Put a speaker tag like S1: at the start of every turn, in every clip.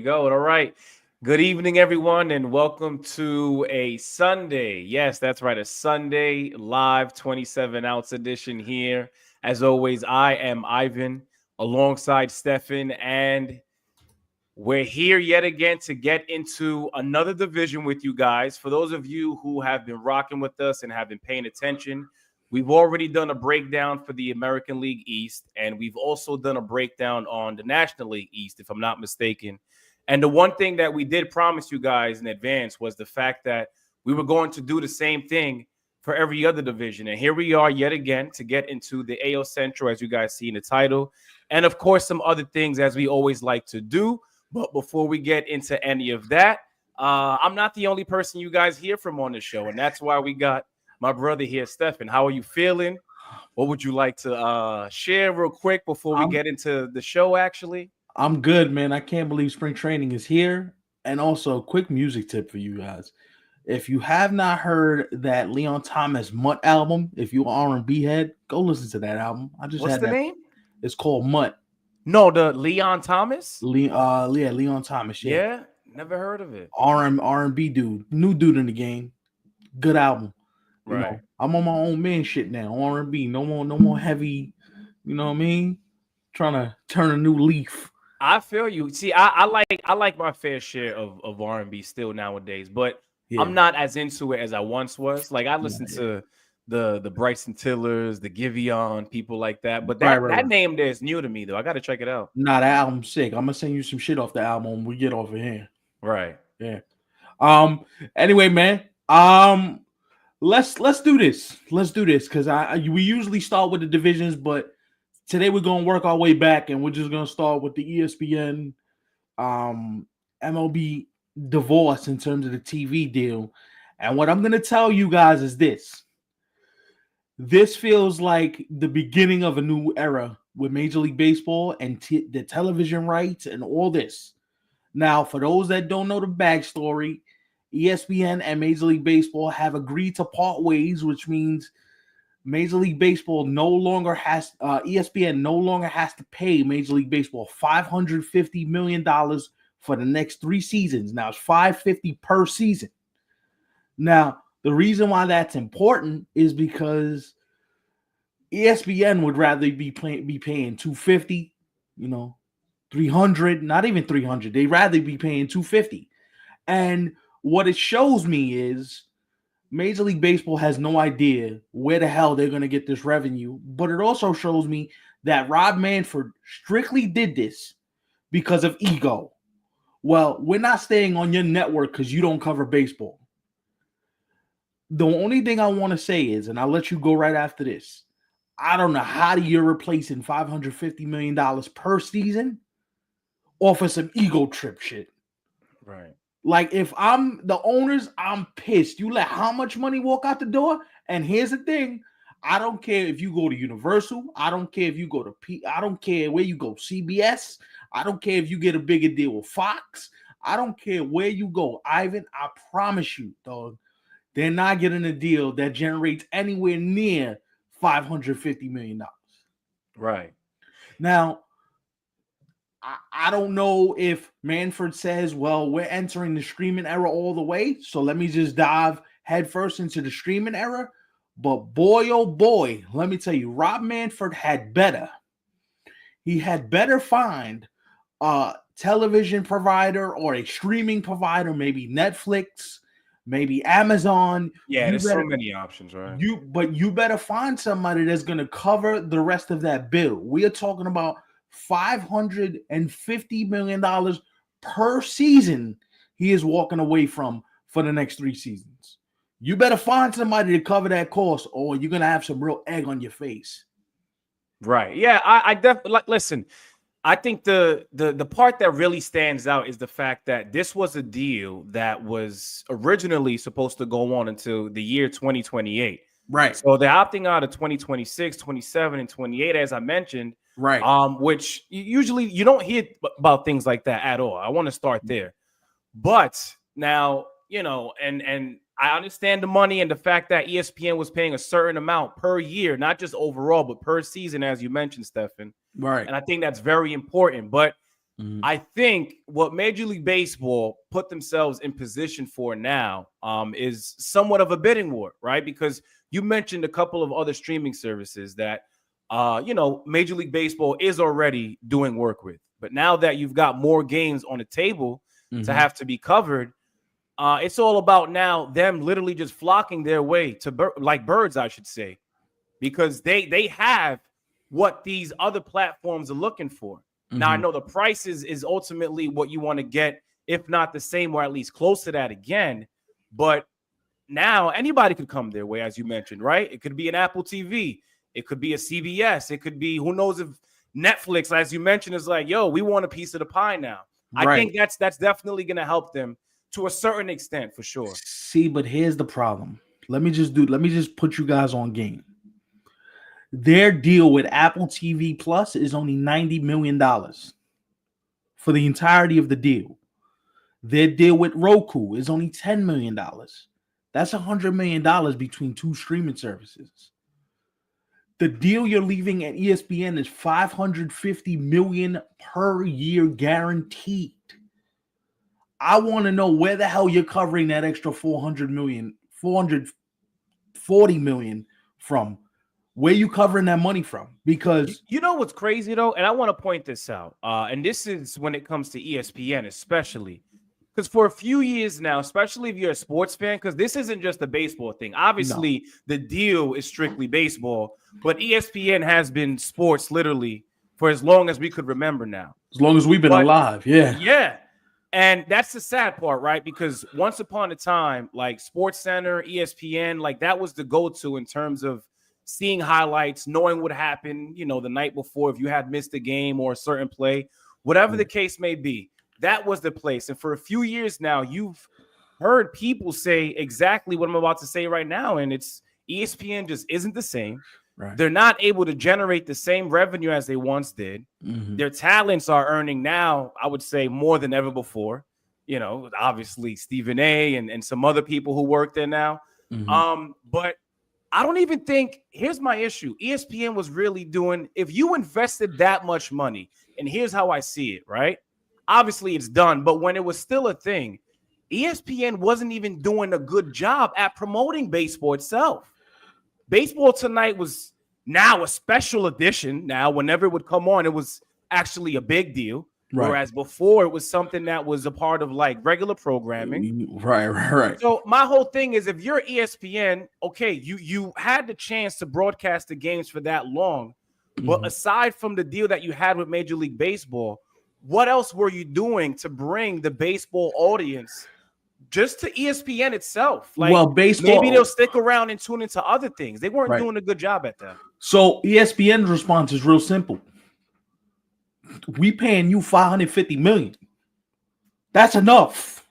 S1: go. All right. Good evening, everyone, and welcome to a Sunday. Yes, that's right. A Sunday live 27-ounce edition here. As always, I am Ivan alongside Stefan, and we're here yet again to get into another division with you guys. For those of you who have been rocking with us and have been paying attention, we've already done a breakdown for the American League East, and we've also done a breakdown on the National League East, if I'm not mistaken. And the one thing that we did promise you guys in advance was the fact that we were going to do the same thing for every other division. And here we are yet again to get into the AL Central, as you guys see in the title, and of course some other things as we always like to do. But before we get into any of that, I'm not the only person you guys hear from on the show, and that's why we got my brother here, Stefan. How are you feeling? What would you like to share real quick before we get into the show, actually?
S2: I'm good, man. I can't believe spring training is here. And also, a quick music tip for you guys. If you have not heard that Leon Thomas Mutt album, if you're an R&B head, go listen to that album.
S1: What's the name?
S2: It's called Mutt.
S1: No, the Leon Thomas?
S2: Leon Thomas, yeah.
S1: Yeah, never heard of it.
S2: R&B dude. New dude in the game. Good album. You
S1: Right.
S2: know, I'm on my own man shit now. R&B. No more heavy, you know what I mean? Trying to turn a new leaf.
S1: I feel you. See, I like my fair share of R&B still nowadays, but I'm not as into it as I once was. Like I listen to the Bryson Tillers, the Giveon, people like that. But that name there is new to me though. I got to check it out.
S2: Nah, that album's sick. I'm gonna send you some shit off the album when we get off of here.
S1: Right.
S2: Yeah. Anyway, man. Let's do this. Let's do this because we usually start with the divisions, but today we're gonna work our way back, and we're just gonna start with the ESPN, MLB divorce in terms of the TV deal. And what I'm gonna tell you guys is this: this feels like the beginning of a new era with Major League Baseball and the television rights and all this. Now, for those that don't know the backstory, ESPN and Major League Baseball have agreed to part ways, which means Major League Baseball no longer has ESPN no longer has to pay Major League Baseball $550 million for the next 3 seasons. Now it's $550 per season. Now, the reason why that's important is because ESPN would rather be paying $250, $300, not even $300. They'd rather be paying $250. And what it shows me is Major League Baseball has no idea where the hell they're going to get this revenue. But it also shows me that Rob Manfred strictly did this because of ego. Well, we're not staying on your network because you don't cover baseball. The only thing I want to say is, and I'll let you go right after this, I don't know how you're replacing $550 million per season off of some ego trip shit.
S1: Right.
S2: Like, if I'm the owners, I'm pissed. You let how much money walk out the door? And here's the thing. I don't care if you go to Universal. I don't care if you go to I don't care where you go, CBS. I don't care if you get a bigger deal with Fox. I don't care where you go. Ivan, I promise you, dog, they're not getting a deal that generates anywhere near $550 million.
S1: Right.
S2: Now, I don't know if Manfred says, well, we're entering the streaming era all the way, so let me just dive headfirst into the streaming era. But boy, oh boy, let me tell you, Rob Manfred had better. He had better find a television provider or a streaming provider, maybe Netflix, maybe Amazon.
S1: Yeah, there's so many options, right?
S2: But you better find somebody that's going to cover the rest of that bill. We are talking about $550 million per season he is walking away from for the next 3 seasons. You better find somebody to cover that cost, or you're going to have some real egg on your face.
S1: Right. Yeah, I definitely listen. I think the part that really stands out is the fact that this was a deal that was originally supposed to go on until the year 2028.
S2: Right.
S1: So they're opting out of 2026, 27, and 28, as I mentioned.
S2: Right.
S1: Which usually you don't hear about things like that at all. I want to start there. But now, and I understand the money and the fact that ESPN was paying a certain amount per year, not just overall, but per season, as you mentioned, Stefan.
S2: Right.
S1: And I think that's very important. But I think what Major League Baseball put themselves in position for now is somewhat of a bidding war, right? Because you mentioned a couple of other streaming services that, Major League Baseball is already doing work with. But now that you've got more games on the table to have to be covered, it's all about now them literally just flocking their way to like birds, I should say, because they have what these other platforms are looking for. Now, I know the price is ultimately what you want to get, if not the same or at least close to that again. But now anybody could come their way, as you mentioned, right? It could be an Apple TV. It could be a CBS. It could be, who knows, if Netflix, as you mentioned, is like, yo, we want a piece of the pie now. Right. I think that's definitely going to help them to a certain extent, for sure.
S2: See, but here's the problem. Let me just put you guys on game. Their deal with Apple TV Plus is only $90 million for the entirety of the deal. Their deal with Roku is only $10 million. That's $100 million between two streaming services. The deal you're leaving at ESPN is $550 million per year guaranteed. I want to know where the hell you're covering that extra $440 million from. Where you covering that money from? Because
S1: you know what's crazy though, and I want to point this out, and this is when it comes to ESPN especially, because for a few years now, especially if you're a sports fan, because this isn't just a baseball thing. Obviously, the deal is strictly baseball, but ESPN has been sports literally for as long as we could remember now.
S2: As long as we've been alive, yeah.
S1: Yeah. And that's the sad part, right? Because once upon a time, like SportsCenter, ESPN, like that was the go-to in terms of seeing highlights, knowing what happened, the night before, if you had missed a game or a certain play, whatever the case may be, that was the place. And for a few years now, you've heard people say exactly what I'm about to say right now. And it's ESPN just isn't the same. Right. They're not able to generate the same revenue as they once did. Their talents are earning now, I would say, more than ever before. Obviously Stephen A. and some other people who work there now. But I don't even think, here's my issue. ESPN was really doing, if you invested that much money, and here's how I see it, right? Obviously it's done, but when it was still a thing, ESPN wasn't even doing a good job at promoting baseball itself. Baseball Tonight was now a special edition. Now, whenever it would come on, it was actually a big deal. Right. Whereas before it was something that was a part of like regular programming.
S2: Right.
S1: So my whole thing is, if you're ESPN, okay, you had the chance to broadcast the games for that long. But aside from the deal that you had with Major League Baseball, what else were you doing to bring the baseball audience just to ESPN itself? Like, well, baseball, maybe they'll stick around and tune into other things. They weren't doing a good job at that.
S2: So ESPN's response is real simple. We paying you $550 million. That's enough.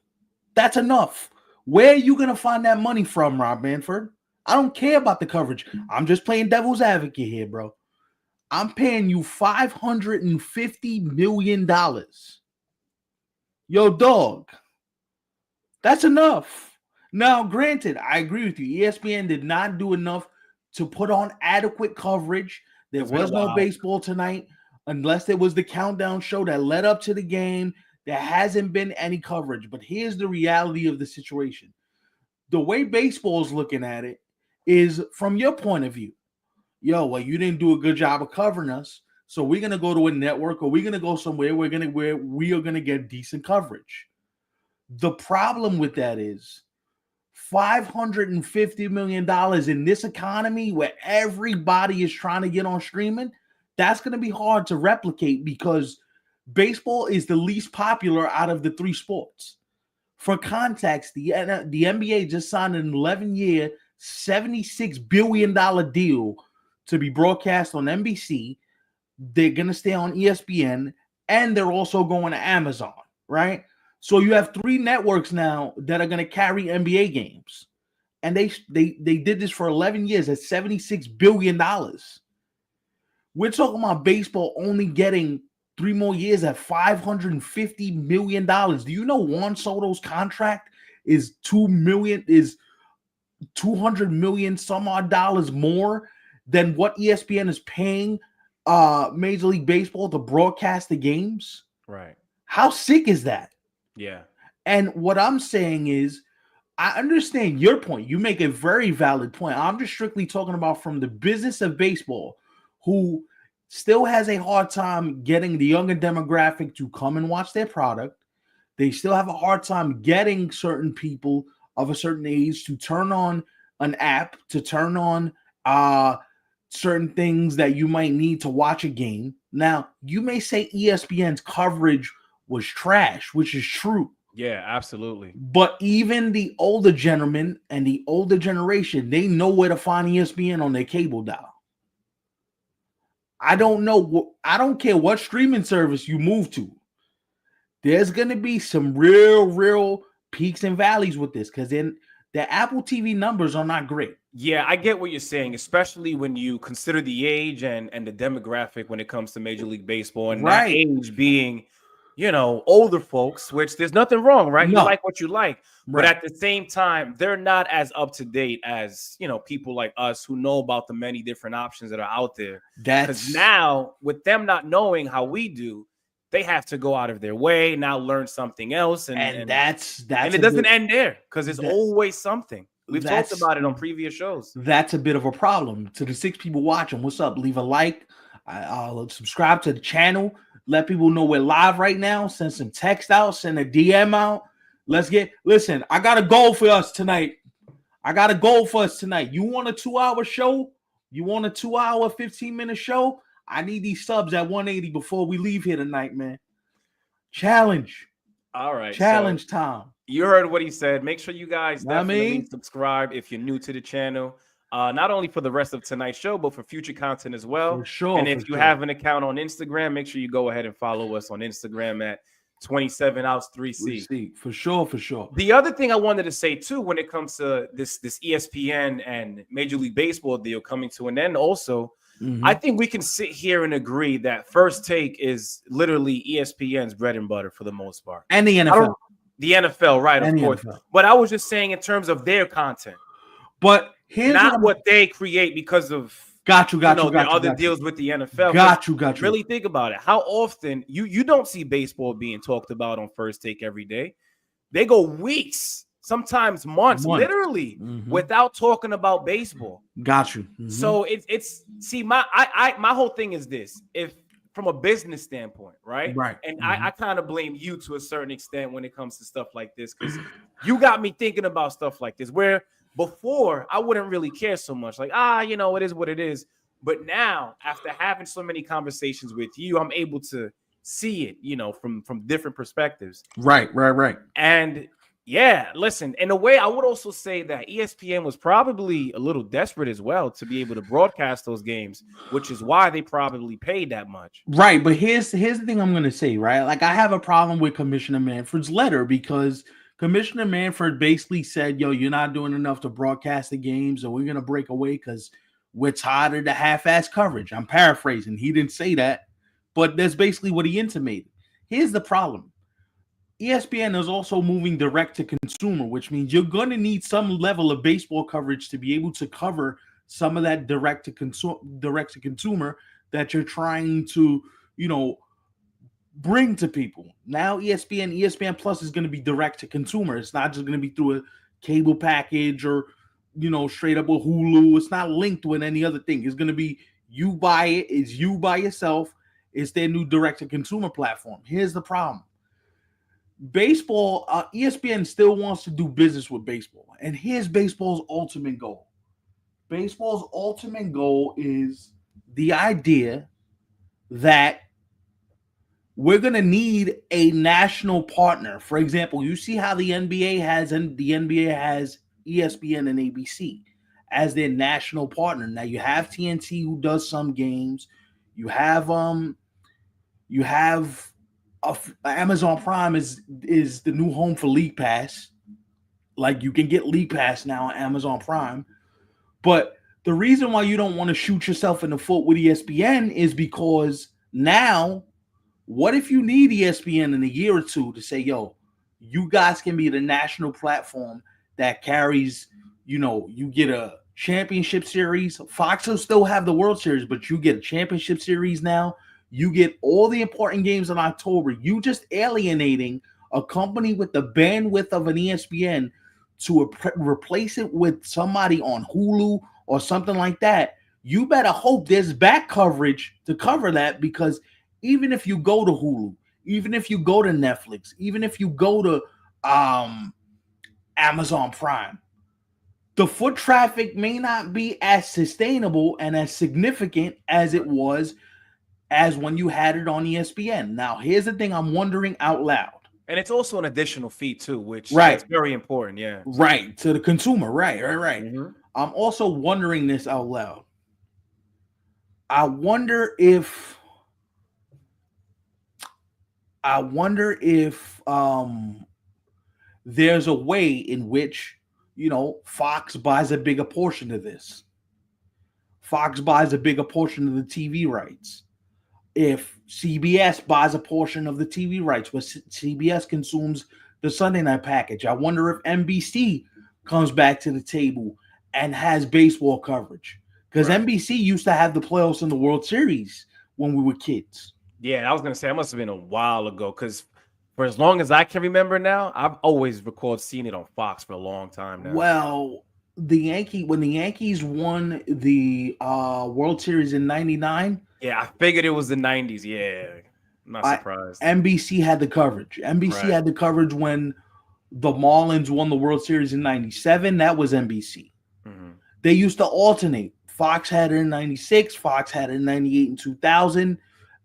S2: That's enough. Where are you gonna find that money from, Rob Manfred? I don't care about the coverage. I'm just playing devil's advocate here, bro. I'm paying you $550 million. Yo, dog. That's enough. Now, granted, I agree with you. ESPN did not do enough to put on adequate coverage. There was no baseball tonight. Unless it was the countdown show that led up to the game, there hasn't been any coverage. But here's the reality of the situation. The way baseball's looking at it is from your point of view. Yo, well, you didn't do a good job of covering us, so we're going to go to a network or we're going to go somewhere where we are going to get decent coverage. The problem with that is $550 million in this economy where everybody is trying to get on streaming. That's going to be hard to replicate because baseball is the least popular out of the three sports. For context, the NBA just signed an 11-year, $76 billion deal to be broadcast on NBC. They're going to stay on ESPN, and they're also going to Amazon, right? So you have three networks now that are going to carry NBA games. And they did this for 11 years at $76 billion. We're talking about baseball only getting 3 more years at $550 million. Do you know Juan Soto's contract is $200 million some odd dollars more than what ESPN is paying Major League Baseball to broadcast the games?
S1: Right.
S2: How sick is that?
S1: Yeah.
S2: And what I'm saying is, I understand your point. You make a very valid point. I'm just strictly talking about from the business of baseball, who still has a hard time getting the younger demographic to come and watch their product. They still have a hard time getting certain people of a certain age to turn on an app, to turn on certain things that you might need to watch a game. Now, you may say ESPN's coverage was trash, which is true.
S1: Yeah, absolutely.
S2: But even the older gentlemen and the older generation, they know where to find ESPN on their cable dial. I don't know. I don't care what streaming service you move to. There's going to be some real peaks and valleys with this, because then the Apple TV numbers are not great.
S1: Yeah, I get what you're saying, especially when you consider the age and the demographic when it comes to Major League Baseball, and that
S2: Right.
S1: age being, older folks, which there's nothing wrong, right? You
S2: No.
S1: like what you like, but
S2: Right.
S1: at the same time, they're not as up to date as, people like us who know about the many different options that are out there. Because
S2: That's
S1: now, with them not knowing how we do, they have to go out of their way, now learn something else, and
S2: that's
S1: it doesn't end there, because there's always something. We've talked
S2: that's
S1: about it on previous shows.
S2: that's a bit of a problem. To the 6 people watching, what's up? Leave a like. I'll subscribe to the channel. Let people know we're live right now. Send some text out. Send a DM out. Listen, I got a goal for us tonight. You want a 2-hour show? You want a 2-hour, 15-minute show? I need these subs at 180 before we leave here tonight, man. Challenge.
S1: All right.
S2: Challenge time.
S1: You heard what he said. Make sure you guys definitely subscribe if you're new to the channel. Not only for the rest of tonight's show, but for future content as well.
S2: For sure.
S1: And if you have an account on Instagram, make sure you go ahead and follow us on Instagram at 27 outs 3C.
S2: For sure.
S1: The other thing I wanted to say too, when it comes to this ESPN and Major League Baseball deal coming to an end, also, I think we can sit here and agree that First Take is literally ESPN's bread and butter for the most part.
S2: And the NFL.
S1: The NFL, right, of course. NFL. But I was just saying in terms of their content.
S2: But here's
S1: not what they create because of
S2: their
S1: other deals with the NFL.
S2: Got you.
S1: Really think about it. How often you don't see baseball being talked about on First Take every day. They go weeks, sometimes months. Literally, without talking about baseball.
S2: Got you.
S1: So it's my whole thing is this. If from a business standpoint, right? And I kind of blame you to a certain extent when it comes to stuff like this, because you got me thinking about stuff like this, where before I wouldn't really care so much. Like, it is what it is. But now, after having so many conversations with you, I'm able to see it, from different perspectives.
S2: Right.
S1: And yeah, listen, in a way, I would also say that ESPN was probably a little desperate as well to be able to broadcast those games, which is why they probably paid that much.
S2: Right. But here's the thing I'm going to say, right? Like, I have a problem with Commissioner Manfred's letter, because Commissioner Manfred basically said, yo, you're not doing enough to broadcast the games, so we're going to break away because we're tired of the half-ass coverage. I'm paraphrasing. He didn't say that, but that's basically what he intimated. Here's the problem. ESPN is also moving direct to consumer, which means you're going to need some level of baseball coverage to be able to cover some of that direct to consumer that you're trying to, bring to people. Now ESPN Plus is going to be direct to consumer. It's not just going to be through a cable package or, straight up a Hulu. It's not linked with any other thing. It's going to be you buy it. It's you by yourself. It's their new direct to consumer platform. Here's the problem. Baseball, ESPN still wants to do business with baseball. And here's baseball's ultimate goal. Baseball's ultimate goal is the idea that we're going to need a national partner. For example, you see how the NBA has ESPN and ABC as their national partner. Now you have TNT who does some games. You have Amazon Prime is the new home for League Pass. Like, you can get League Pass now on Amazon Prime. But the reason why you don't want to shoot yourself in the foot with ESPN is because now, what if you need ESPN in a year or two to say, yo, you guys can be the national platform that carries, you get a championship series. Fox will still have the World Series, but you get a championship series now. You get all the important games in October. You just alienating a company with the bandwidth of an ESPN to replace it with somebody on Hulu or something like that. You better hope there's back coverage to cover that, because even if you go to Hulu, even if you go to Netflix, even if you go to Amazon Prime, the foot traffic may not be as sustainable and as significant as it was as when you had it on ESPN. Now, here's the thing I'm wondering out loud.
S1: And it's also an additional fee too, which is very important. Yeah.
S2: Right. To the consumer. Right. Mm-hmm. I'm also wondering this out loud. I wonder if there's a way in which, Fox buys a bigger portion of this. Fox buys a bigger portion of the TV rights. If CBS buys a portion of the TV rights, where CBS consumes the Sunday night package, I wonder if NBC comes back to the table and has baseball coverage. Because NBC used to have the playoffs in the World Series when we were kids.
S1: Yeah, I was going to say, it must have been a while ago, because for as long as I can remember now, I've always recalled seeing it on Fox for a long time now.
S2: Well, when the Yankees won the World Series in '99.
S1: Yeah, I figured it was the 90s. Yeah, I'm not surprised.
S2: NBC had the coverage. NBC had the coverage when the Marlins won the World Series in '97. That was NBC. Mm-hmm. They used to alternate. Fox had it in '96. Fox had it in '98 and 2000.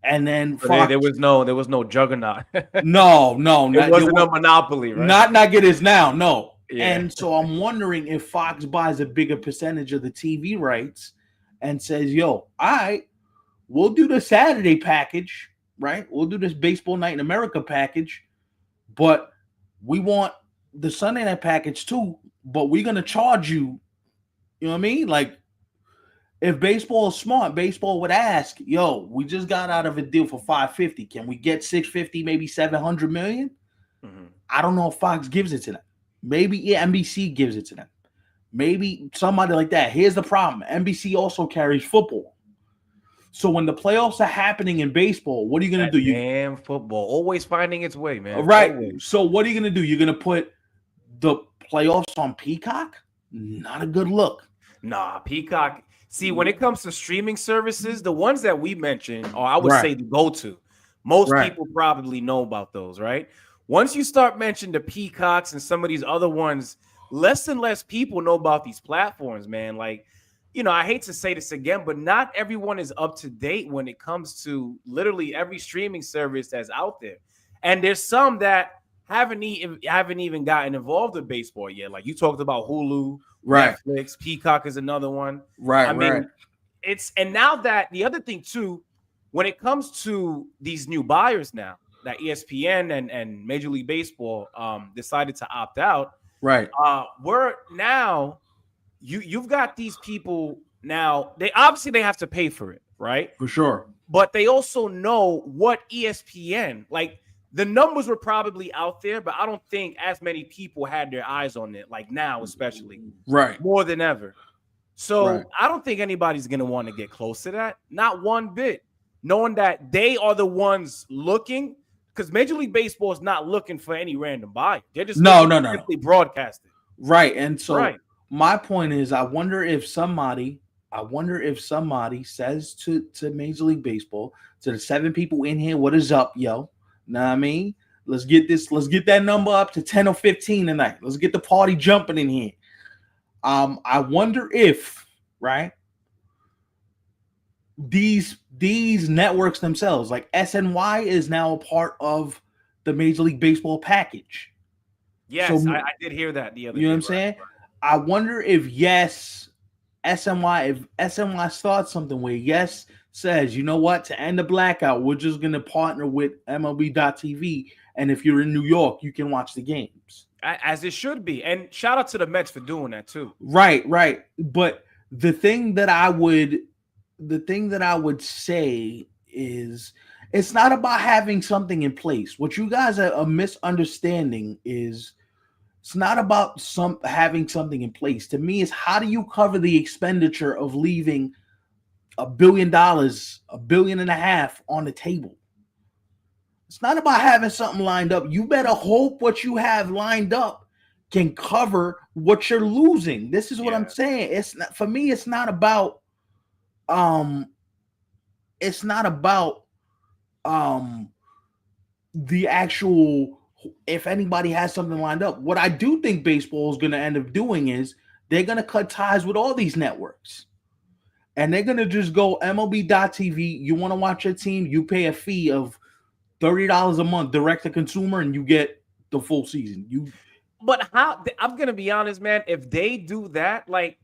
S2: And then Fox,
S1: there was no juggernaut.
S2: no,
S1: it wasn't a monopoly, right?
S2: Not like it is now. No. Yeah. And so I'm wondering if Fox buys a bigger percentage of the TV rights and says, "Yo, all right, we'll do the Saturday package, right? We'll do this Baseball Night in America package, but we want the Sunday night package too, but we're going to charge you." You know what I mean? Like, if baseball is smart, baseball would ask, "Yo, we just got out of a deal for $550. Can we get $650, maybe $700 million?" Mm-hmm. I don't know if Fox gives it to them. Maybe NBC gives it to them. Maybe somebody like that. Here's the problem. NBC also carries football. So when the playoffs are happening in baseball, what are you going to do?
S1: Damn football. Always finding its way, man.
S2: Right.
S1: Always.
S2: So what are you going to do? You're going to put the playoffs on Peacock? Not a good look.
S1: Nah, Peacock. See, when it comes to streaming services, the ones that we mentioned, or I would say the go-to, most people probably know about those, right? Once you start mentioning the Peacocks and some of these other ones, less and less people know about these platforms, man. Like, I hate to say this again, but not everyone is up to date when it comes to literally every streaming service that's out there. And there's some that haven't even gotten involved in baseball yet. Like you talked about Hulu, Netflix, Peacock is another one.
S2: I mean,
S1: and now that the other thing too, when it comes to these new buyers now, that ESPN and Major League Baseball decided to opt out.
S2: Right.
S1: We're now you've got these people now. They obviously have to pay for it, right?
S2: For sure.
S1: But they also know what ESPN, like the numbers were probably out there, but I don't think as many people had their eyes on it, like now, especially.
S2: Right.
S1: More than ever. So I don't think anybody's gonna want to get close to that. Not one bit. Knowing that they are the ones looking. Because Major League Baseball is not looking for any random buy. They're just simply broadcasting.
S2: Right. And so my point is, I wonder if somebody says to Major League Baseball, to the 7 people in here, what is up, yo? Know what I mean? Let's get that number up to 10 or 15 tonight. Let's get the party jumping in here. I wonder if, these networks themselves, like SNY, is now a part of the Major League Baseball package.
S1: Yes, so, I did hear that the other day.
S2: You know what I'm saying? I wonder if SNY starts something where says, you know what, to end the blackout, we're just going to partner with MLB.TV. And if you're in New York, you can watch the games.
S1: As it should be. And shout out to the Mets for doing that too.
S2: Right. But the thing that I would say is, it's not about having something in place. What you guys are misunderstanding is, it's not about having something in place. To me, it's how do you cover the expenditure of leaving $1 billion, $1.5 billion on the table. It's not about having something lined up. You better hope what you have lined up can cover what you're losing. This is what I'm saying. It's not, for me, it's not about the actual, if anybody has something lined up. What I do think baseball is going to end up doing is they're going to cut ties with all these networks. And they're going to just go MLB.TV. You want to watch your team, you pay a fee of $30 a month direct to consumer, and you get the full season.
S1: But how? I'm gonna be honest, man. If they do that, like,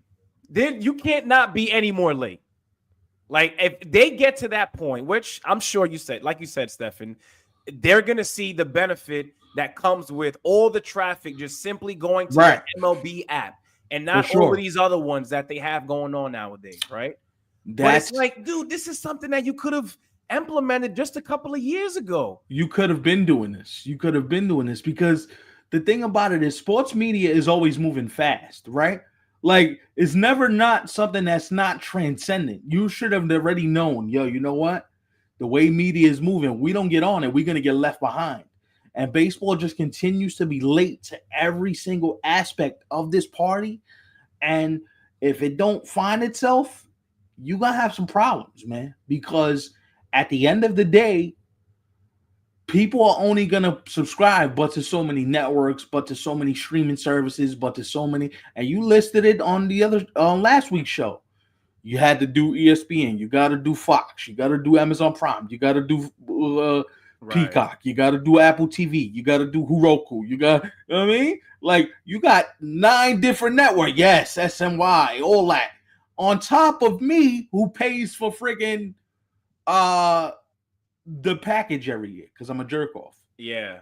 S1: then you can't not be any more late. Like, if they get to that point, which I'm sure you said, like you said, Stefan, they're gonna see the benefit that comes with all the traffic just simply going to the MLB app and not all of these other ones that they have going on nowadays, right? But it's like, dude, this is something that you could have implemented just a couple of years ago.
S2: You could have been doing this. Because the thing about it is sports media is always moving fast, right? Like, it's never not something that's not transcendent. You should have already known, yo, you know what? The way media is moving, we don't get on it, we're going to get left behind. And baseball just continues to be late to every single aspect of this party. And if it don't find itself, you're going to have some problems, man. Because at the end of the day, people are only going to subscribe but to so many networks, but to so many streaming services, but to so many. And you listed it on the other last week's show. You had to do ESPN. You got to do Fox. You got to do Amazon Prime. You got to do Peacock. You got to do Apple TV. You got to do Heroku. You got, you know what I mean? Like, you got 9 different networks. Yes, SNY, all that. On top of me, who pays for friggin' the package every year because I'm a jerk off.
S1: Yeah.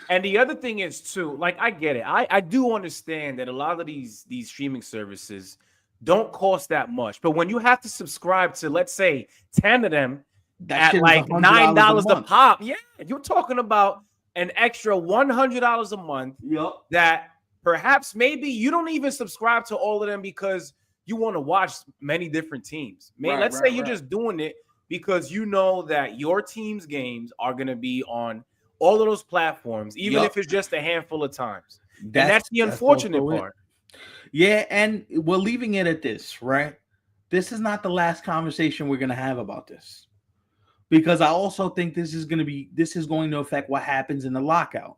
S1: And the other thing is too, like, I get it. I do understand that a lot of these streaming services don't cost that much. But when you have to subscribe to, let's say, 10 of them at like $9 a pop, yeah, you're talking about an extra $100 a month.
S2: Yep.
S1: That perhaps maybe you don't even subscribe to all of them because you want to watch many different teams. Man, let's say you're just doing it because you know that your team's games are going to be on all of those platforms, even if it's just a handful of times. That's the unfortunate part.
S2: Yeah, and we're leaving it at this, right? This is not the last conversation we're going to have about this. Because I also think this is going to affect what happens in the lockout.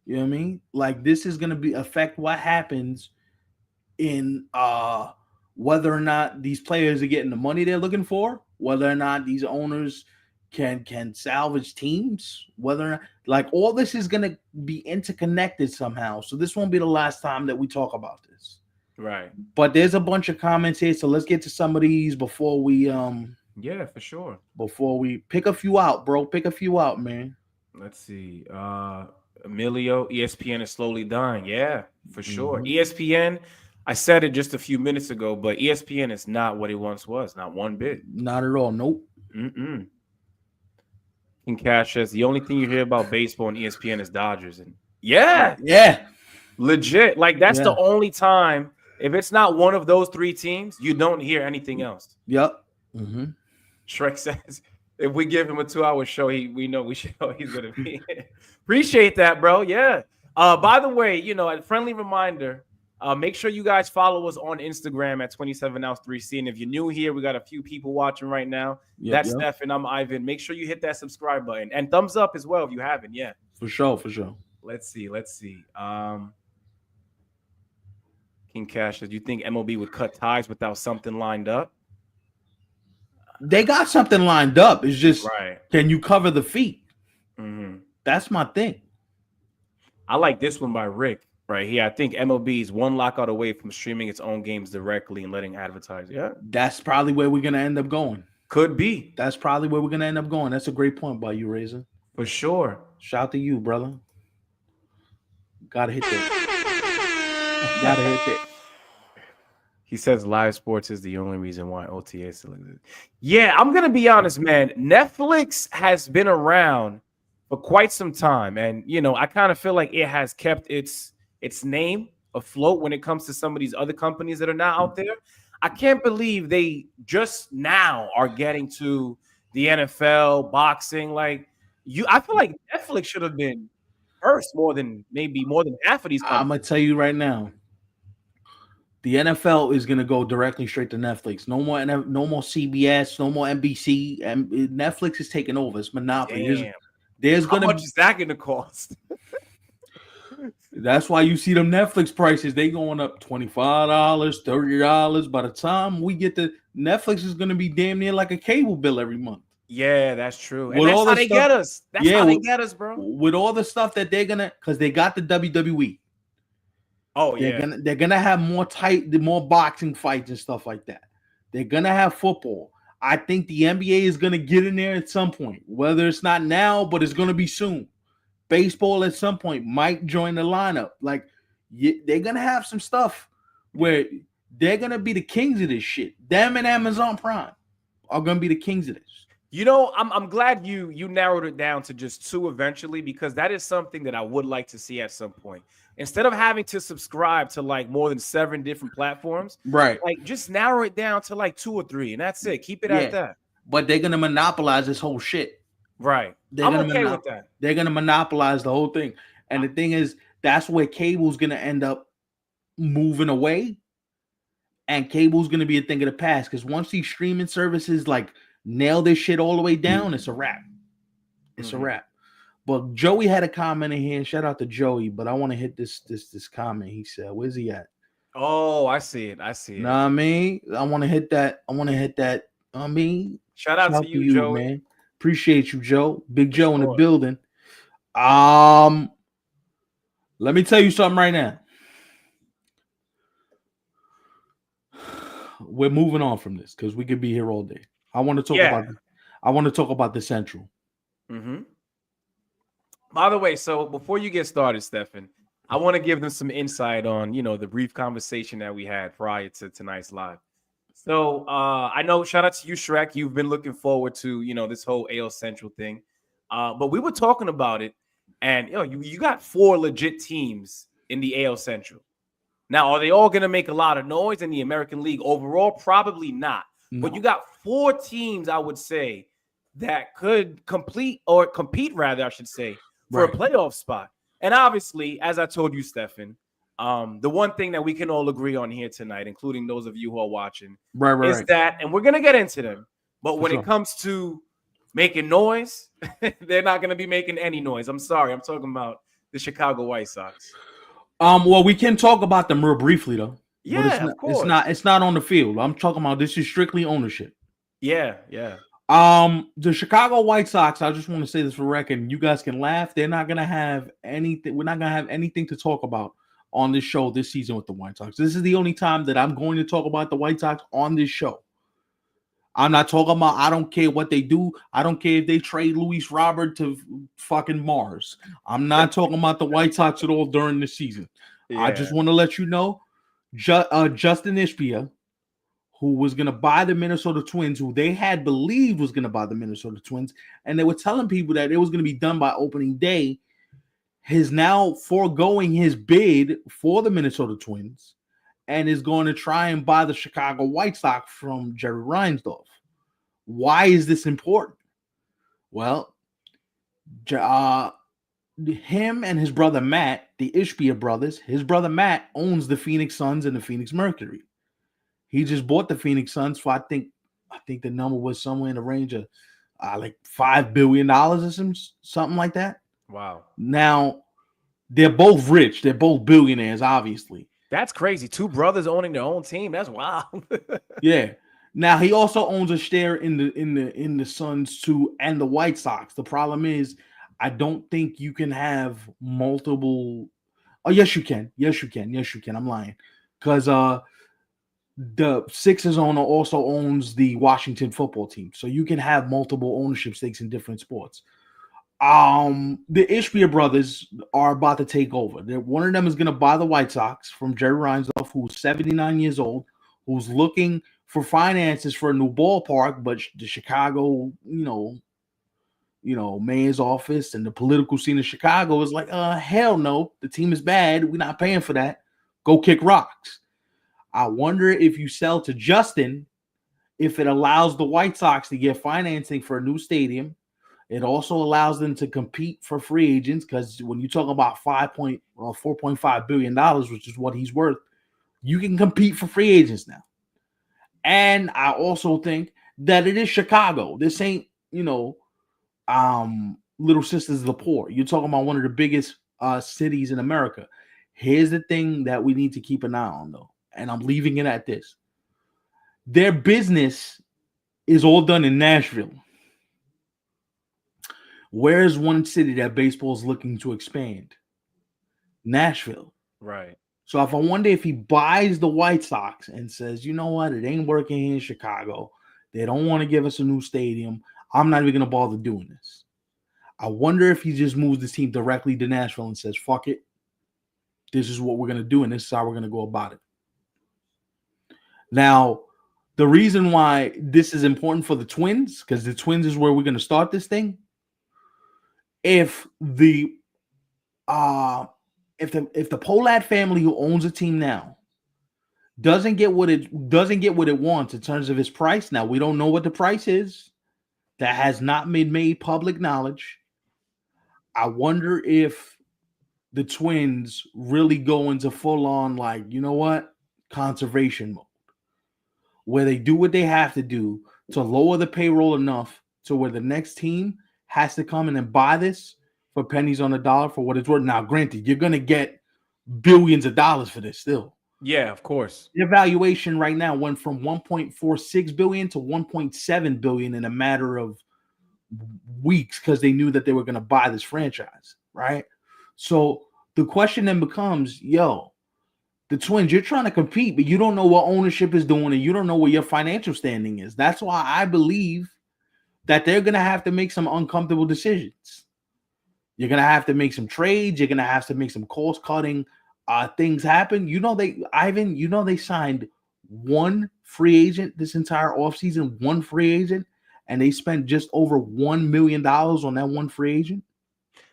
S2: You know what I mean? Like, this is going to affect what happens in whether or not these players are getting the money they're looking for, whether or not these owners can salvage teams, whether or not, like, all this is going to be interconnected somehow. So this won't be the last time that we talk about this.
S1: Right.
S2: But there's a bunch of comments here, so let's get to some of these before we
S1: yeah, for sure.
S2: Before we pick a few out, bro. Pick a few out, man.
S1: Let's see. Emilio, ESPN is slowly dying. Yeah, for sure. ESPN, I said it just a few minutes ago, but ESPN is not what it once was. Not one bit.
S2: Not at all. Nope.
S1: And Cash says the only thing you hear about baseball on ESPN is Dodgers. And yeah. Legit. Like, that's the only time. If it's not one of those 3 teams, you don't hear anything else.
S2: Yep.
S1: Shrek says, if we give him a 2-hour show, we know he's going to be here. Appreciate that, bro. Yeah. By the way, a friendly reminder, make sure you guys follow us on Instagram at 27ounce3C. And if you're new here, we got a few people watching right now. That's Steph and I'm Ivan. Make sure you hit that subscribe button and thumbs up as well if you haven't yet.
S2: For sure.
S1: Let's see. King Cash says, do you think MLB would cut ties without something lined up?
S2: They got something lined up. It's just, can you cover the feet? That's my thing.
S1: I like this one by Rick right here. I think MLB is one lockout away from streaming its own games directly and letting advertise. Yeah.
S2: That's probably where we're going to end up going.
S1: Could be.
S2: That's probably where we're going to end up going. That's a great point by you, Razor.
S1: For sure.
S2: Shout out to you, brother. Gotta hit that.
S1: He says live sports is the only reason why OTA still exists. Yeah, I'm going to be honest, man. Netflix has been around for quite some time. And, I kind of feel like it has kept its name afloat when it comes to some of these other companies that are not out there. I can't believe they just now are getting to the NFL, boxing. Like I feel like Netflix should have been first more than half of these
S2: I'm
S1: companies.
S2: gonna tell you right now, the NFL is gonna go directly straight to Netflix. No more CBS, no more NBC, and Netflix is taking over. It's monopoly.
S1: Damn.
S2: There's
S1: How
S2: gonna
S1: much is that going to cost?
S2: That's why you see them Netflix prices. They going up $25, $30. By the time we get to Netflix, is gonna be damn near like a cable bill every month.
S1: Yeah, that's true. And
S2: With
S1: that's
S2: all
S1: how
S2: the
S1: they
S2: stuff,
S1: get us. That's
S2: yeah,
S1: how they get us, bro.
S2: with all the stuff that they're gonna, because they got the WWE.
S1: Oh yeah.
S2: They're gonna have more boxing fights and stuff like that. They're gonna have football. I think the NBA is gonna get in there at some point, whether it's not now, but it's gonna be soon. Baseball at some point might join the lineup. Like they're gonna have some stuff where they're gonna be the kings of this shit. Them and Amazon Prime are gonna be the kings of this.
S1: You know, I'm glad you narrowed it down to just two eventually, because that is something that I would like to see at some point. Instead of having to subscribe to like more than 7 different platforms,
S2: Right.
S1: like just narrow it down to like 2 or 3, and that's it. Keep it at that.
S2: But they're gonna monopolize this whole shit.
S1: Right.
S2: I'm
S1: okay with that.
S2: They're gonna monopolize the whole thing. And the thing is, that's where cable's gonna end up moving away. And cable's gonna be a thing of the past. Because once these streaming services like nail this shit all the way down, it's a wrap. It's a wrap. But Joey had a comment in here. Shout out to Joey, but I want to hit this comment. He said, "Where's he at?"
S1: Oh, I see it.
S2: Know what I mean? I want to hit that. I mean,
S1: shout out to you, Joey.
S2: man. Appreciate you, Joe. Big Joe
S1: sure.
S2: in the building. Let me tell you something right now. We're moving on from this because we could be here all day. I want to talk about the Central.
S1: Mm-hmm. By the way, so before you get started, Stefan, I want to give them some insight on, the brief conversation that we had prior to tonight's live. So I know, shout out to you, Shrek. You've been looking forward to, this whole AL Central thing. But we were talking about it, and you got 4 legit teams in the AL Central. Now, are they all going to make a lot of noise in the American League overall? Probably not. No. But you got 4 teams, I would say, that could compete, rather, I should say, for a playoff spot. And obviously, as I told you, Stefan, the one thing that we can all agree on here tonight, including those of you who are watching, is that, and we're going to get into them, but when it comes to making noise, they're not going to be making any noise. I'm sorry. I'm talking about the Chicago White Sox.
S2: Well, we can talk about them real briefly, though.
S1: Yeah, of course.
S2: It's not on the field. I'm talking about this is strictly ownership.
S1: Yeah.
S2: The Chicago White Sox, I just want to say this for record. You guys can laugh. They're not gonna have anything. We're not gonna have anything to talk about on this show this season with the White Sox. This is the only time that I'm going to talk about the White Sox on this show. I'm not talking about. I don't care what they do. I don't care if they trade Luis Robert to fucking Mars. I'm not talking about the White Sox at all during the season. Yeah. I just want to let you know, Justin Ishbia, who was going to buy the Minnesota Twins, who they had believed was going to buy the Minnesota Twins, and they were telling people that it was going to be done by opening day, is now foregoing his bid for the Minnesota Twins and is going to try and buy the Chicago White Sox from Jerry Reinsdorf. Why is this important? Well, him and his brother Matt, the Ishbia brothers, his brother Matt owns the Phoenix Suns and the Phoenix Mercury. He just bought the Phoenix Suns for I think the number was somewhere in the range of like $5 billion or something like that.
S1: Wow.
S2: Now they're both rich. They're both billionaires, obviously.
S1: That's crazy. 2 brothers owning their own team. That's wild.
S2: Yeah. Now he also owns a share in the Suns too and the White Sox. The problem is, I don't think you can have multiple. Oh, yes, you can. Yes, you can. I'm lying, because the Sixers owner also owns the Washington football team, so you can have multiple ownership stakes in different sports. The Ishbia brothers are about to take over. One of them is going to buy the White Sox from Jerry Reinsdorf, who's 79 years old, who's looking for finances for a new ballpark, but the Chicago, mayor's office and the political scene of Chicago is like, hell no, the team is bad. We're not paying for that. Go kick rocks. I wonder if you sell to Justin, if it allows the White Sox to get financing for a new stadium. It also allows them to compete for free agents, because when you talk about $4.5 billion, which is what he's worth, you can compete for free agents now. And I also think that it is Chicago. This ain't, Little Sisters of the Poor. You're talking about one of the biggest cities in America. Here's the thing that we need to keep an eye on, though, and I'm leaving it at this. Their business is all done in Nashville. Where's one city that baseball is looking to expand? Nashville.
S1: Right.
S2: So if I wonder if he buys the White Sox and says, you know what, it ain't working here in Chicago. They don't want to give us a new stadium. I'm not even going to bother doing this. I wonder if he just moves this team directly to Nashville and says, fuck it. This is what we're going to do, and this is how we're going to go about it. Now, the reason why this is important for the Twins, because the Twins is where we're going to start this thing. If the Pohlad family, who owns a team now, doesn't get what it wants in terms of its price, now we don't know what the price is. That has not been made public knowledge. I wonder if the Twins really go into full on, like, you know what, conservation mode, where they do what they have to do to lower the payroll enough to where the next team has to come in and buy this for pennies on the dollar for what it's worth. Now, granted, you're going to get billions of dollars for this still.
S1: Yeah, of course.
S2: The valuation right now went from $1.46 billion to $1.7 billion in a matter of weeks, because they knew that they were going to buy this franchise, right? So the question then becomes, the Twins, you're trying to compete, but you don't know what ownership is doing, and you don't know what your financial standing is. That's why I believe that they're going to have to make some uncomfortable decisions. You're going to have to make some trades. You're going to have to make some cost-cutting things happen. They signed one free agent this entire offseason, one free agent, and they spent just over $1 million on that one free agent.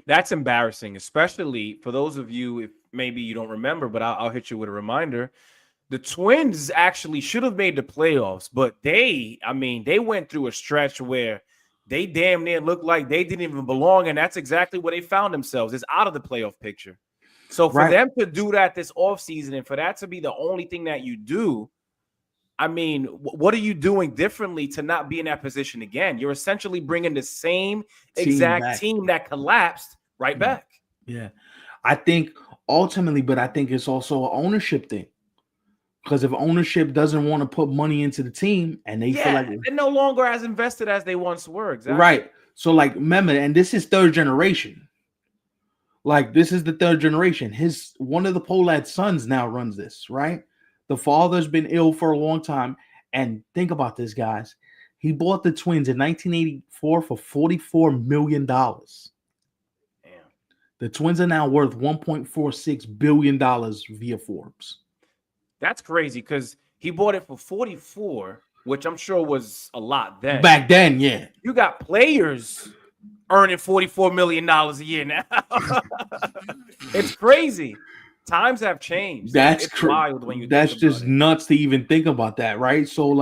S1: That's embarrassing, especially for those of you, if maybe you don't remember, but I'll hit you with a reminder. The Twins actually should have made the playoffs, but they went through a stretch where they damn near looked like they didn't even belong, and that's exactly where they found themselves, is out of the playoff picture. So for them to do that this offseason, and for that to be the only thing that you do, what are you doing differently to not be in that position again? You're essentially bringing the same exact team that collapsed back.
S2: Yeah. I think ultimately, but I think it's also an ownership thing. Because if ownership doesn't want to put money into the team, and they feel like
S1: they're no longer as invested as they once were. Exactly.
S2: Right. So, remember, and this is third generation. This is the third generation. One of the Pohlad sons now runs this, right? The father's been ill for a long time. And think about this, guys. He bought the Twins in 1984 for $44 million. Damn. The Twins are now worth $1.46 billion via Forbes.
S1: That's crazy, because he bought it for 44, which I'm sure was a lot then.
S2: Back then, yeah.
S1: You got players earning $44 million a year now. It's crazy. Times have changed.
S2: That's
S1: wild when you.
S2: That's just nuts to even think about that, right? So,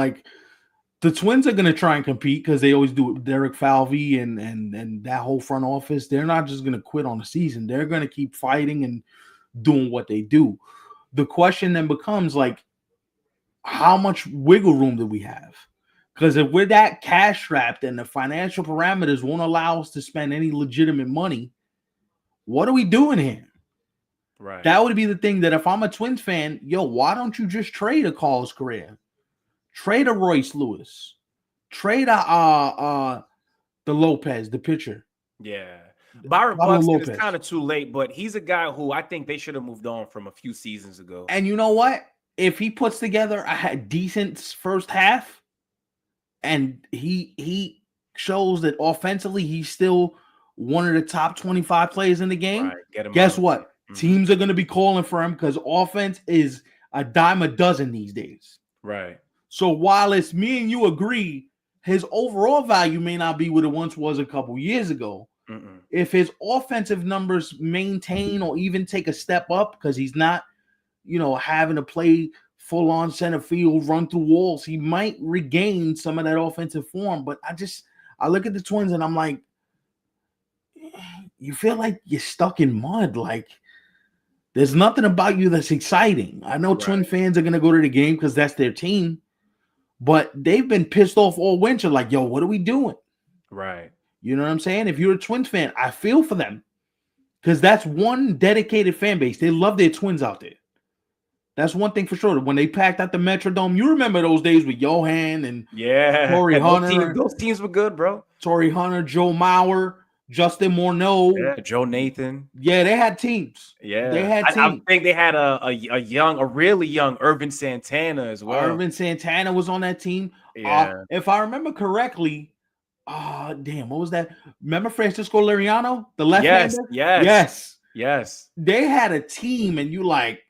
S2: the Twins are going to try and compete, because they always do it. Derek Falvey and that whole front office, they're not just going to quit on the season. They're going to keep fighting and doing what they do. The question then becomes, how much wiggle room do we have? Because if we're that cash strapped and the financial parameters won't allow us to spend any legitimate money, what are we doing here?
S1: Right.
S2: That would be the thing, that if I'm a Twins fan, why don't you just trade a Carlos Correa? Trade a Royce Lewis. Trade the Lopez, the pitcher.
S1: Yeah. Byron Buxton is kind of too late, but he's a guy who I think they should have moved on from a few seasons ago.
S2: And you know what? If he puts together a decent first half, and he shows that offensively he's still one of the top 25 players in the game, guess what? Mm-hmm. Teams are going to be calling for him, because offense is a dime a dozen these days.
S1: Right.
S2: So while it's me and you agree, his overall value may not be what it once was a couple years ago.
S1: Mm-mm.
S2: If his offensive numbers maintain or even take a step up, because he's not, having to play full on center field, run through walls, he might regain some of that offensive form. But I look at the Twins and I'm like, you feel like you're stuck in mud. Like, there's nothing about you that's exciting. I know Twin fans are going to go to the game because that's their team, but they've been pissed off all winter. Like, yo, what are we doing?
S1: Right.
S2: You know what I'm saying? If you're a Twins fan, I feel for them because that's one dedicated fan base. They love their Twins out there. That's one thing for sure. When they packed out the Metrodome, you remember those days with Johan and Torrey Hunter.
S1: Those teams were good, bro.
S2: Torrey Hunter, Joe Mauer, Justin Morneau,
S1: Joe Nathan.
S2: Yeah, they had teams.
S1: Yeah,
S2: they had teams.
S1: I think they had a really young Irvin Santana as well.
S2: Irvin Santana was on that team.
S1: Yeah,
S2: if I remember correctly, damn, what was that? Remember Francisco Liriano, the left-hander?
S1: Yes.
S2: They had a team, and you like,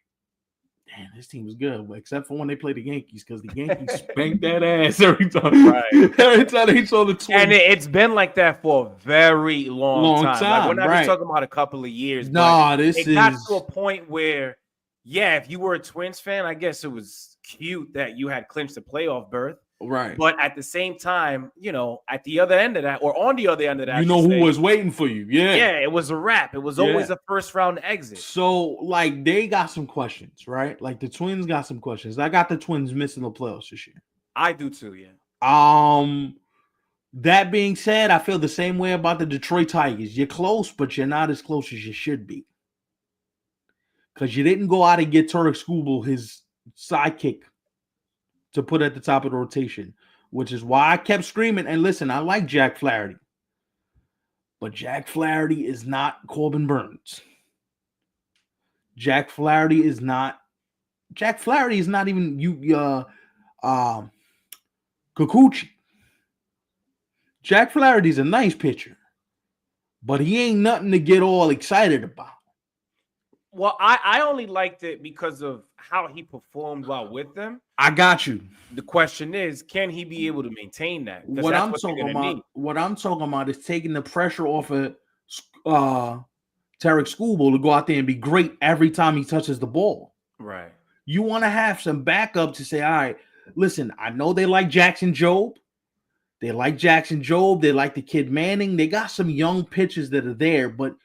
S2: damn, this team was good, except for when they played the Yankees, because the Yankees spanked that ass every time.
S1: Right.
S2: Every time they saw the Twins.
S1: And it's been like that for a very long time. Like, we're not just talking about a couple of years.
S2: Got
S1: to a point where, if you were a Twins fan, I guess it was cute that you had clinched a playoff berth.
S2: Right.
S1: But at the same time, at the other end of that, or on the other end of that,
S2: who was waiting for you. Yeah.
S1: Yeah, it was a wrap. It was always a first round exit.
S2: So, like, they got some questions, right? Like, the Twins got some questions. I got the Twins missing the playoffs this year.
S1: I do too, yeah.
S2: That being said, I feel the same way about the Detroit Tigers. You're close, but you're not as close as you should be. Because you didn't go out and get Turek Skubal, his sidekick, to put at the top of the rotation, which is why I kept screaming. And listen, I like Jack Flaherty, but Jack Flaherty is not Corbin Burns. Jack Flaherty is not even Kikuchi. Jack Flaherty's a nice pitcher, but he ain't nothing to get all excited about.
S1: Well, I only liked it because of how he performed while with them.
S2: I got you.
S1: The question is, can he be able to maintain that?
S2: What I'm talking about is taking the pressure off of Tarek Skubal to go out there and be great every time he touches the ball.
S1: Right.
S2: You want to have some backup to say, all right, listen, I know they like Jackson Jobe. They like the kid Manning. They got some young pitchers that are there, but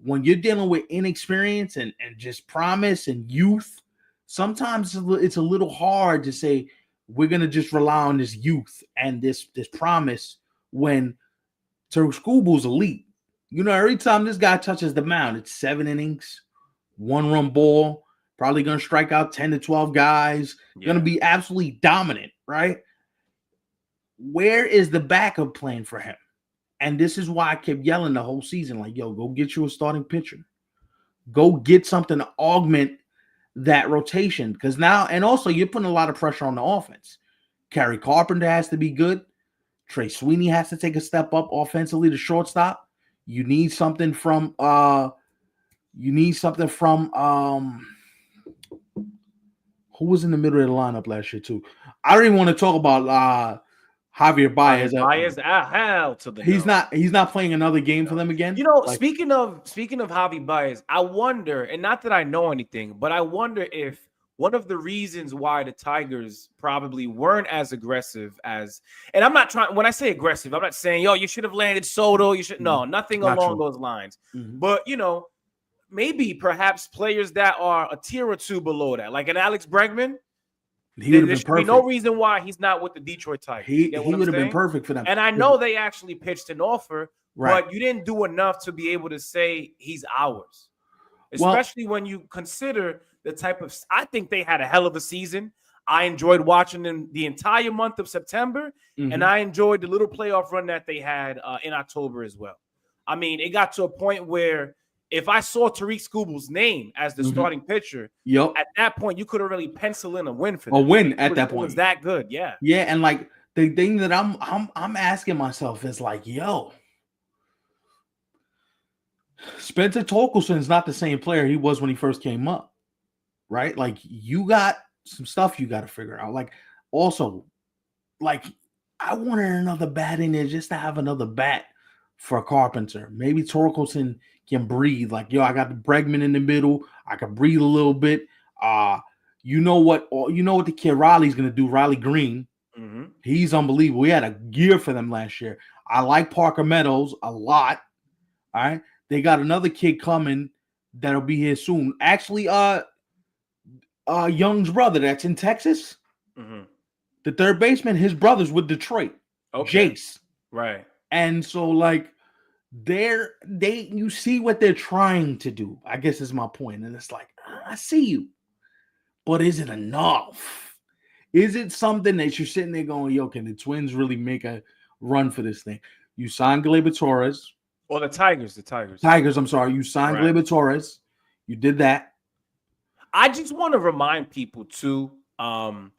S2: when you're dealing with inexperience and just promise and youth, sometimes it's a little hard to say we're going to just rely on this youth and this promise when Tarek Skubal's elite. Every time this guy touches the mound, it's 7 innings, 1-run ball, probably going to strike out 10 to 12 guys, going to be absolutely dominant, right? Where is the backup plan for him? And this is why I kept yelling the whole season, like, yo, go get you a starting pitcher. Go get something to augment that rotation. Because now, and also you're putting a lot of pressure on the offense. Kerry Carpenter has to be good. Trey Sweeney has to take a step up offensively to shortstop. You need something from who was in the middle of the lineup last year too. I don't even want to talk about Javier Baez.
S1: Hell to the
S2: he's not playing another game for them again.
S1: Speaking of Javi Baez, I wonder, and not that I know anything, but I wonder if one of the reasons why the Tigers probably weren't as aggressive as, and I'm not trying, when I say aggressive, I'm not saying, yo, you should have landed Soto. You should, no, nothing along those lines. Mm-hmm. But, maybe perhaps players that are a tier or two below that, like an Alex Bregman.
S2: He would have been perfect.
S1: No reason why he's not with the Detroit Tigers.
S2: He would have been perfect for them.
S1: And I know they actually pitched an offer, but you didn't do enough to be able to say he's ours. Especially when you consider the type of, I think they had a hell of a season. I enjoyed watching them the entire month of September, and I enjoyed the little playoff run that they had in October as well. I mean, it got to a point where if I saw Tarek Skubal's name as the starting pitcher, at that point, you could have really penciled in a win for them.
S2: A win at that point.
S1: It was that good, yeah.
S2: Yeah, and like the thing that I'm asking myself is like, yo, Spencer Torkelson's not the same player he was when he first came up, right? Like, you got some stuff you got to figure out. Like, also, like, I wanted another bat in there just to have another bat for Carpenter. Maybe Torkelson can breathe. Like, yo, I got the Bregman in the middle. I can breathe a little bit. You know what? You know what the kid Riley's gonna do. Riley Green.
S1: Mm-hmm.
S2: He's unbelievable. We had a year for them last year. I like Parker Meadows a lot. All right. They got another kid coming that'll be here soon. Actually, Young's brother that's in Texas.
S1: Mm-hmm.
S2: The third baseman, his brother's with Detroit.
S1: Okay.
S2: Jace.
S1: Right.
S2: And so like you see what they're trying to do, I guess is my point. And it's like, I see you. But is it enough? Is it something that you're sitting there going, yo, can the Twins really make a run for this thing? You signed Gleyber Torres.
S1: Or the Tigers.
S2: I'm sorry. You signed
S1: Right.
S2: Gleyber Torres. You did that.
S1: I just want to remind people too, and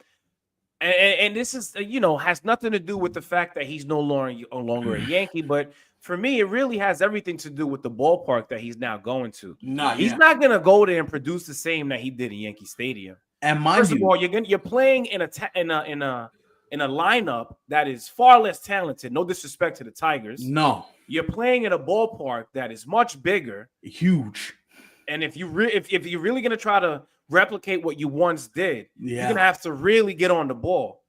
S1: this is has nothing to do with the fact that he's no longer a Yankee, but for me, it really has everything to do with the ballpark that he's now going to. He's not gonna go there and produce the same that he did in Yankee Stadium.
S2: And mind
S1: First of all, you're playing in a lineup that is far less talented. No disrespect to the Tigers.
S2: No,
S1: you're playing in a ballpark that is much bigger,
S2: huge.
S1: And if you're really gonna try to replicate what you once did, you're gonna have to really get on the ball.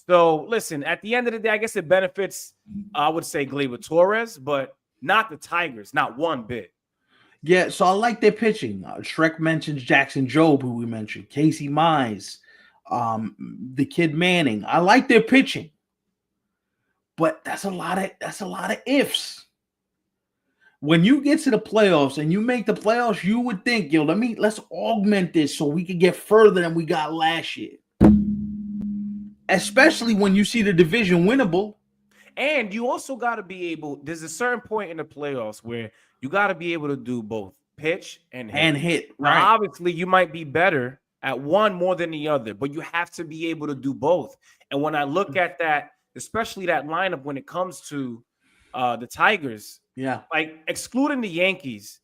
S1: So listen, at the end of the day, I guess it benefits, I would say, Gleyber Torres, but not the Tigers, not one bit.
S2: Yeah, so I like their pitching. Shrek mentions Jackson Jobe, who we mentioned, Casey Mize, the kid Manning. I like their pitching, but that's a lot of ifs. When you get to the playoffs and you make the playoffs, you would think, yo, let's augment this so we can get further than we got last year. Especially when you see the division winnable.
S1: And you also got to be able, there's a certain point in the playoffs where you got to be able to do both pitch and hit.
S2: Right.
S1: Now, obviously, you might be better at one more than the other, but you have to be able to do both. And when I look at that, especially that lineup when it comes to the Tigers, like excluding the Yankees,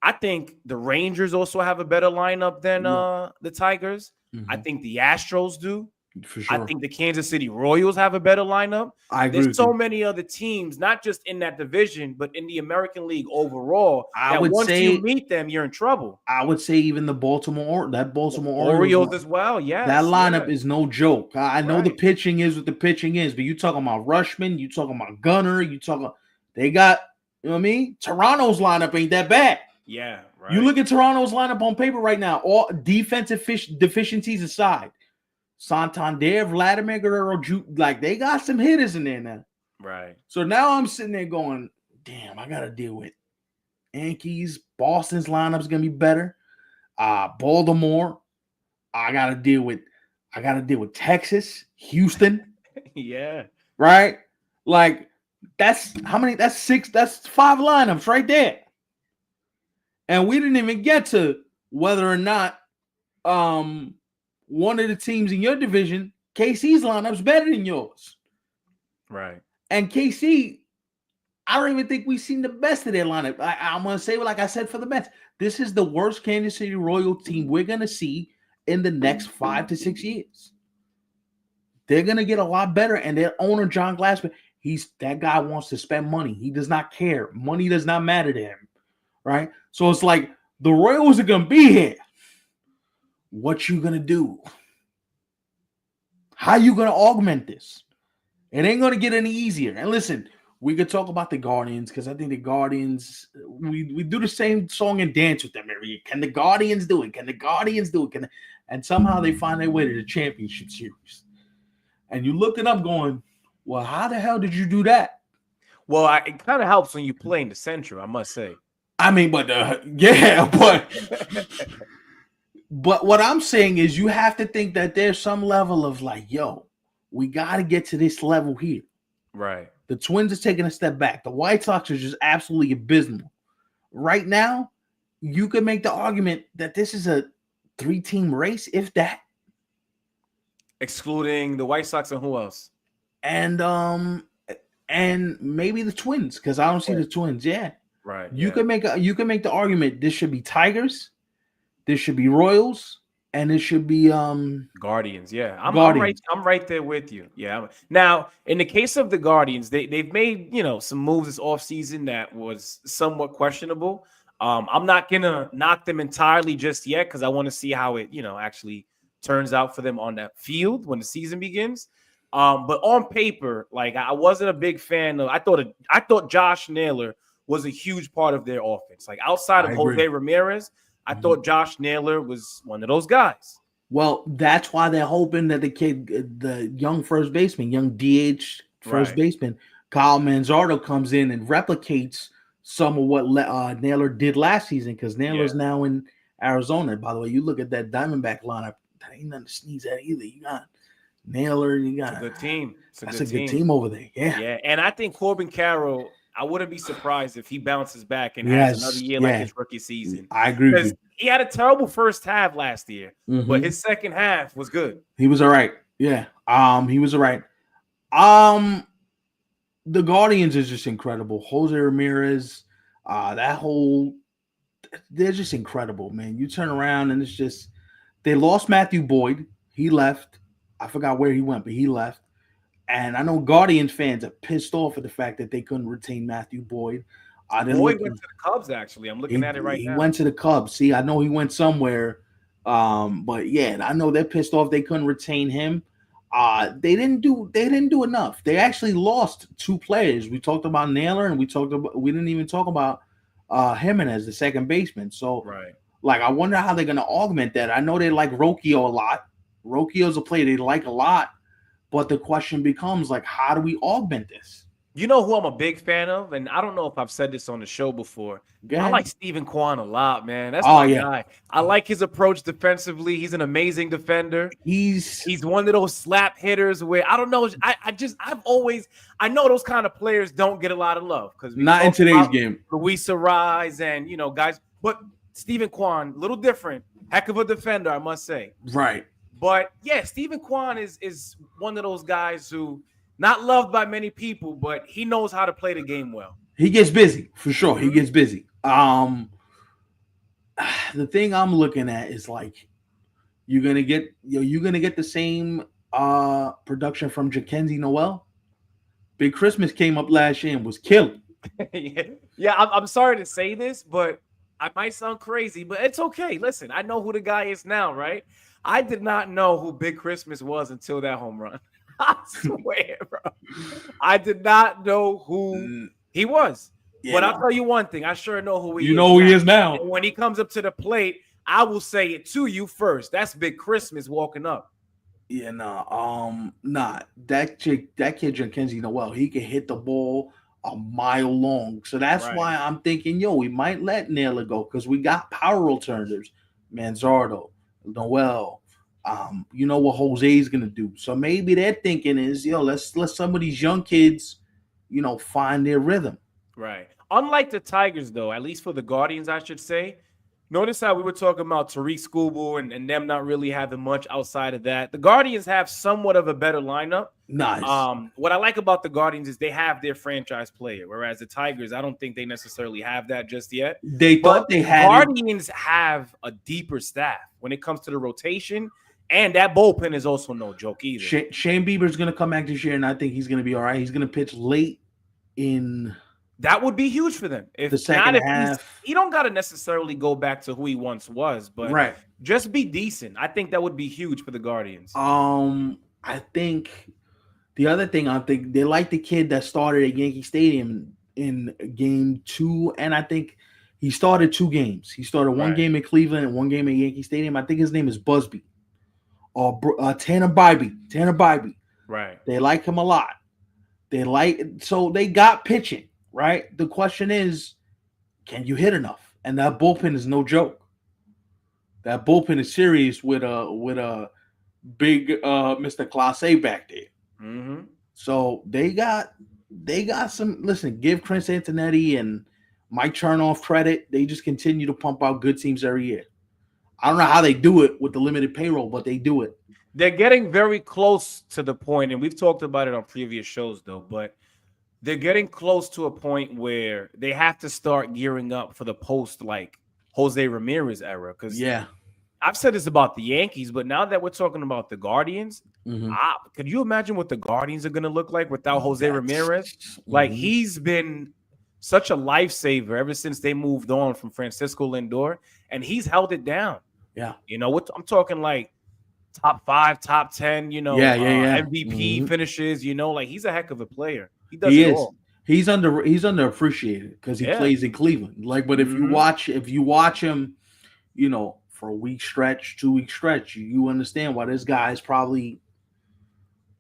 S1: I think the Rangers also have a better lineup than the Tigers. Mm-hmm. I think the Astros do.
S2: For sure.
S1: I think the Kansas City Royals have a better lineup. There's so many other teams, not just in that division, but in the American League overall. Once you meet them, you're in trouble.
S2: I would say even the Baltimore
S1: Orioles as well. Yeah,
S2: that lineup is no joke. I know the pitching is what the pitching is, but you talking about Rushman, you talking about Gunnar, they got, you know what I mean? Toronto's lineup ain't that bad.
S1: Yeah, right.
S2: You look at Toronto's lineup on paper right now, all defensive deficiencies aside. Santander, Vladimir Guerrero, like they got some hitters in there now.
S1: Right.
S2: So now I'm sitting there going, damn, I got to deal with Yankees. Boston's lineup's going to be better. Baltimore. I got to deal with Texas, Houston.
S1: Yeah.
S2: Right? Like that's how many? That's 6. That's 5 lineups right there. And we didn't even get to whether or not one of the teams in your division, KC's lineup's better than yours.
S1: Right.
S2: And KC, I don't even think we've seen the best of their lineup. I'm going to say, like I said for the Mets, this is the worst Kansas City Royal team we're going to see in the next 5 to 6 years. They're going to get a lot better. And their owner, John Glassman, that guy wants to spend money. He does not care. Money does not matter to him. Right? So it's like the Royals are going to be here. What you gonna do? How you gonna augment this? It ain't gonna get any easier. And listen, we could talk about the Guardians because I think the Guardians, we do the same song and dance with them every year. Can the Guardians do it? Can the Guardians do it? And somehow they find their way to the championship series. And you look it up going, well, how the hell did you do that?
S1: Well, it kind of helps when you play in the Central, I must say.
S2: I mean, but But what I'm saying is you have to think that there's some level of like, yo, we got to get to this level here.
S1: Right.
S2: The Twins are taking a step back. The White Sox are just absolutely abysmal. Right now, you could make the argument that this is a 3-team race, if that.
S1: Excluding the White Sox and who else?
S2: And maybe the Twins, because I don't see the Twins. Yeah.
S1: Right.
S2: You could make the argument this should be Tigers. This should be Royals, and it should be
S1: Guardians. Yeah, I'm right there with you. Yeah. Now, in the case of the Guardians, they've made some moves this offseason that was somewhat questionable. I'm not gonna knock them entirely just yet because I want to see how it, actually turns out for them on that field when the season begins. But on paper, like I wasn't a big fan of. I thought Josh Naylor was a huge part of their offense. Like outside of
S2: I agree.
S1: Jose Ramirez, I thought Josh Naylor was one of those guys.
S2: Well, that's why they're hoping that the young first baseman, young DH first
S1: Right.
S2: baseman, Kyle Manzardo comes in and replicates some of what Naylor did last season because
S1: Yeah.
S2: Naylor's now in Arizona. By the way, you look at that Diamondback lineup, that ain't nothing to sneeze at either. You got Naylor, you
S1: It's a
S2: got
S1: good team.
S2: that's a good team over there. Yeah.
S1: Yeah, and I think Corbin Carroll, I wouldn't be surprised if he bounces back and has another
S2: Yes.
S1: year like
S2: Yeah.
S1: his rookie season.
S2: I agree with
S1: Because
S2: you.
S1: he had a terrible first half last year, but
S2: Mhm.
S1: his second half was good.
S2: He was all right. Yeah. He was all right. Um, the Guardians is just incredible. Jose Ramirez, they're just incredible, man. You turn around and it's just they lost Matthew Boyd. He left. I forgot where he went, but he left. And I know Guardians fans are pissed off at the fact that they couldn't retain Matthew Boyd. They're
S1: Boyd went
S2: looking.
S1: to the Cubs, actually. I'm looking at it right
S2: He
S1: now.
S2: went to the Cubs. See, I know he went somewhere. But yeah, I know they're pissed off they couldn't retain him. They didn't do enough. They actually lost two players. We talked about Naylor and we didn't even talk about Jimenez, the second baseman. So
S1: Right.
S2: like I wonder how they're gonna augment that. I know they like Rocchio a lot. Rocchio's a player they like a lot, but the question becomes like, how do we augment this?
S1: You know who I'm a big fan of? And I don't know if I've said this on the show before.
S2: Go
S1: I
S2: ahead.
S1: like Stephen Kwan a lot, man. That's
S2: Oh
S1: my
S2: yeah.
S1: guy. I like his approach defensively. He's an amazing defender.
S2: He's
S1: He's one of those slap hitters where I don't know. I know those kind of players don't get a lot of love because we
S2: not in
S1: talk
S2: today's
S1: about
S2: game.
S1: Luis Arise and guys, but Stephen Kwan, a little different, heck of a defender, I must say.
S2: Right.
S1: But yeah, Stephen Kwan is one of those guys who not loved by many people, but he knows how to play the game well.
S2: He gets busy for sure. He gets busy. The thing I'm looking at is like you're gonna get the same production from Jackenzie Noel. Big Christmas came up last year and was killing.
S1: Yeah, I'm sorry to say this, but I might sound crazy, but it's okay. Listen, I know who the guy is now, right? I did not know who Big Christmas was until that home run. I swear, bro. I did not know who he was.
S2: Yeah,
S1: but I'll tell you one thing. I sure know who he is.
S2: You know who he is now.
S1: And when he comes up to the plate, I will say it to you first. That's Big Christmas walking up.
S2: Yeah, nah. That kid Jackenzie Noel, he can hit the ball a mile long. So that's
S1: Right.
S2: why I'm thinking, we might let Naylor go because we got power alternatives. Manzardo, Noel. You know what Jose's gonna do. So maybe their thinking is, let's let some of these young kids, find their rhythm.
S1: Right. Unlike the Tigers, though, at least for the Guardians, I should say. Notice how we were talking about Tariq Skubal and them not really having much outside of that. The Guardians have somewhat of a better lineup.
S2: Nice.
S1: What I like about the Guardians is they have their franchise player, whereas the Tigers, I don't think they necessarily have that just yet.
S2: They thought they had
S1: Guardians have a deeper staff when it comes to the rotation, and that bullpen is also no joke either.
S2: Shane Bieber's going to come back this year, and I think he's going to be all right. He's going to pitch late in.
S1: That would be huge for them. If
S2: the second half,
S1: he don't got to necessarily go back to who he once was, but just be decent. I think that would be huge for the Guardians.
S2: I think the other thing they like the kid that started at Yankee Stadium in game 2, and I think he started 2 games. He started one game in Cleveland and one game at Yankee Stadium. I think his name is Busby or Tanner Bybee.
S1: Right.
S2: They like him a lot. So they got pitching. Right. The question is, can you hit enough? And that bullpen is no joke. That bullpen is serious with a big Mr. Clase back there.
S1: Mm-hmm.
S2: So they got some. Listen, give Chris Antonetti and Mike Chernoff credit. They just continue to pump out good teams every year. I don't know how they do it with the limited payroll, but they do it.
S1: They're getting very close to the point, and we've talked about it on previous shows, though, but they're getting close to a point where they have to start gearing up for the post like Jose Ramirez era. Because I've said this about the Yankees, but now that we're talking about the Guardians, could you imagine what the Guardians are going to look like without Jose Ramirez? Like he's been such a lifesaver ever since they moved on from Francisco Lindor, and he's held it down.
S2: Yeah.
S1: What I'm talking like top 5, top 10,
S2: Yeah.
S1: MVP finishes, like he's a heck of a player. He does
S2: He
S1: it
S2: is.
S1: all.
S2: He's underappreciated because he
S1: Yeah.
S2: plays in Cleveland. Like, but if you watch him, for a week stretch, 2-week stretch, you understand why this guy is probably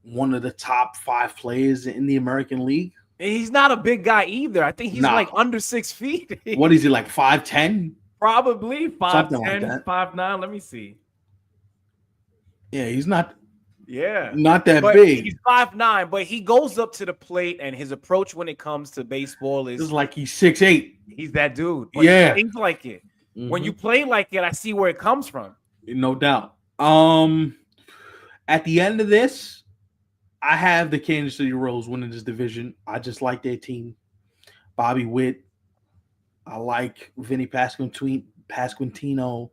S2: one of the top 5 players in the American League.
S1: And he's not a big guy either. I think he's like under 6 feet.
S2: What is he, like 5'10"?
S1: Probably 5'10",
S2: something like that.
S1: 5'9". Let me see.
S2: Yeah, he's not.
S1: Yeah,
S2: not that
S1: but
S2: big.
S1: He's 5'9", but he goes up to the plate, and his approach when it comes to baseball is
S2: like he's 6'8".
S1: He's that dude.
S2: But yeah,
S1: he plays like it. When you play like it, I see where it comes from.
S2: No doubt. At the end of this, I have the Kansas City Royals winning this division. I just like their team. Bobby Witt. I like Vinny Pasquantino.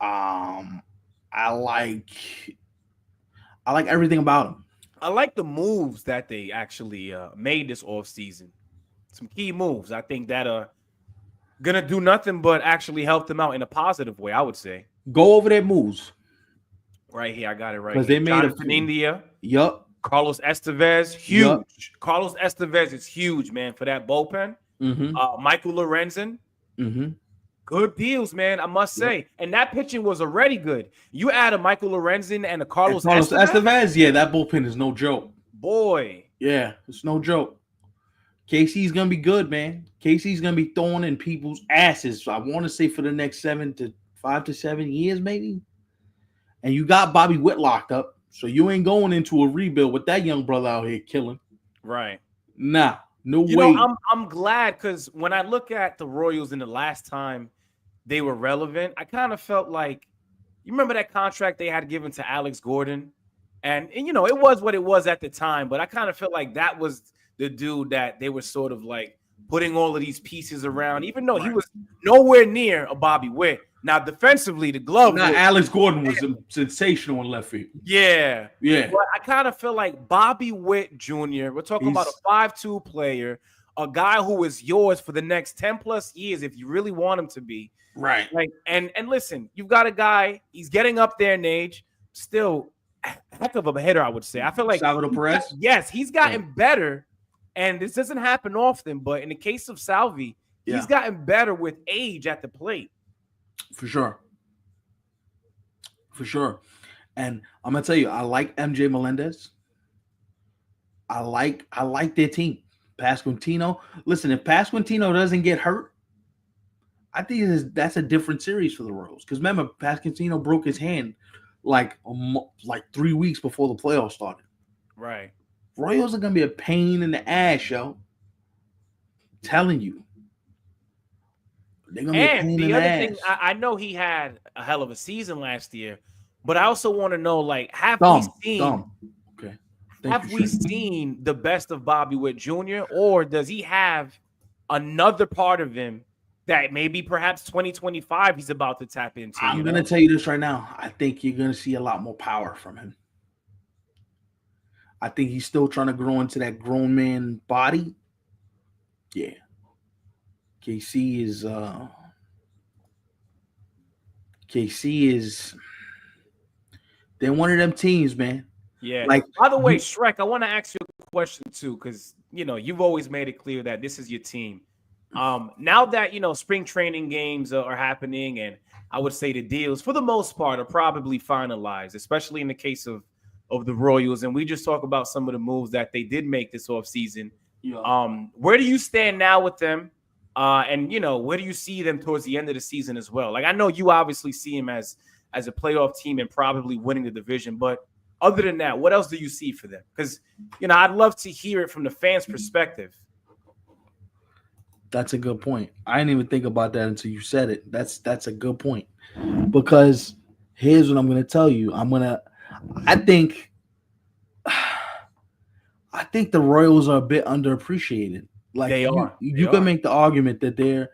S2: I like everything about him.
S1: I like the moves that they actually made this offseason. Some key moves. I think that are going to do nothing but actually help them out in a positive way, I would say.
S2: Go over their moves.
S1: Right here. I got it right
S2: here.
S1: They made Jonathan India.
S2: Yup.
S1: Carlos Estevez. Huge. Yep. Carlos Estevez is huge, man, for that bullpen. Michael Lorenzen. Good deals, man, I must say. Yep. And that pitching was already good. You add a Michael Lorenzen and a Carlos
S2: Estevez? Yeah, that bullpen is no joke.
S1: Boy.
S2: Yeah, it's no joke. KC's going to be good, man. KC's going to be throwing in people's asses. I want to say for the next 5 to 7 years, maybe. And you got Bobby Witt locked up, so you ain't going into a rebuild with that young brother out here killing.
S1: Right.
S2: Nah, no way.
S1: I'm glad because when I look at the Royals in the last time they were relevant, I kind of felt like, you remember that contract they had given to Alex Gordon? And it was what it was at the time, but I kind of felt like that was the dude that they were sort of like putting all of these pieces around, even though he was nowhere near a Bobby Witt. Now, defensively, the glove.
S2: Alex Gordon was sensational in left field.
S1: Yeah. But I kind of feel like Bobby Witt Jr., we're talking about a 5'2" player, a guy who is yours for the next 10 plus years if you really want him to be.
S2: Right.
S1: Like, and listen, you've got a guy, he's getting up there in age, still heck of a hitter, I would say. I feel like
S2: Salvador Perez?
S1: Yes, he's gotten better, and this doesn't happen often, but in the case of Salvi, he's gotten better with age at the plate.
S2: For sure. And I'm gonna tell you, I like MJ Melendez. I like their team. Pasquantino. Listen, if Pasquantino doesn't get hurt, I think that's a different series for the Royals. Because remember, Pasquantino broke his hand like 3 weeks before the playoffs started.
S1: Right.
S2: Royals are gonna be a pain in the ass, yo. I'm telling you.
S1: And the other thing, I know he had a hell of a season last year, but I also want to know, like, have we seen the best of Bobby Witt Jr., or does he have another part of him that maybe perhaps 2025 he's about to tap into?
S2: I'm going to tell you this right now. I think you're going to see a lot more power from him. I think he's still trying to grow into that grown man body. Yeah. KC is they're one of them teams, man.
S1: Yeah. Like, by the way, Shrek, I want to ask you a question too, because you've always made it clear that this is your team. Now that spring training games are happening, and I would say the deals for the most part are probably finalized, especially in the case of the Royals. And we just talk about some of the moves that they did make this offseason. Yeah. Where do you stand now with them? And where do you see them towards the end of the season as well? Like, I know you obviously see them as a playoff team and probably winning the division, but other than that, what else do you see for them? Because I'd love to hear it from the fans' perspective.
S2: That's a good point. I didn't even think about that until you said it. That's a good point. Because here's what I'm going to tell you. I think the Royals are a bit underappreciated. Like,
S1: they are.
S2: You can make the argument that they're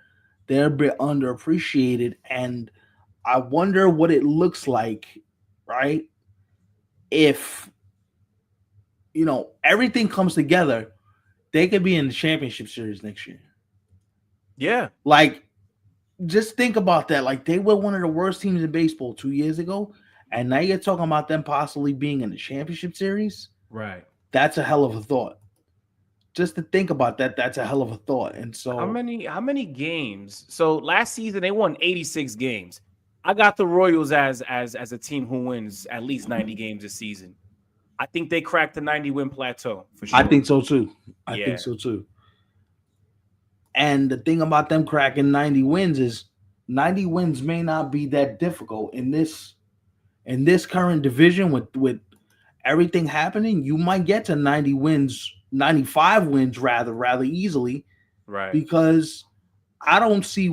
S2: a bit underappreciated, and I wonder what it looks like, right? If everything comes together, they could be in the championship series next year.
S1: Yeah.
S2: Like, just think about that. Like, they were one of the worst teams in baseball 2 years ago, and now you're talking about them possibly being in the championship series.
S1: Right.
S2: That's a hell of a thought. Just to think about that, that's a hell of a thought. And
S1: How
S2: so,
S1: many games? So last season they won 86 games. I got the Royals as a team who wins at least 90 games this season. I think they cracked the 90 win plateau for sure.
S2: I think so too. I
S1: Yeah.
S2: think so too. And the thing about them cracking 90 wins is 90 wins may not be that difficult in this current division with everything happening. You might get to 90 wins, 95 wins rather easily,
S1: Right.
S2: because I don't see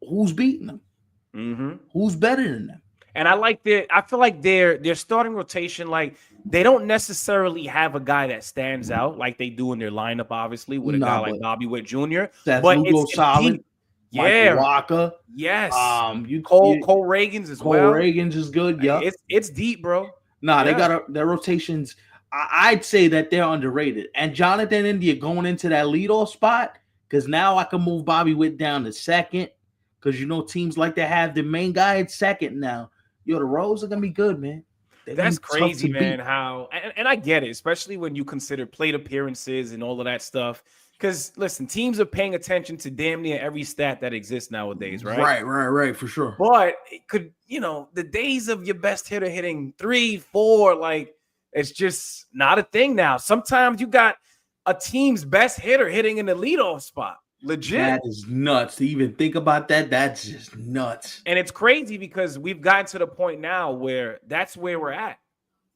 S2: who's beating them.
S1: Mm-hmm.
S2: Who's better than them?
S1: And I feel like their starting rotation, like they don't necessarily have a guy that stands out like they do in their lineup, obviously, with a guy like Bobby Witt Jr.
S2: That's
S1: But
S2: Lugo
S1: it's
S2: solid.
S1: deep.
S2: Michael
S1: Yeah.
S2: Walker.
S1: Yes.
S2: Cole
S1: Reagans as
S2: Cole
S1: well.
S2: Reagans is good. Yeah.
S1: It's deep, bro.
S2: Nah, they got their rotations. I'd say that they're underrated. And Jonathan India going into that leadoff spot, because now I can move Bobby Witt down to second, because teams like to have the main guy at second now. Yo, the Royals are gonna be good, man.
S1: That's crazy, man. How and I get it, especially when you consider plate appearances and all of that stuff. Because listen, teams are paying attention to damn near every stat that exists nowadays, right?
S2: Right, for sure.
S1: But it could, the days of your best hitter hitting 3, 4, like it's just not a thing now. Sometimes you got a team's best hitter hitting in the leadoff spot. Legit.
S2: That is nuts to even think about that. That's just nuts.
S1: And it's crazy because we've gotten to the point now where that's where we're at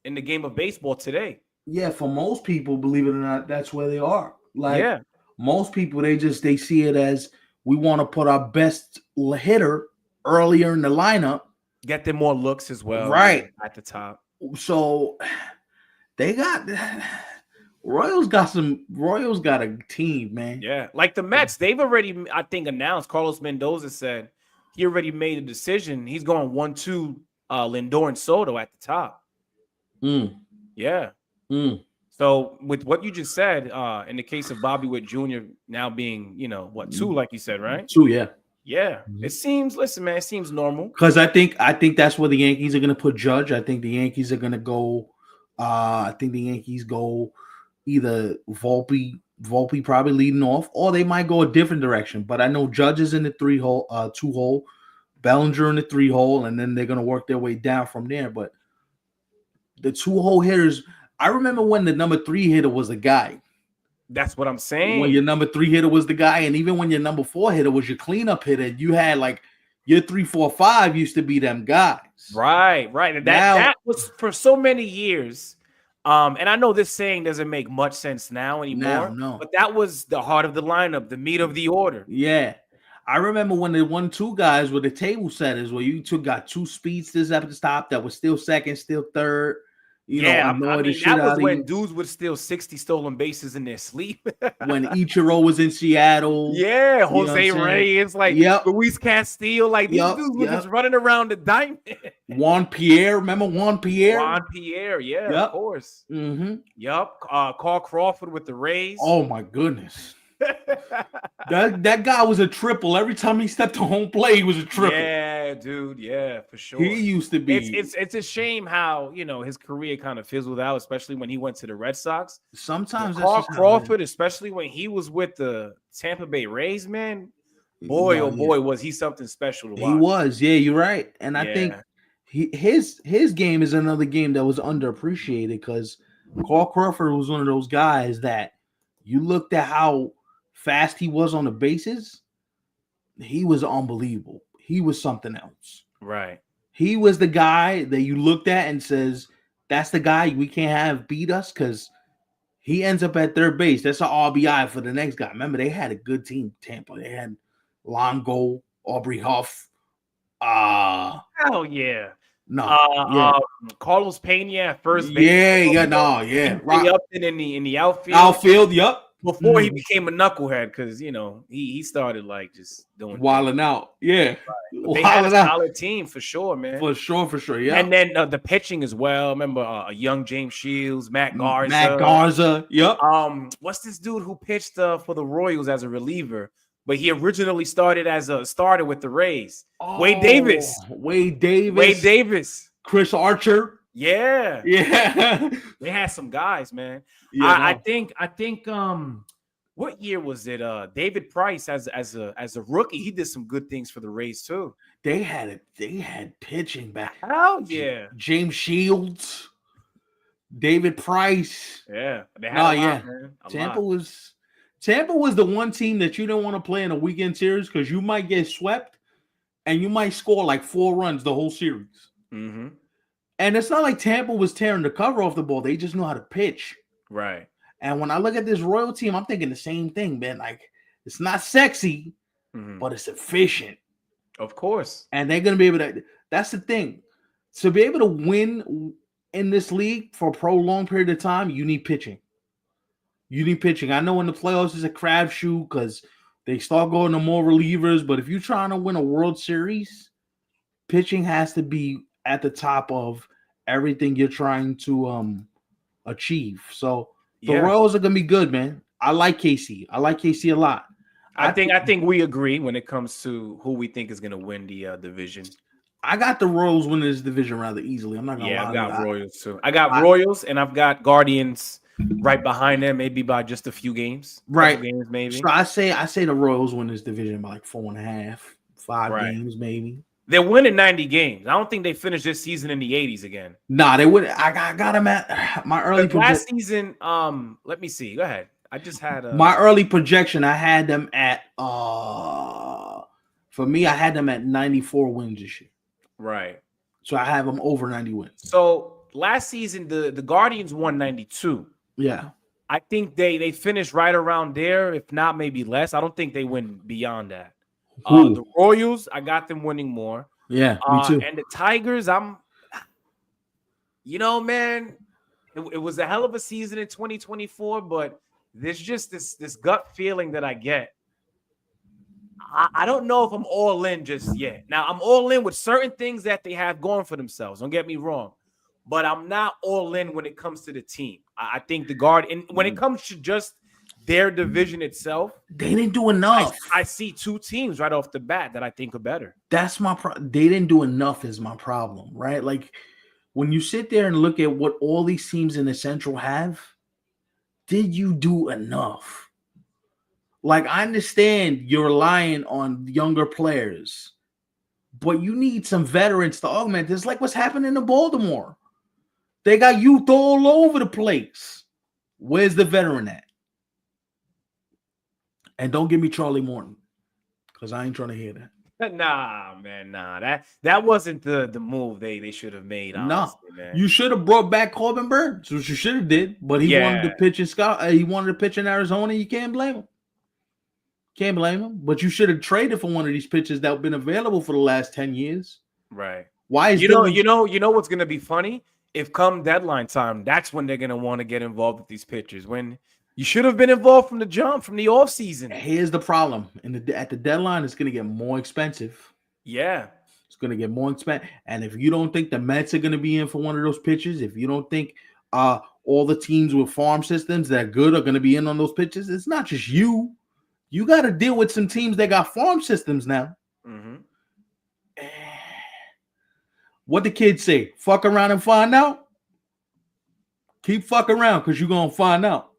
S1: in the game of baseball today.
S2: Yeah, for most people, believe it or not, that's where they are. Like, most people, they see it as, we want to put our best hitter earlier in the lineup.
S1: Get them more looks as well.
S2: Right.
S1: At the top.
S2: So they got Royals got a team, man.
S1: Yeah. Like the Mets, they've already, I think, announced. Carlos Mendoza said he already made a decision. He's going 1-2 Lindor and Soto at the top. Yeah. So with what you just said, in the case of Bobby Witt Jr. now being, 2, like you said, right?
S2: 2, yeah.
S1: Yeah. It seems, listen, man, it seems normal.
S2: Because I think that's where the Yankees are going to put Judge. I think the Yankees are going to go. I think the Yankees go either Volpe probably leading off, or they might go a different direction. But I know Judge is in the 2-hole, Bellinger in the 3-hole, and then they're going to work their way down from there. But the 2-hole hitters, I remember when the number 3 hitter was a guy.
S1: That's what I'm saying.
S2: When your number 3 hitter was the guy, and even when your number 4 hitter was your cleanup hitter, you had like your 3, 4, 5 used to be them guys.
S1: Right. And that was for so many years. And I know this saying doesn't make much sense now anymore.
S2: No.
S1: But that was the heart of the lineup, the meat of the order.
S2: Yeah. I remember when the 1-2 guys were the table setters, where you got 2 speedsters up at the top that was still second, still third.
S1: I mean, that was when dudes would steal 60 stolen bases in their sleep.
S2: When Ichiro was in Seattle.
S1: Yeah, Jose Reyes, like Luis Castillo, like these dudes were just running around the diamond.
S2: Juan Pierre, remember Juan Pierre?
S1: Juan Pierre, of course.
S2: Mm-hmm.
S1: Yep. Carl Crawford with the Rays.
S2: Oh my goodness. that guy was a triple. Every time he stepped to home plate, he was a triple.
S1: Yeah, dude. Yeah, for sure.
S2: He used to be.
S1: It's a shame how his career kind of fizzled out, especially when he went to the Red Sox.
S2: Sometimes
S1: Carl Crawford, especially when he was with the Tampa Bay Rays, man. Boy, was he something special to watch.
S2: He was. Yeah, you're right. And I think his game is another game that was underappreciated, because Carl Crawford was one of those guys that you looked at how fast he was on the bases. He was unbelievable. He was something else.
S1: Right.
S2: He was the guy that you looked at and says, that's the guy we can't have beat us, because he ends up at third base. That's an RBI for the next guy. Remember, they had a good team, Tampa. They had Longo, Aubrey Huff.
S1: Hell yeah.
S2: No.
S1: Carlos Pena at first base.
S2: Yeah.
S1: Ray Upton in the outfield.
S2: Yep.
S1: before he became a knucklehead, because he started like just doing
S2: wilding out. Yeah,
S1: but they had a
S2: out.
S1: solid team for sure, man.
S2: For sure. Yeah,
S1: and then the pitching as well. Remember, young James Shields, Matt Garza.
S2: Matt Garza. Yep.
S1: What's this dude who pitched for the Royals as a reliever, but he originally started as a starter with the Rays? Wade Davis.
S2: Wade Davis. Chris Archer.
S1: Yeah. They had some guys, man. Yeah, I think what year was it? David Price as a rookie, he did some good things for the Rays too.
S2: They had pitching back.
S1: Hell yeah.
S2: James Shields, David Price.
S1: Yeah. They had a lot, man.
S2: Tampa was the one team that you don't want to play in a weekend series because you might get swept and you might score like 4 runs the whole series.
S1: Mm-hmm.
S2: And it's not like Tampa was tearing the cover off the ball. They just know how to pitch.
S1: Right.
S2: And when I look at this Royal team, I'm thinking the same thing, man. Like, it's not sexy, but it's efficient.
S1: Of course.
S2: And they're going to be able to – that's the thing. To be able to win in this league for a prolonged period of time, you need pitching. I know in the playoffs it's a crapshoot because they start going to more relievers. But if you're trying to win a World Series, pitching has to be at the top of everything you're trying to achieve. So the Royals are going to be good, man. I like KC. I like KC a lot.
S1: I think we agree when it comes to who we think is going to win the division.
S2: I got the Royals winning this division rather easily. I'm not going to lie.
S1: Yeah, I've got Royals too. I got Royals and I've got Guardians right behind them, maybe by just a few games.
S2: Right.
S1: Games, maybe.
S2: So I say the Royals win this division by like 4.5, 5 games, maybe.
S1: They're winning 90 games. I don't think they finished this season in the 80s again.
S2: Nah, they would. I got them at my early
S1: last season. Let me see. Go ahead. I just had
S2: my early projection. I had them at for me, I had them at 94 wins this year.
S1: Right.
S2: So I have them over 90 wins.
S1: So last season, the Guardians won 92.
S2: Yeah.
S1: I think they finished right around there, if not maybe less. I don't think they win beyond that. The Royals, I got them winning more.
S2: Yeah, me too.
S1: And the Tigers, man, it was a hell of a season in 2024, but there's just this gut feeling that I get. I don't know if I'm all in just yet. Now, I'm all in with certain things that they have going for themselves. Don't get me wrong. But I'm not all in when it comes to the team. I think the Guardian, when it comes to just their division itself,
S2: they didn't do enough.
S1: I see 2 teams right off the bat that I think are better.
S2: That's my problem. They didn't do enough is my problem, right? Like when you sit there and look at what all these teams in the Central have, did you do enough? Like I understand you're relying on younger players, but you need some veterans to augment this. Like what's happening in Baltimore. They got youth all over the place. Where's the veteran at? And don't give me Charlie Morton, because I ain't trying to hear that.
S1: Nah, man, nah. That wasn't the move they should have made. Honestly, man.
S2: You should have brought back Corbin Burns, which you should have did. But he wanted to pitch in he wanted to pitch in Arizona. You can't blame him. But you should have traded for one of these pitchers that have been available for the last 10 years.
S1: Right.
S2: Why is
S1: you know what's gonna be funny? If come deadline time, that's when they're gonna want to get involved with these pitchers. When you should have been involved from the jump, from the offseason.
S2: Here's the problem. At the deadline, it's going to get more expensive.
S1: Yeah.
S2: It's going to get more expensive. And if you don't think the Mets are going to be in for one of those pitches, if you don't think all the teams with farm systems that are good are going to be in on those pitches, it's not just you. You got to deal with some teams that got farm systems now.
S1: Mm-hmm.
S2: What the kids say? Fuck around and find out? Keep fucking around because you're going to find out.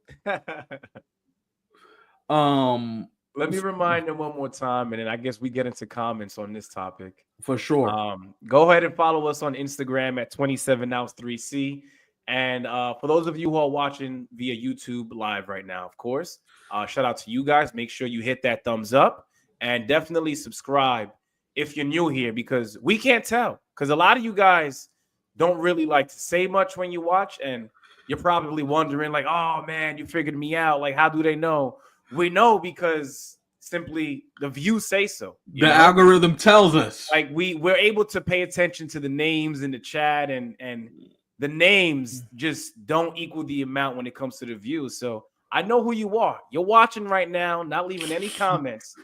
S1: Let me remind them one more time, and then I guess we get into comments on this topic.
S2: For sure.
S1: Go ahead and follow us on Instagram at 27ounce3C. And for those of you who are watching via YouTube live right now, of course, shout out to you guys. Make sure you hit that thumbs up and definitely subscribe if you're new here, because we can't tell. Because a lot of you guys don't really like to say much when you watch, and you're probably wondering, like, oh, man, you figured me out. Like, how do they know? We know because simply the views say so.
S2: The algorithm tells us.
S1: Like, we're able to pay attention to the names in the chat, and the names just don't equal the amount when it comes to the views. So I know who you are. You're watching right now, not leaving any comments.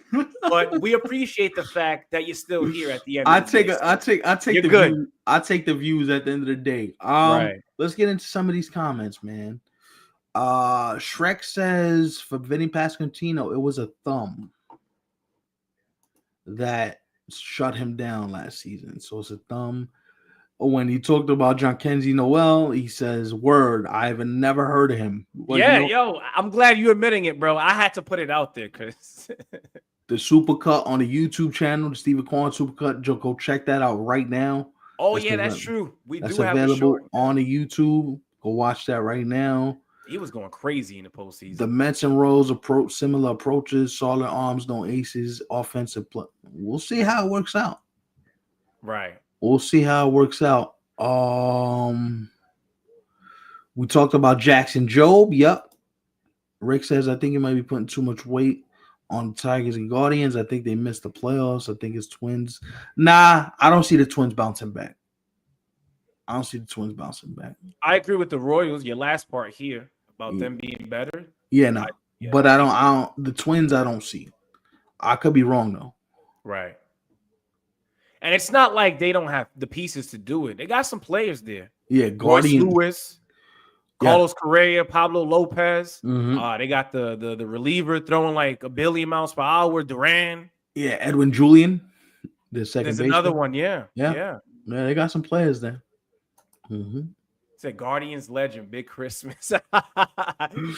S1: But we appreciate the fact that you're still here at the end of the day.
S2: I take
S1: You're
S2: the
S1: good.
S2: view. I take the views at the end of the day.
S1: Right.
S2: Let's get into some of these comments, man. Shrek says for Vinny Pasquantino, it was a thumb that shut him down last season. So it's a thumb. When he talked about John Kenzie Noel, he says, "Word, I've never heard of him." Well,
S1: yeah, yo, I'm glad you're admitting it, bro. I had to put it out there because
S2: the Supercut on the YouTube channel, the Stephen Corn Supercut, go check that out right now.
S1: Oh, that's true.
S2: That's
S1: do have
S2: available on the YouTube. Go watch that right now.
S1: He was going crazy in the postseason.
S2: The Mets and Royals approach similar approaches. Solid arms, no aces. Offensive play. We'll see how it works out.
S1: Right.
S2: We'll see how it works out. We talked about Jackson Jobe. Yep. Rick says, I think you might be putting too much weight on Tigers and Guardians. I think they missed the playoffs. I think it's Twins. Nah, I don't see the Twins bouncing back. I agree with
S1: the Royals. Your last part here about them being better.
S2: Yeah, no. But I don't. The Twins, I don't see. I could be wrong though.
S1: Right. And it's not like they don't have the pieces to do it. They got some players there.
S2: Yeah,
S1: Guardian Lewis, Carlos Correa, Pablo Lopez. They got the reliever throwing like 1 billion miles per hour. Duran.
S2: Yeah, Edwin Julian. There's
S1: another one. Yeah.
S2: They got some players there.
S1: It's a Guardians legend, Big Christmas.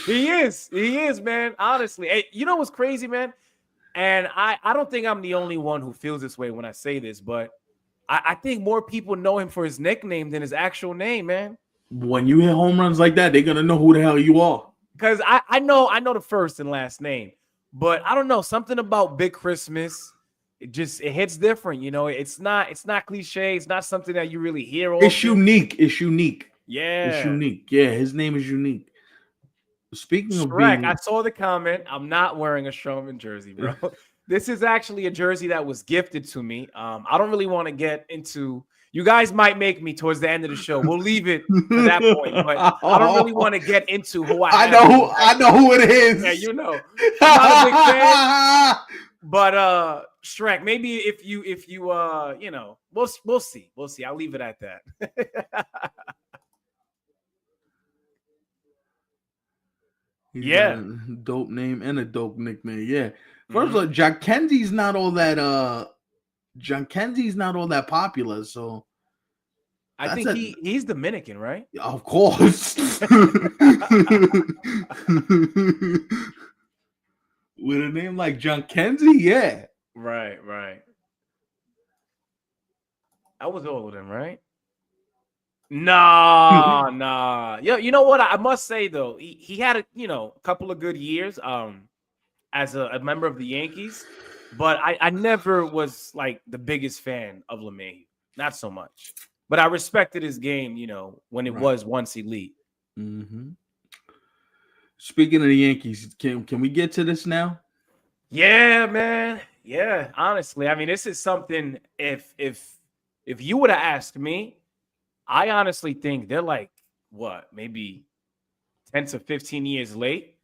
S1: He is, man. Honestly, hey, you know what's crazy, man? And I don't think I'm the only one who feels this way when I say this, but I think more people know him for his nickname than his actual name, man.
S2: When you hit home runs like that, they're gonna know who the hell you are.
S1: Because I know the first and last name, but I don't know, something about Big Christmas. It hits different, you know. It's not cliche. It's not something that you really hear.
S2: It's unique.
S1: Yeah,
S2: it's unique. Yeah, his name is unique. Speaking of
S1: Shrek, I saw the comment. I'm not wearing a Stroman jersey, bro. This is actually a jersey that was gifted to me. I don't really want to get into. You guys might make me towards the end of the show. We'll leave it to that point, but I don't really want to get into who I
S2: know who it is.
S1: Yeah, you know. I'm not a big fan. But Shrek, maybe if you you know, we'll see. I'll leave it at that.
S2: Yeah, dope name and a dope nickname. Yeah. First of all, John Kenzie's not all that popular, so
S1: I think he's Dominican, right?
S2: Of course. With a name like John Kenzie, yeah.
S1: Right. I was all of them, right? Nah. Yeah, you know what? I must say though, he had a couple of good years as a member of the Yankees, but I never was like the biggest fan of LeMahieu. Not so much. But I respected his game, when it was once elite.
S2: Speaking of the Yankees, can we get to this now?
S1: Yeah, man. Yeah, honestly. I mean, this is something if you would have asked me, I honestly think they're like, maybe 10 to 15 years late.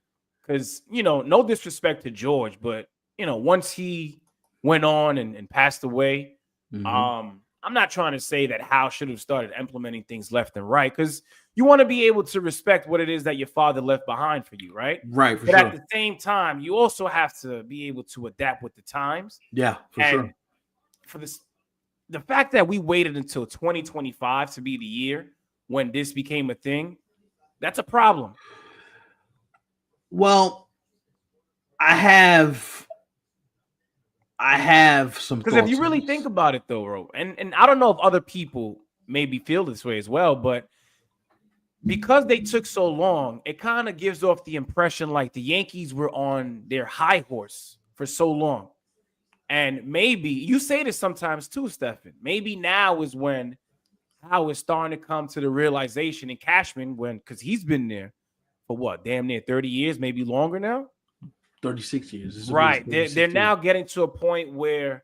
S1: Because, no disrespect to George, but, once he went on and passed away, I'm not trying to say that Hal should have started implementing things left and right, because you want to be able to respect what it is that your father left behind for you, right?
S2: Right,
S1: but at the same time, you also have to be able to adapt with the times.
S2: Yeah, for sure.
S1: For the fact that we waited until 2025 to be the year when this became a thing, that's a problem.
S2: Well, I have some thoughts.
S1: Because if you really think about it, though, Ro, and I don't know if other people maybe feel this way as well, but because they took so long, it kind of gives off the impression like the Yankees were on their high horse for so long. And maybe you say this sometimes too, Stefan. Maybe now is when Hal is starting to come to the realization, and Cashman, because he's been there for damn near 30 years, maybe longer now.
S2: 36 years.
S1: Right. They're now getting to a point where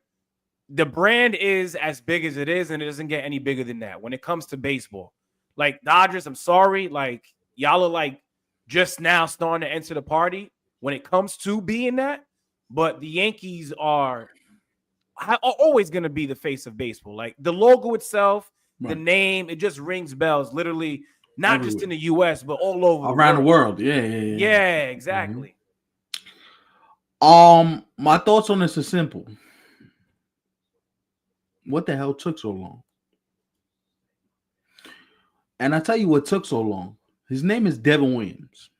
S1: the brand is as big as it is, and it doesn't get any bigger than that when it comes to baseball. Like Dodgers, I'm sorry. Like y'all are like just now starting to enter the party when it comes to being that. But the Yankees are always going to be the face of baseball. Like the logo itself, the name, it just rings bells. Literally, not just in the U.S. but all over
S2: around
S1: the world.
S2: Yeah,
S1: exactly.
S2: My thoughts on this are simple. What the hell took so long? And I tell you what took so long. His name is Devin Williams.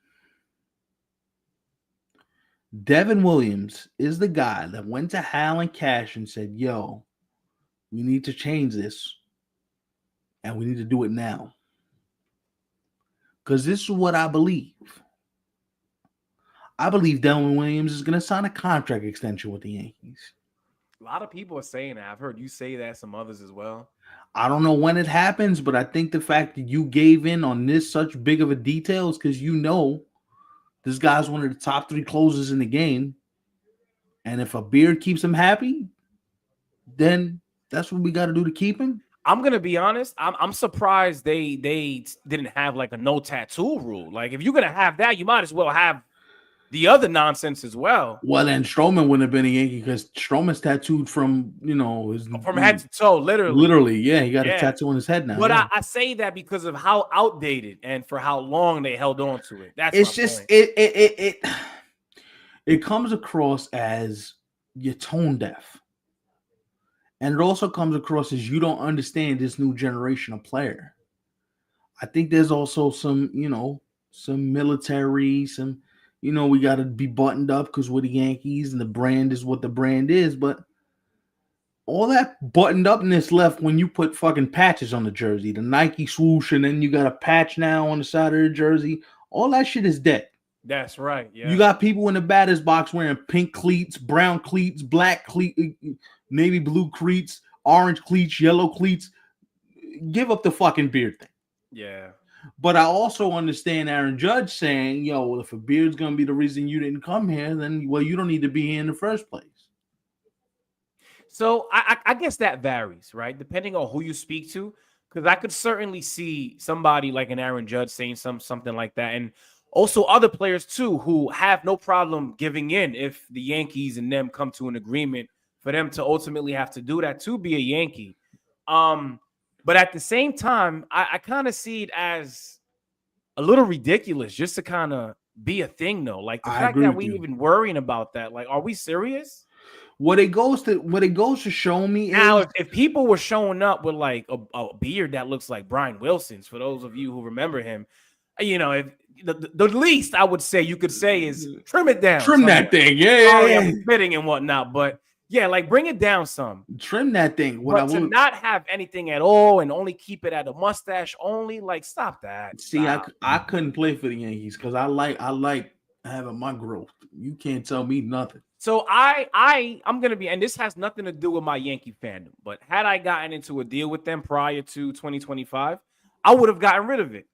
S2: Devin Williams is the guy that went to Hal and Cash and said, yo, we need to change this. And we need to do it now. Because this is what I believe. I believe Devin Williams is going to sign a contract extension with the Yankees.
S1: A lot of people are saying that. I've heard you say that, some others as well.
S2: I don't know when it happens, but I think the fact that you gave in on this such big of a detail is because you know this guy's one of the top 3 closers in the game. And if a beard keeps him happy, then that's what we got to do to keep him.
S1: I'm gonna be honest. I'm surprised they didn't have like a no tattoo rule. Like if you're gonna have that, you might as well have the other nonsense as well.
S2: Well, then Stroman wouldn't have been a Yankee because Stroman's tattooed from
S1: from head to toe, literally.
S2: Literally, yeah, he got a tattoo on his head now.
S1: But I say that because of how outdated and for how long they held on to it. That's
S2: it's just
S1: point.
S2: It comes across as you're tone deaf. And it also comes across as you don't understand this new generation of player. I think there's also some military, we got to be buttoned up because we're the Yankees and the brand is what the brand is. But all that buttoned upness left when you put fucking patches on the jersey, the Nike swoosh, and then you got a patch now on the side of the jersey. All that shit is dead.
S1: That's right. Yeah.
S2: You got people in the batter's box wearing pink cleats, brown cleats, black cleats, navy blue cleats, orange cleats, yellow cleats. Give up the fucking beard thing.
S1: Yeah.
S2: But I also understand Aaron Judge saying, yo, if a beard's going to be the reason you didn't come here, then, well, you don't need to be here in the first place.
S1: So I guess that varies, right? Depending on who you speak to. Because I could certainly see somebody like an Aaron Judge saying something like that. And also other players, too, who have no problem giving in if the Yankees and them come to an agreement for them to ultimately have to do that to be a Yankee. But at the same time, I kind of see it as a little ridiculous just to kind of be a thing, though. Like the fact that we even worrying about that. Like, are we serious?
S2: What it goes to show me
S1: now,
S2: is
S1: if people were showing up with like a beard that looks like Brian Wilson's, for those of you who remember him, if the least I would say you could say is trim it down.
S2: Trim that thing. Yeah.
S1: Fitting and whatnot. But yeah, like bring it down some.
S2: Trim that thing.
S1: To not have anything at all and only keep it at a mustache only, like stop that.
S2: See, I couldn't play for the Yankees because I like having my growth. You can't tell me nothing.
S1: So I'm gonna be, and this has nothing to do with my Yankee fandom, but had I gotten into a deal with them prior to 2025, I would have gotten rid of it.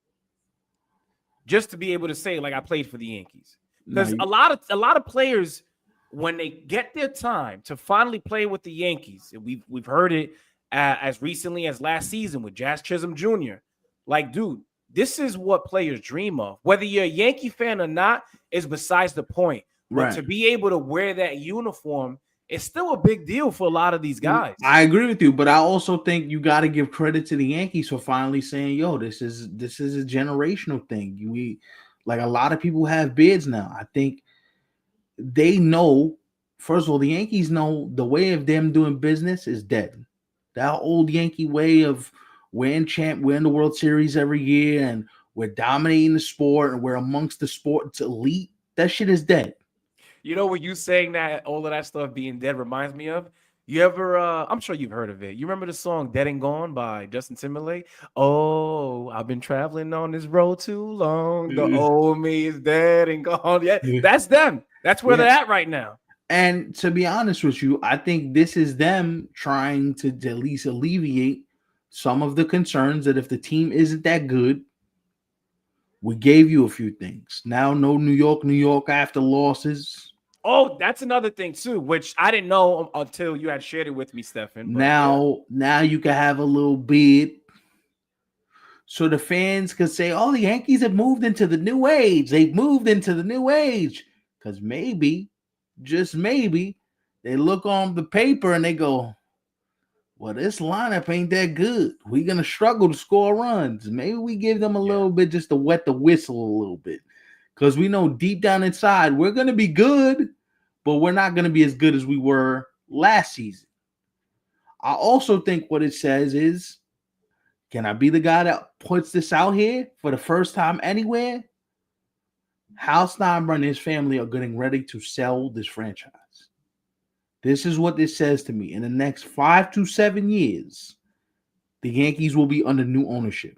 S1: Just to be able to say, like, I played for the Yankees. Because a lot of players, when they get their time to finally play with the Yankees, and we've heard it as recently as last season with Jazz Chisholm Jr. Like, dude, this is what players dream of. Whether you're a Yankee fan or not is besides the point. But to be able to wear that uniform is still a big deal for a lot of these guys.
S2: I agree with you, but I also think you got to give credit to the Yankees for finally saying, yo, this is a generational thing. We, like, a lot of people have beards now. I think they know, first of all, the Yankees know the way of them doing business is dead. That old Yankee way of we're in the World Series every year and we're dominating the sport and we're amongst the sport's elite, that shit is dead.
S1: You know, when you saying that, all of that stuff being dead reminds me of, you ever, I'm sure you've heard of it. You remember the song Dead and Gone by Justin Timberlake? Oh, I've been traveling on this road too long. The old me is dead and gone. Yeah, that's them. That's where they're at right now.
S2: And to be honest with you, I think this is them trying to at least alleviate some of the concerns that if the team isn't that good, we gave you a few things. Now, no New York after losses.
S1: Oh, that's another thing too, which I didn't know until you had shared it with me, Stefan.
S2: Now you can have a little beard. so the fans could say, "Oh, the Yankees have moved into the new age. They've moved into the new age." Because maybe, just maybe, they look on the paper and they go, "Well, this lineup ain't that good. We're gonna struggle to score runs. Maybe we give them a little bit just to wet the whistle a little bit." Because we know deep down inside we're gonna be good, but we're not gonna be as good as we were last season. I also think what it says is, can I be the guy that puts this out here for the first time anywhere? Hal Steinbrenner and his family are getting ready to sell this franchise. This is what this says to me. In the next 5 to 7 years, the Yankees will be under new ownership.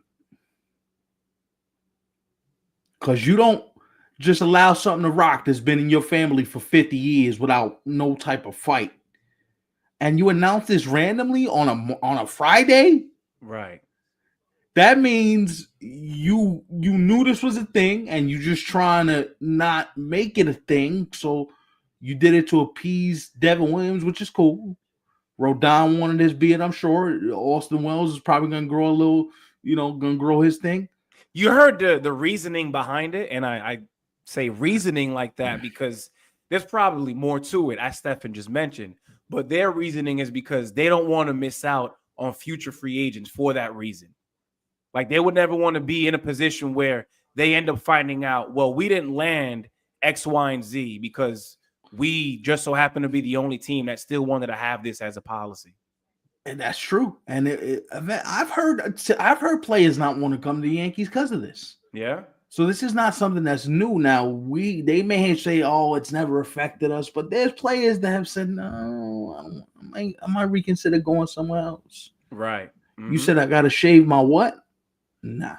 S2: Because you don't just allow something to rock that's been in your family for 50 years without no type of fight. And you announce this randomly on a Friday?
S1: Right.
S2: That means you knew this was a thing and you just trying to not make it a thing. So you did it to appease Devin Williams, which is cool. Rodon wanted his beard, I'm sure. Austin Wells is probably going to grow a little, going to grow his thing.
S1: You heard the reasoning behind it, and I say reasoning like that because there's probably more to it, as Stefan just mentioned. But their reasoning is because they don't want to miss out on future free agents for that reason. Like, they would never want to be in a position where they end up finding out, well, we didn't land X, Y, and Z because we just so happen to be the only team that still wanted to have this as a policy.
S2: And that's true. And I've heard players not want to come to the Yankees because of this.
S1: Yeah.
S2: So this is not something that's new. Now they may say, "Oh, it's never affected us," but there's players that have said, "No, I might reconsider going somewhere else."
S1: Right.
S2: Mm-hmm. You said I got to shave my what? Nah.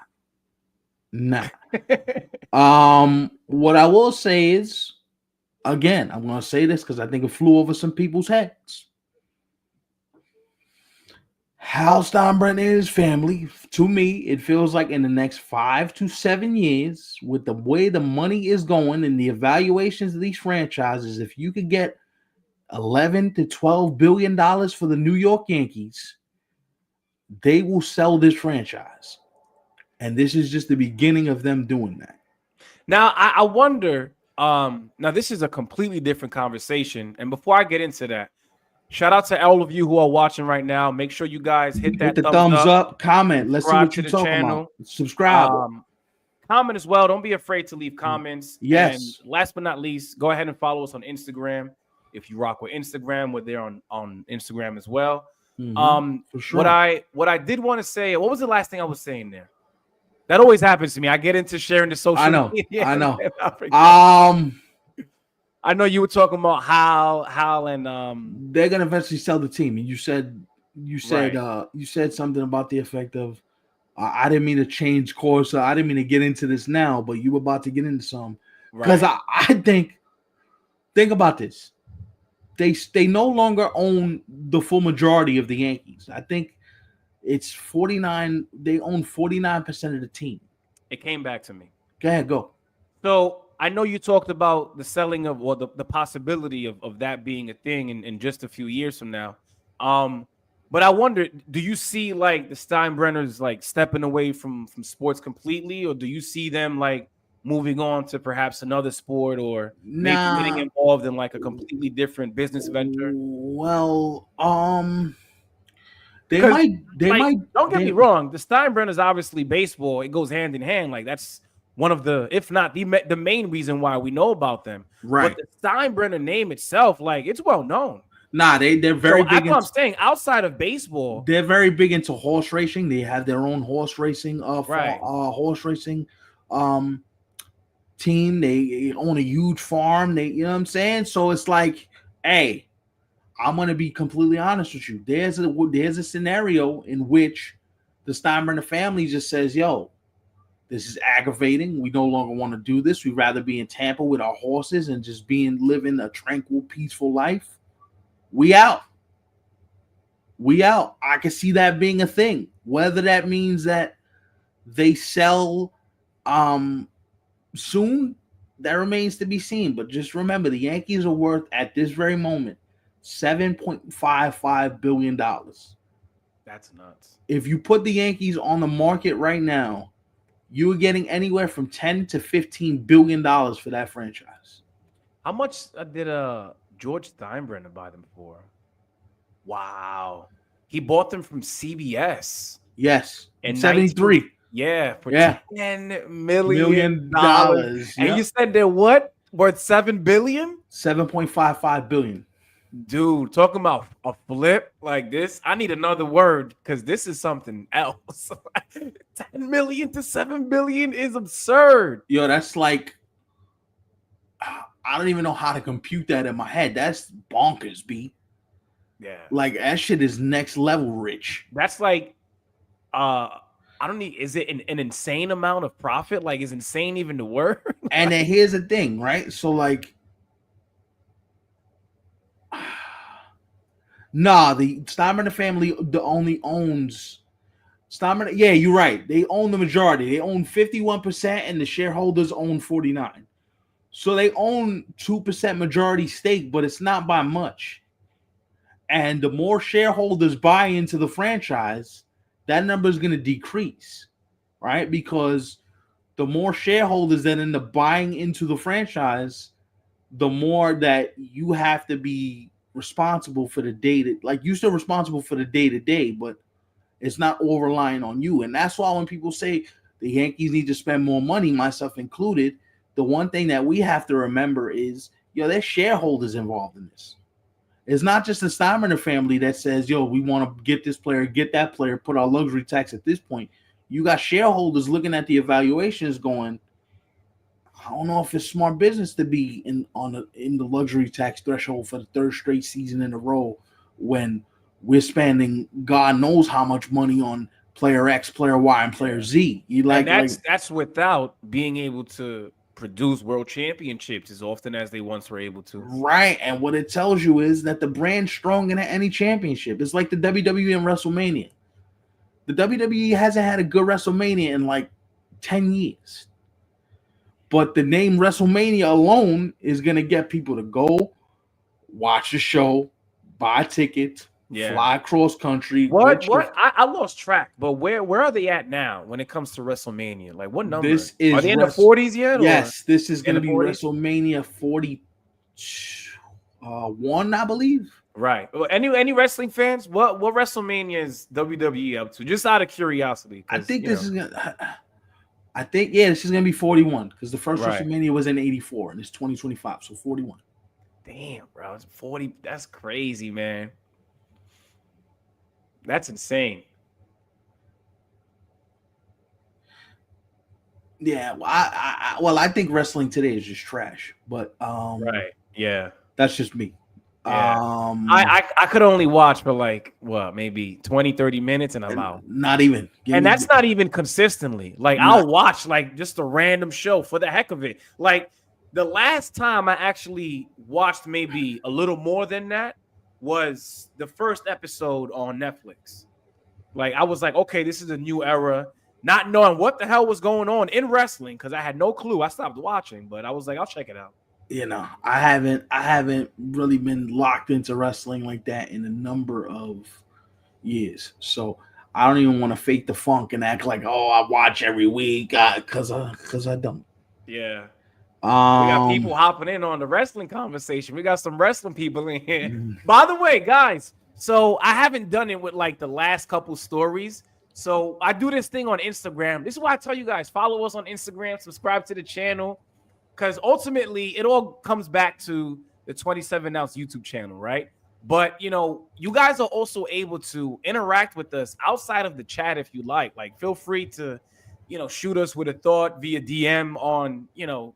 S2: What I will say is, again, I'm going to say this because I think it flew over some people's heads. Hal Steinbrenner and his family, to me, it feels like in the next 5 to 7 years, with the way the money is going and the evaluations of these franchises, if you could get $11 to $12 billion for the New York Yankees, they will sell this franchise. And this is just the beginning of them doing that.
S1: Now, I wonder, now this is a completely different conversation. And before I get into that, shout out to all of you who are watching right now. Make sure you guys hit the
S2: thumbs up, comment. Let's see what you're talking about. Subscribe.
S1: Comment as well. Don't be afraid to leave comments.
S2: Yes.
S1: And last but not least, go ahead and follow us on Instagram. If you rock with Instagram, we're there on Instagram as well.
S2: For sure.
S1: What I did want to say, what was the last thing I was saying there? That always happens to me. I get into sharing the social media.
S2: I know.
S1: I know you were talking about Hal and
S2: they're gonna eventually sell the team. And you said something about the effect of I didn't mean to change course. I didn't mean to get into this now, but you were about to get into some. Because I think about this. They no longer own the full majority of the Yankees. I think it's 49. They own 49% of the team.
S1: It came back to me.
S2: Go ahead, go.
S1: So I know you talked about the selling of, or the possibility of that being a thing in just a few years from now. But I wonder, do you see like the Steinbrenners like stepping away from sports completely, or do you see them like moving on to perhaps another sport, or maybe getting involved in like a completely different business venture?
S2: Well, they might.
S1: Don't get me wrong. The Steinbrenners, obviously, baseball, it goes hand in hand. Like that's one of the, if not the main reason why we know about them.
S2: Right.
S1: But the Steinbrenner name itself, like it's well known.
S2: Nah, they're very big.
S1: That's what I'm saying. Outside of baseball,
S2: they're very big into horse racing. They have their own horse racing, horse racing, team. They own a huge farm. You know what I'm saying? So it's like, hey, I'm gonna be completely honest with you. There's a scenario in which the Steinbrenner family just says, "Yo, this is aggravating. We no longer want to do this. We'd rather be in Tampa with our horses and just living a tranquil, peaceful life. We out. I can see that being a thing. Whether that means that they sell soon, that remains to be seen. But just remember, the Yankees are worth at this very moment $7.55 billion.
S1: That's nuts.
S2: If you put the Yankees on the market right now, you are getting anywhere from $10 to $15 billion for that franchise.
S1: How much did George Steinbrenner buy them for? Wow. He bought them from CBS
S2: Yes, in
S1: in 19
S2: '73.
S1: yeah, for
S2: Yeah,
S1: $10 million.
S2: $1,000,000.
S1: And
S2: Yeah,
S1: you said they're what? Worth $7 billion?
S2: 7.55 billion.
S1: Dude, talking about a flip like this, I need another word because this is something else. 10 million to 7 billion is absurd.
S2: Yo, that's like, I don't even know how to compute that in my head. That's bonkers, B.
S1: Yeah.
S2: Like, that shit is next level rich.
S1: That's like I don't need, is it an insane amount of profit? Like, is insane even the word?
S2: And then here's the thing, right? So, like, nah, the Steinbrenner family only owns Steinbrenner. Yeah, you're right. They own the majority. They own 51%, and the shareholders own 49%. So they own 2% majority stake, but it's not by much. And the more shareholders buy into the franchise, that number is going to decrease, right? Because the more shareholders that end up buying into the franchise, the more that you have to be responsible for the day-to-day. Like, you're still responsible for the day-to-day, but it's not all relying on you. And that's why when people say the Yankees need to spend more money, myself included, the one thing that we have to remember is, there's shareholders involved in this. It's not just the Steinbrenner family that says, we want to get this player, get that player, put our luxury tax at this point. You got shareholders looking at the evaluations going, I don't know if it's smart business to be in the luxury tax threshold for the third straight season in a row when we're spending God knows how much money on player X, player Y, and player Z.
S1: That's without being able to produce world championships as often as they once were able to.
S2: Right. And what it tells you is that the brand's strong in any championship. It's like the WWE and WrestleMania. The WWE hasn't had a good WrestleMania in like 10 years. But the name WrestleMania alone is going to get people to go watch the show, buy tickets, fly across country.
S1: What? I lost track, but where are they at now when it comes to WrestleMania? Like, what number?
S2: This is
S1: are they in the 40s yet?
S2: Yes, this is going to be
S1: 40s?
S2: WrestleMania 41, I believe.
S1: Right. Well, any wrestling fans? What WrestleMania is WWE up to? Just out of curiosity.
S2: I think this is gonna. I think this is gonna be 41 because the first WrestleMania was in 84 and it's 2025, so 41.
S1: Damn, bro, it's 40. That's crazy, man. That's insane.
S2: Yeah, well, I think wrestling today is just trash, but
S1: right, yeah,
S2: that's just me.
S1: Yeah. I could only watch for like maybe 20-30 minutes and I'm out.
S2: Not even.
S1: And that's not even consistently. Like I'll watch like just a random show for the heck of it. Like the last time I actually watched maybe a little more than that was the first episode on Netflix. Like I was like, okay, this is a new era, not knowing what the hell was going on in wrestling because I had no clue. I stopped watching, but I was like, I'll check it out.
S2: I haven't really been locked into wrestling like that in a number of years. So I don't even want to fake the funk and act like, I watch every week because I don't.
S1: Yeah. We got people hopping in on the wrestling conversation. We got some wrestling people in here. By the way, guys, so I haven't done it with like the last couple stories. So I do this thing on Instagram. This is why I tell you guys, follow us on Instagram, subscribe to the channel. Because ultimately, it all comes back to the 27-ounce YouTube channel, right? But, you guys are also able to interact with us outside of the chat if you like. Like, feel free to, shoot us with a thought via DM on,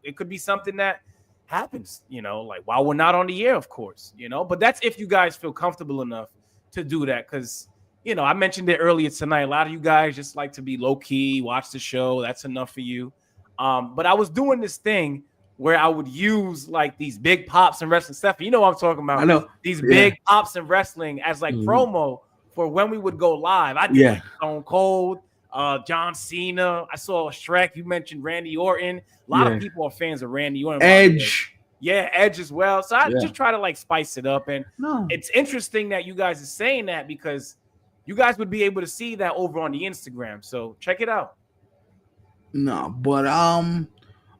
S1: it could be something that happens, like while we're not on the air, of course, But that's if you guys feel comfortable enough to do that. Because, I mentioned it earlier tonight. A lot of you guys just like to be low-key, watch the show. That's enough for you. But I was doing this thing where I would use like these big pops in wrestling stuff. You know what I'm talking about.
S2: I know.
S1: These big pops in wrestling as like promo for when we would go live. I did like Stone Cold, John Cena. I saw Shrek. You mentioned Randy Orton. A lot of people are fans of Randy Orton.
S2: Edge.
S1: Yeah, Edge as well. So I just try to like spice it up. And it's interesting that you guys are saying that because you guys would be able to see that over on the Instagram. So check it out.
S2: No, but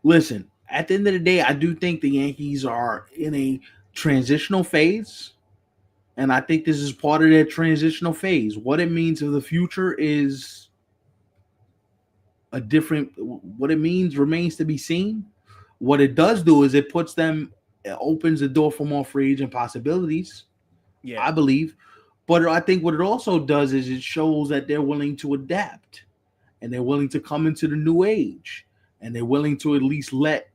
S2: listen, at the end of the day, I do think the Yankees are in a transitional phase. And I think this is part of their transitional phase. What it means for the future is what it means remains to be seen. What it does do is it opens the door for more free agent possibilities,
S1: Yeah.
S2: I believe. But I think what it also does is it shows that they're willing to adapt and they're willing to come into the new age and they're willing to at least let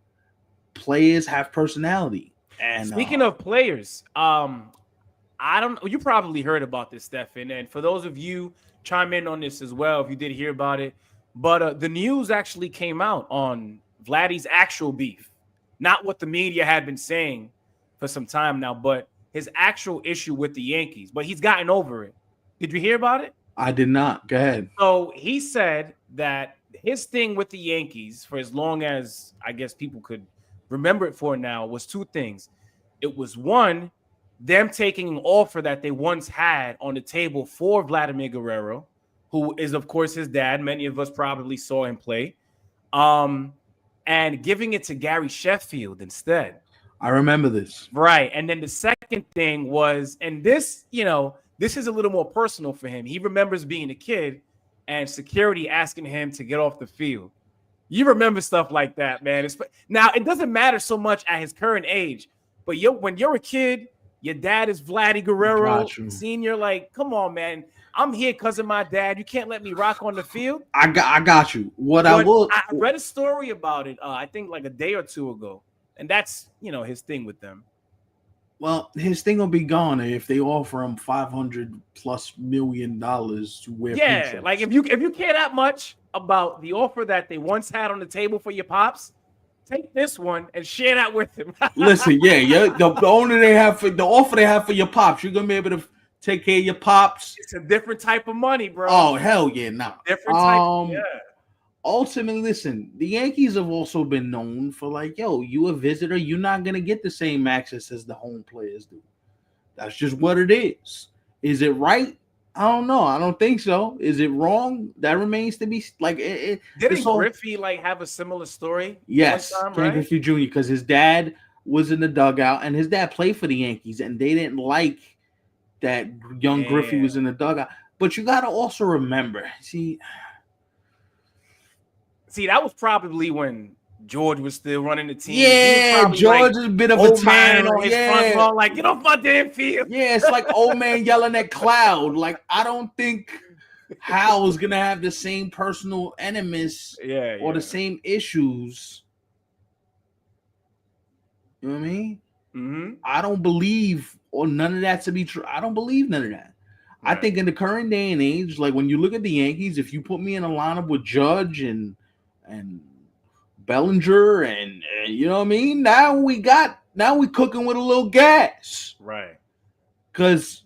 S2: players have personality. And
S1: speaking of players, you probably heard about this, Stefan. And for those of you, chime in on this as well if you did hear about it. But the news actually came out on Vladdy's actual beef, not what the media had been saying for some time now, but his actual issue with the Yankees. But he's gotten over it. Did you hear about it?
S2: I did not. Go ahead.
S1: So he said that his thing with the Yankees, for as long as I guess people could remember it for now, was two things. It was one, them taking an offer that they once had on the table for Vladimir Guerrero, who is, of course, his dad. Many of us probably saw him play. And giving it to Gary Sheffield instead.
S2: I remember this.
S1: Right. And then the second thing was, and this, this is a little more personal for him. He remembers being a kid and security asking him to get off the field. You remember stuff like that, man. Now, it doesn't matter so much at his current age, but when you're a kid, your dad is Vladdy Guerrero Senior. Like, come on, man. I'm here because of my dad. You can't let me rock on the field.
S2: I got you.
S1: I read a story about it, I think like a day or two ago. And that's, his thing with them.
S2: Well, his thing will be gone if they offer him $500+ million to wear.
S1: Yeah, like if you care that much about the offer that they once had on the table for your pops, take this one and share that with him.
S2: Listen, the offer they have for your pops, you're gonna be able to take care of your pops.
S1: It's a different type of money, bro.
S2: Oh hell yeah, no.
S1: Different type. Yeah.
S2: Ultimately, listen, the Yankees have also been known for like, you a visitor, you're not gonna get the same access as the home players do. That's just what it is. Is it right? I don't know. I don't think so. Is it wrong? That remains to be like.
S1: Didn't Griffey have a similar story?
S2: Yes, Ken Griffey Jr. Because his dad was in the dugout, and his dad played for the Yankees, and they didn't like that young Griffey was in the dugout. But you got to also remember, see,
S1: that was probably when George was still running the team.
S2: Yeah, George is a bit of a
S1: man on his front lawn, like, get off my damn field.
S2: Yeah, it's like old man yelling at cloud. Like, I don't think Hal's gonna have the same personal enemies or the same issues. You know what I mean?
S1: Mm-hmm.
S2: I don't believe none of that to be true. I don't believe none of that. Right. I think in the current day and age, like when you look at the Yankees, if you put me in a lineup with Judge and Bellinger and you know what I mean? Now we cooking with a little gas.
S1: Right.
S2: Because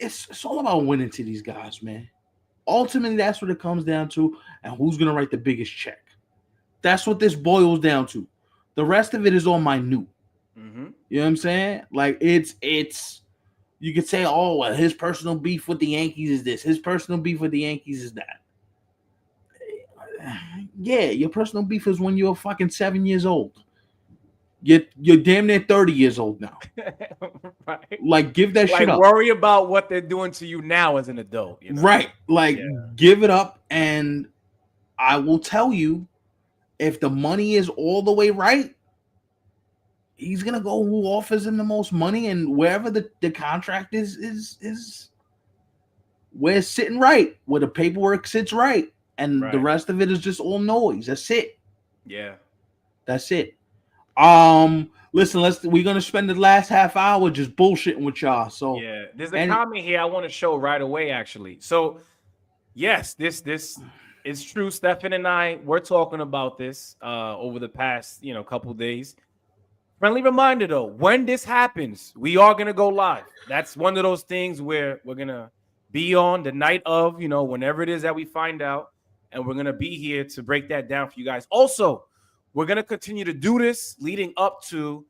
S2: it's all about winning to these guys, man. Ultimately, that's what it comes down to, and who's gonna write the biggest check. That's what this boils down to. The rest of it is all minute.
S1: Mm-hmm.
S2: You know what I'm saying? Like it's you could say, oh, well, his personal beef with the Yankees is this. His personal beef with the Yankees is that. Yeah, your personal beef is when you're fucking 7 years old. You're damn near 30 years old now.
S1: Right.
S2: Like, give that shit up.
S1: Worry about what they're doing to you now as an adult.
S2: Right. Like, give it up. And I will tell you, if the money is all the way right, he's gonna go who offers him the most money, and wherever the contract is where it's sitting right, where the paperwork sits right. And the rest of it is just all noise. That's it.
S1: Yeah.
S2: That's it. Listen, we're gonna spend the last half hour just bullshitting with y'all. So
S1: yeah, there's a comment here I want to show right away, actually. So yes, this is true. Stefan and I we're talking about this over the past couple days. Friendly reminder though, when this happens, we are gonna go live. That's one of those things where we're gonna be on the night of, whenever it is that we find out. And we're going to be here to break that down for you guys. Also, we're going to continue to do this leading up to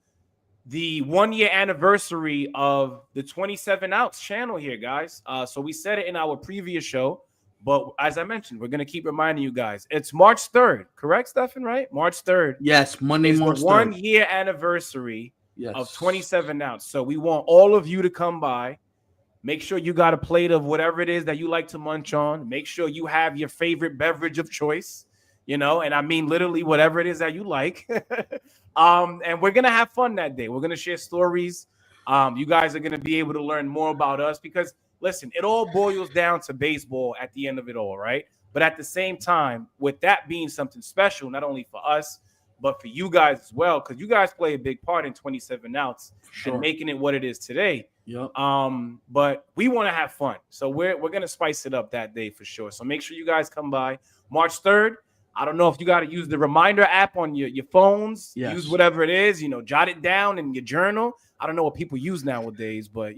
S1: the 1 year anniversary of the 27 Outs channel here, guys. So we said it in our previous show, but as I mentioned, we're gonna keep reminding you guys. It's March 3rd, correct, Stefan? Right? March 3rd.
S2: Yes, Monday,
S1: is
S2: March
S1: the
S2: 3rd.
S1: 1 year anniversary
S2: Yes.
S1: of 27 Outs. So we want all of you to come by. Make sure you got a plate of whatever it is that you like to munch on. Make sure you have your favorite beverage of choice, and I mean literally whatever it is that you like. And we're gonna have fun that day. We're gonna share stories. You guys are gonna be able to learn more about us because listen, it all boils down to baseball at the end of it all, right? But at the same time, with that being something special, not only for us, but for you guys as well, because you guys play a big part in 27 Outs and making it what it is today.
S2: Yep.
S1: But we want to have fun, so we're gonna spice it up that day for sure. So make sure you guys come by March 3rd. I don't know if you got to use the reminder app on your phones.
S2: Yes.
S1: Use whatever it is, jot it down in your journal. I don't know what people use nowadays, but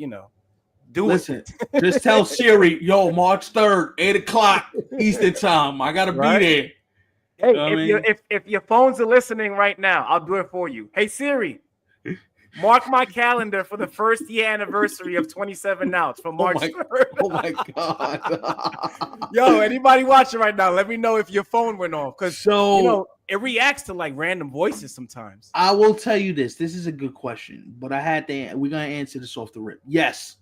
S2: Listen, just tell Siri, yo, March 3rd, 8:00 Eastern time. I gotta be there.
S1: Hey, if your phones are listening right now, I'll do it for you. Hey Siri, mark my calendar for the 1st year anniversary of 27 Outs for March 3rd.
S2: Oh my God.
S1: Yo, anybody watching right now, let me know if your phone went off. Because it reacts to like random voices sometimes.
S2: I will tell you this. This is a good question, but we're gonna answer this off the rip. Yes,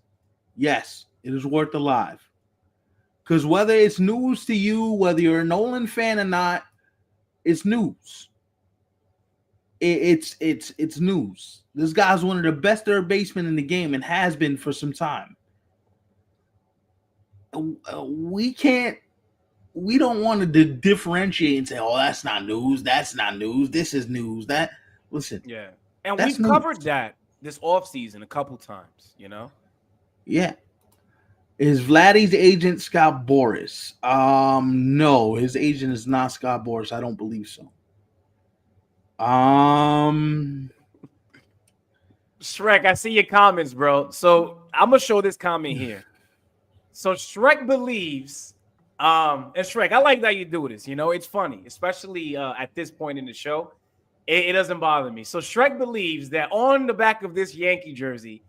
S2: it is worth the live. Because whether it's news to you, whether you're a Nolan fan or not, it's news. It's news. This guy's one of the best third basemen in the game and has been for some time. We don't want to differentiate and say, oh, that's not news. That's not news. This is news. Listen.
S1: Yeah. And we've covered that this offseason a couple times,
S2: Yeah. Is Vladdy's agent Scott Boras? No, his agent is not Scott Boras. I don't believe so.
S1: Shrek, I see your comments, bro. So I'm gonna show this comment here. So Shrek believes, and Shrek, I like that you do this. It's funny, especially at this point in the show. It doesn't bother me. So Shrek believes that on the back of this Yankee jersey,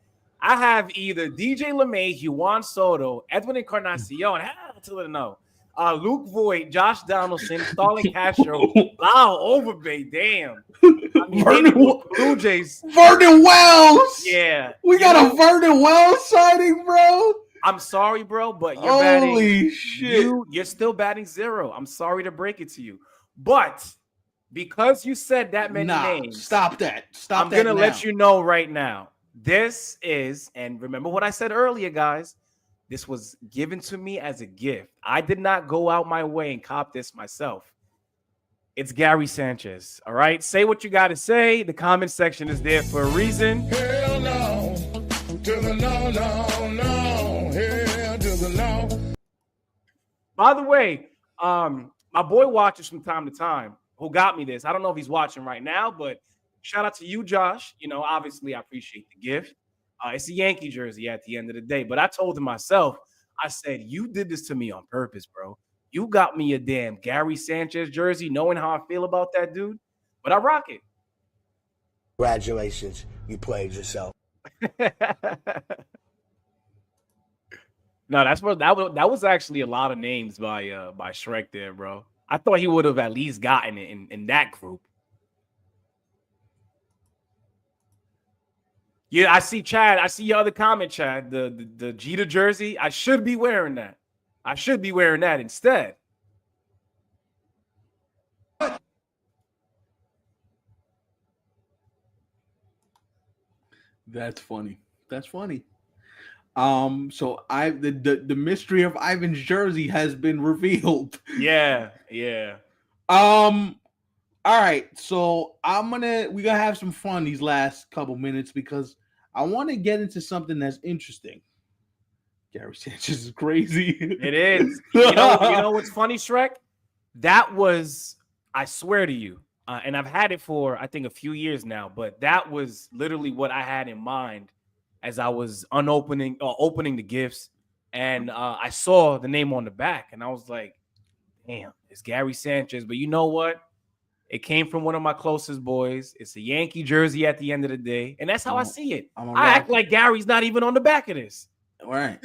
S1: I have either DJ LeMahieu, Juan Soto, Edwin Encarnacion, Luke Voigt, Josh Donaldson, Starlin Castro, Lau Overbay, damn. Blue Jays.
S2: Vernon Wells.
S1: Yeah.
S2: We got a Vernon Wells sighting, bro.
S1: I'm sorry, bro, but you're
S2: Holy shit.
S1: You're still batting 0. I'm sorry to break it to you. But because you said that many names.
S2: Stop that.
S1: I'm going to let you know right now. This is, and remember what I said earlier, guys, this was given to me as a gift. I did not go out my way and cop this myself. It's Gary Sanchez. All right. Say what you got to say. The comment section is there for a reason.
S3: Hell no. To the no. Hell to the no.
S1: By the way, my boy watches from time to time who got me this. I don't know if he's watching right now, but shout out to you, Josh. Obviously, I appreciate the gift. It's a Yankee jersey at the end of the day. But I told him myself, I said, you did this to me on purpose, bro. You got me a damn Gary Sanchez jersey, knowing how I feel about that dude. But I rock it.
S3: Congratulations. You played yourself.
S1: No, that was actually a lot of names by Shrek there, bro. I thought he would have at least gotten it in that group. Yeah, I see Chad. I see your other comment, Chad. The Jeter jersey. I should be wearing that. I should be wearing that instead.
S2: That's funny. So the mystery of Ivan's jersey has been revealed.
S1: Yeah.
S2: All right, so we're gonna have some fun these last couple minutes because I want to get into something that's interesting. Gary Sanchez is crazy.
S1: It is. You know what's funny, Shrek? That was, I swear to you, and I've had it for I think a few years now, but that was literally what I had in mind as I was opening the gifts, and I saw the name on the back, and I was like, "Damn, it's Gary Sanchez." But you know what? It came from one of my closest boys. It's a Yankee jersey at the end of the day, and that's how I see it. I act like Gary's not even on the back of this.
S2: All right.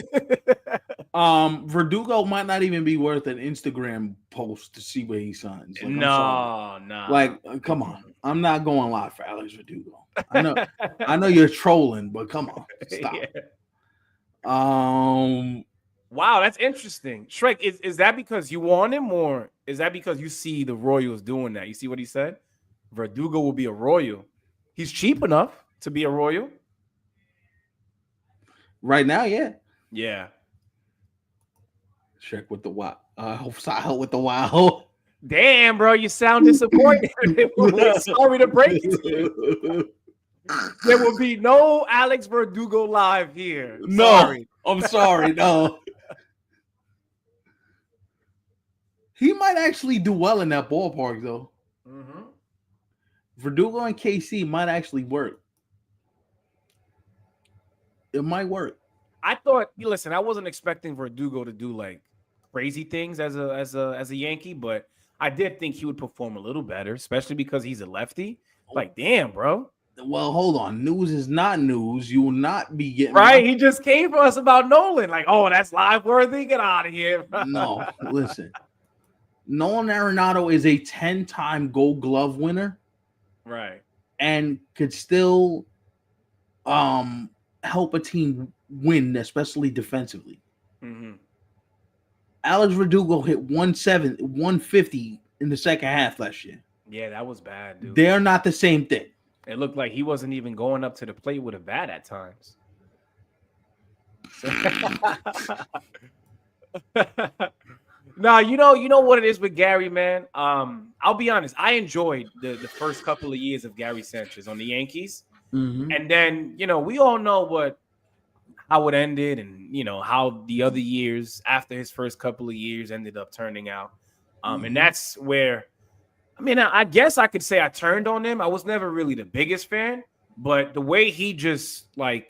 S2: Verdugo might not even be worth an Instagram post to see where he signs. Like,
S1: no.
S2: Like, come on. I'm not going live for Alex Verdugo. I know you're trolling, but come on. Stop.
S1: Yeah. Wow, that's interesting. Shrek, is that because you want him, or is that because you see the Royals doing that? You see what he said? Verdugo will be a Royal. He's cheap enough to be a Royal.
S2: Right now, yeah.
S1: Yeah.
S2: Shrek with the wow. With the wow.
S1: Damn, bro, you sound disappointed. Sorry to break it to you. There will be no Alex Verdugo live here. Sorry.
S2: No, I'm sorry. No. He might actually do well in that ballpark, though.
S1: Mm-hmm.
S2: Verdugo and KC might actually work. It might work.
S1: I thought, listen, I wasn't expecting Verdugo to do like crazy things as a Yankee, but I did think he would perform a little better, especially because he's a lefty. Like, damn, bro.
S2: Well, hold on. News is not news. You will not be getting
S1: right. He just came for us about Nolan. Like, oh, that's live worthy. Get out of here.
S2: No, listen. Nolan Arenado is a 10-time Gold Glove winner,
S1: right? And
S2: could still help a team win, especially defensively.
S1: Mm-hmm.
S2: Alex Verdugo hit 150 in the second half last year.
S1: Yeah, that was bad, dude.
S2: They're not the same thing.
S1: It looked like he wasn't even going up to the plate with a bat at times. No, you know what it is with Gary, man. I'll be honest. I enjoyed the first couple of years of Gary Sanchez on the Yankees.
S2: Mm-hmm.
S1: And then, we all know how it ended and, how the other years after his first couple of years ended up turning out. And that's where, I guess I could say I turned on him. I was never really the biggest fan, but the way he just I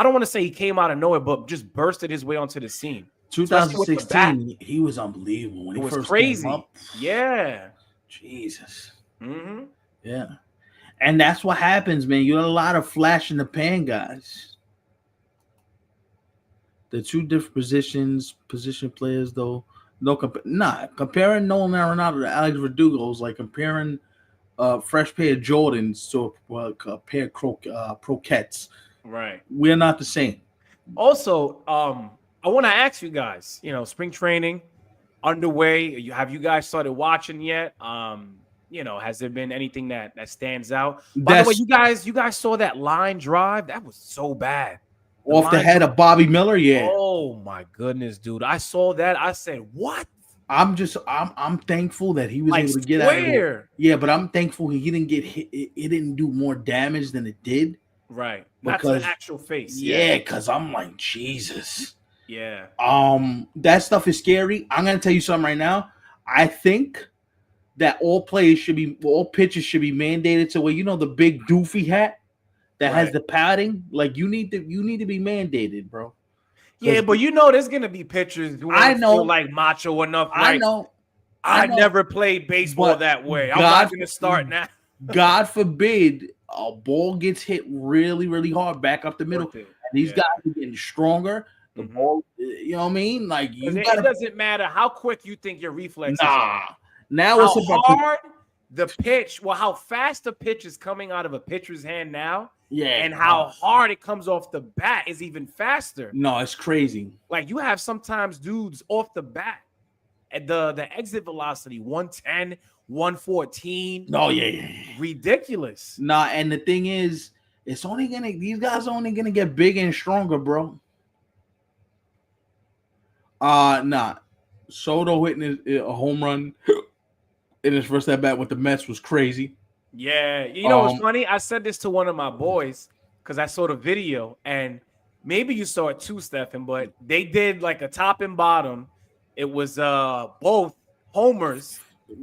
S1: don't want to say he came out of nowhere, but just bursted his way onto the scene.
S2: 2016, he was unbelievable. When he
S1: was
S2: first
S1: crazy.
S2: Came up.
S1: Yeah.
S2: Jesus.
S1: Mm-hmm.
S2: Yeah. And that's what happens, man. You have a lot of flash in the pan guys. The two different position players, though. Comparing Nolan Arenado to Alex Verdugo is like comparing a fresh pair of Jordans to a pair of croquettes.
S1: Right.
S2: We're not the same.
S1: Also, I want to ask you guys, spring training underway. Have you guys started watching yet? Has there been anything that stands out? By the way, you guys saw that line drive? That was so bad.
S2: Off the head of Bobby Miller, yeah.
S1: Oh my goodness, dude. I saw that. I said, what?
S2: I'm thankful that he was able to get out of it. Yeah, but I'm thankful he didn't get hit. It didn't do more damage than it did.
S1: Right. Because that's an actual face.
S2: Yeah, because I'm like, Jesus.
S1: Yeah.
S2: That stuff is scary. I'm gonna tell you something right now. I think that all pitches should be mandated to where the big doofy hat that has the padding. Like you need to be mandated, bro.
S1: Yeah, but there's gonna be pitchers who feel like macho enough.
S2: I know.
S1: I never played baseball that way. I'm not gonna start now.
S2: God forbid a ball gets hit really, really hard back up the middle. And these guys are getting stronger. The ball, you know what I mean? Like it
S1: doesn't matter how quick you think your reflexes are.
S2: Now
S1: how it's about hard the pitch. Well, how fast the pitch is coming out of a pitcher's hand now. Yeah, and how hard it comes off the bat is even faster.
S2: No, it's crazy.
S1: Like you have sometimes dudes off the bat at the exit velocity 110, 114.
S2: No, yeah.
S1: Ridiculous.
S2: Nah, and the thing is, these guys are only gonna get bigger and stronger, bro. Soto hitting a home run in his first at bat with the Mets was crazy.
S1: Yeah, what's funny? I said this to one of my boys because I saw the video, and maybe you saw it too, Stephen. But they did like a top and bottom. It was both homers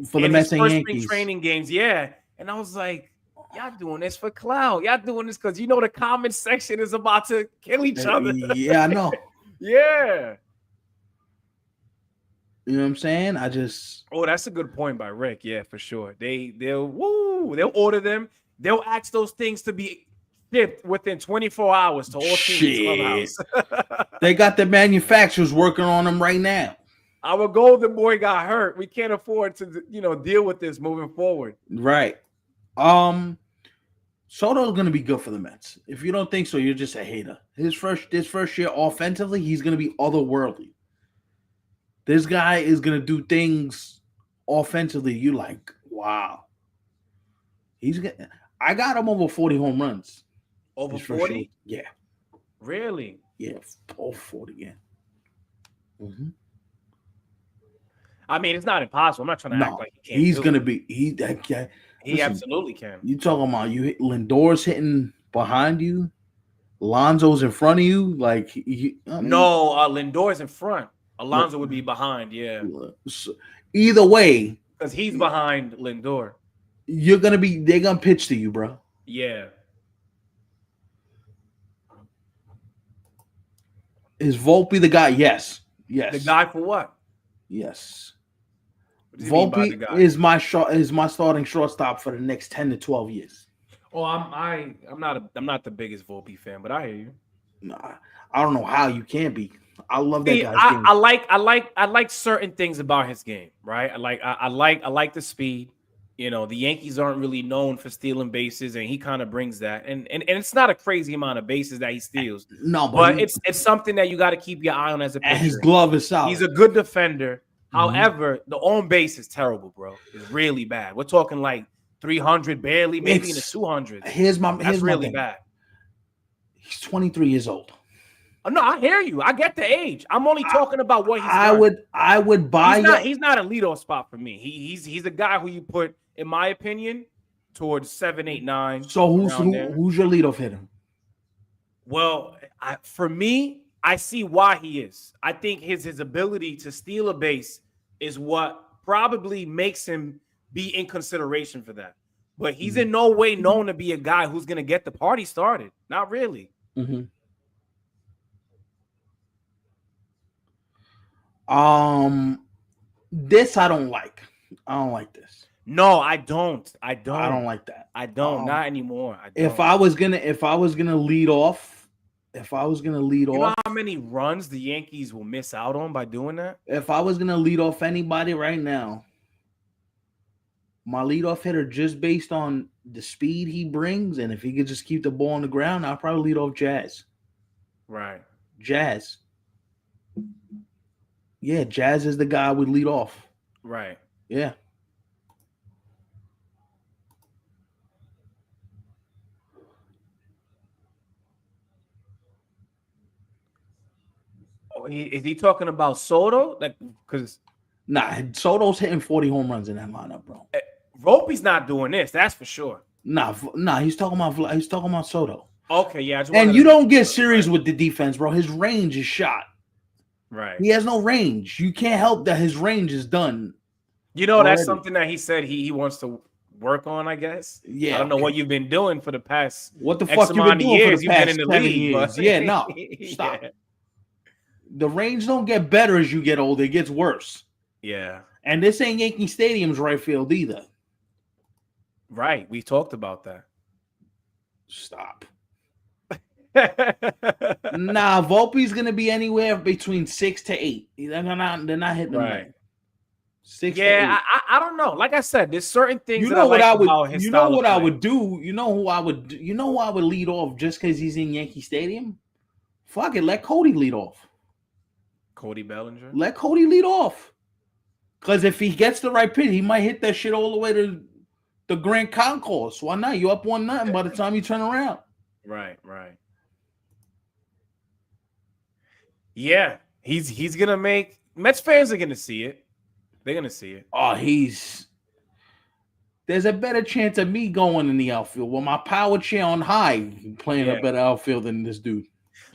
S2: for the Mets and Yankees
S1: training games. Yeah, and I was like, y'all doing this for clout? Y'all doing this because the comment section is about to kill each other?
S2: Yeah, I know.
S1: Yeah.
S2: You know what I'm saying?
S1: Oh, that's a good point by Rick. Yeah, for sure. They'll order them. They'll ask those things to be shipped within 24 hours to all teams clubhouse.
S2: They got the manufacturers working on them right now.
S1: Our golden boy got hurt. We can't afford to, deal with this moving forward.
S2: Right. Soto's gonna be good for the Mets. If you don't think so, you're just a hater. This first year offensively, he's gonna be otherworldly. This guy is gonna do things offensively. You like, wow. I got him over 40 home runs.
S1: Over 40?
S2: Yeah.
S1: Really?
S2: Yeah, over 40. Yeah. Mm-hmm.
S1: I mean, it's not impossible. I'm not trying to act like he can't.
S2: He's gonna be. Listen,
S1: absolutely can.
S2: You talking about Lindor's hitting behind you, Alonso's in front of you, like
S1: no, Lindor's in front. Alonso would be behind. Yeah.
S2: So, either way,
S1: because he's behind Lindor.
S2: They're gonna pitch to you, bro.
S1: Yeah.
S2: Is Volpe the guy? Yes.
S1: The guy for what?
S2: Yes. Volpe is my starting shortstop for the next 10 to 12 years.
S1: Oh, I'm not the biggest Volpe fan, but I hear you.
S2: Nah, I don't know how you can be. I love that guy's game.
S1: I like certain things about his game, right? I like the speed. The Yankees aren't really known for stealing bases, and he kind of brings that. And it's not a crazy amount of bases that he steals.
S2: No,
S1: but it's something that you got to keep your eye on as a pitcher.
S2: And his glove is solid.
S1: He's a good defender. However, the on base is terrible, bro. It's really bad. We're talking like 300, barely, maybe in the 200. That's really bad.
S2: He's 23 years old.
S1: Oh, no, I hear you. I get the age. I'm only talking about what he's.
S2: I would buy.
S1: He's not a leadoff spot for me. He's a guy who you put, in my opinion, towards 7, 8, 9.
S2: So who's your leadoff hitter?
S1: Well, for me, I see why he is. I think his ability to steal a base is what probably makes him be in consideration for that. But he's in no way known to be a guy who's going to get the party started. Not really.
S2: Mm-hmm. This I don't like. I don't like this.
S1: No, I don't. I
S2: don't like that.
S1: I don't. Not anymore.
S2: If I was gonna lead off. You know
S1: how many runs the Yankees will miss out on by doing that?
S2: If I was going to lead off anybody right now, my leadoff hitter, just based on the speed he brings, and if he could just keep the ball on the ground, I'll probably lead off Jazz.
S1: Right.
S2: Jazz. Yeah, Jazz is the guy I would lead off.
S1: Right.
S2: Yeah.
S1: Is he talking about Soto? Because
S2: Soto's hitting 40 home runs in that lineup, bro.
S1: Volpe's not doing this. That's for sure.
S2: Nah. He's talking about Soto.
S1: Okay, yeah.
S2: And you don't get serious with the defense, bro. His range is shot.
S1: Right.
S2: He has no range. You can't help that his range is done.
S1: That's something that he said he wants to work on, I guess.
S2: Yeah.
S1: I don't know what you've been doing for the past.
S2: What the fuck you been doing for the past 7 years?
S1: But...
S2: Yeah, no. Stop. Yeah. The range don't get better as you get older. It gets worse.
S1: Yeah.
S2: And this ain't Yankee Stadium's right field either.
S1: Right. We talked about that.
S2: Stop. Volpe's going to be anywhere between 6 to 8. They're not hitting them right. 6 to 8.
S1: I don't know. Like I said, there's certain things
S2: you know what I would do? You know who I would lead off just because he's in Yankee Stadium? Fuck it. Let Cody lead off.
S1: Cody Bellinger?
S2: Let Cody lead off. Because if he gets the right pitch, he might hit that shit all the way to the Grand Concourse. Why not? You up 1-0 by the time you turn around.
S1: Right. Yeah. He's going to make – Mets fans are going to see it. They're going to see it.
S2: Oh, there's a better chance of me going in the outfield with my power chair on high playing a better outfield than this dude.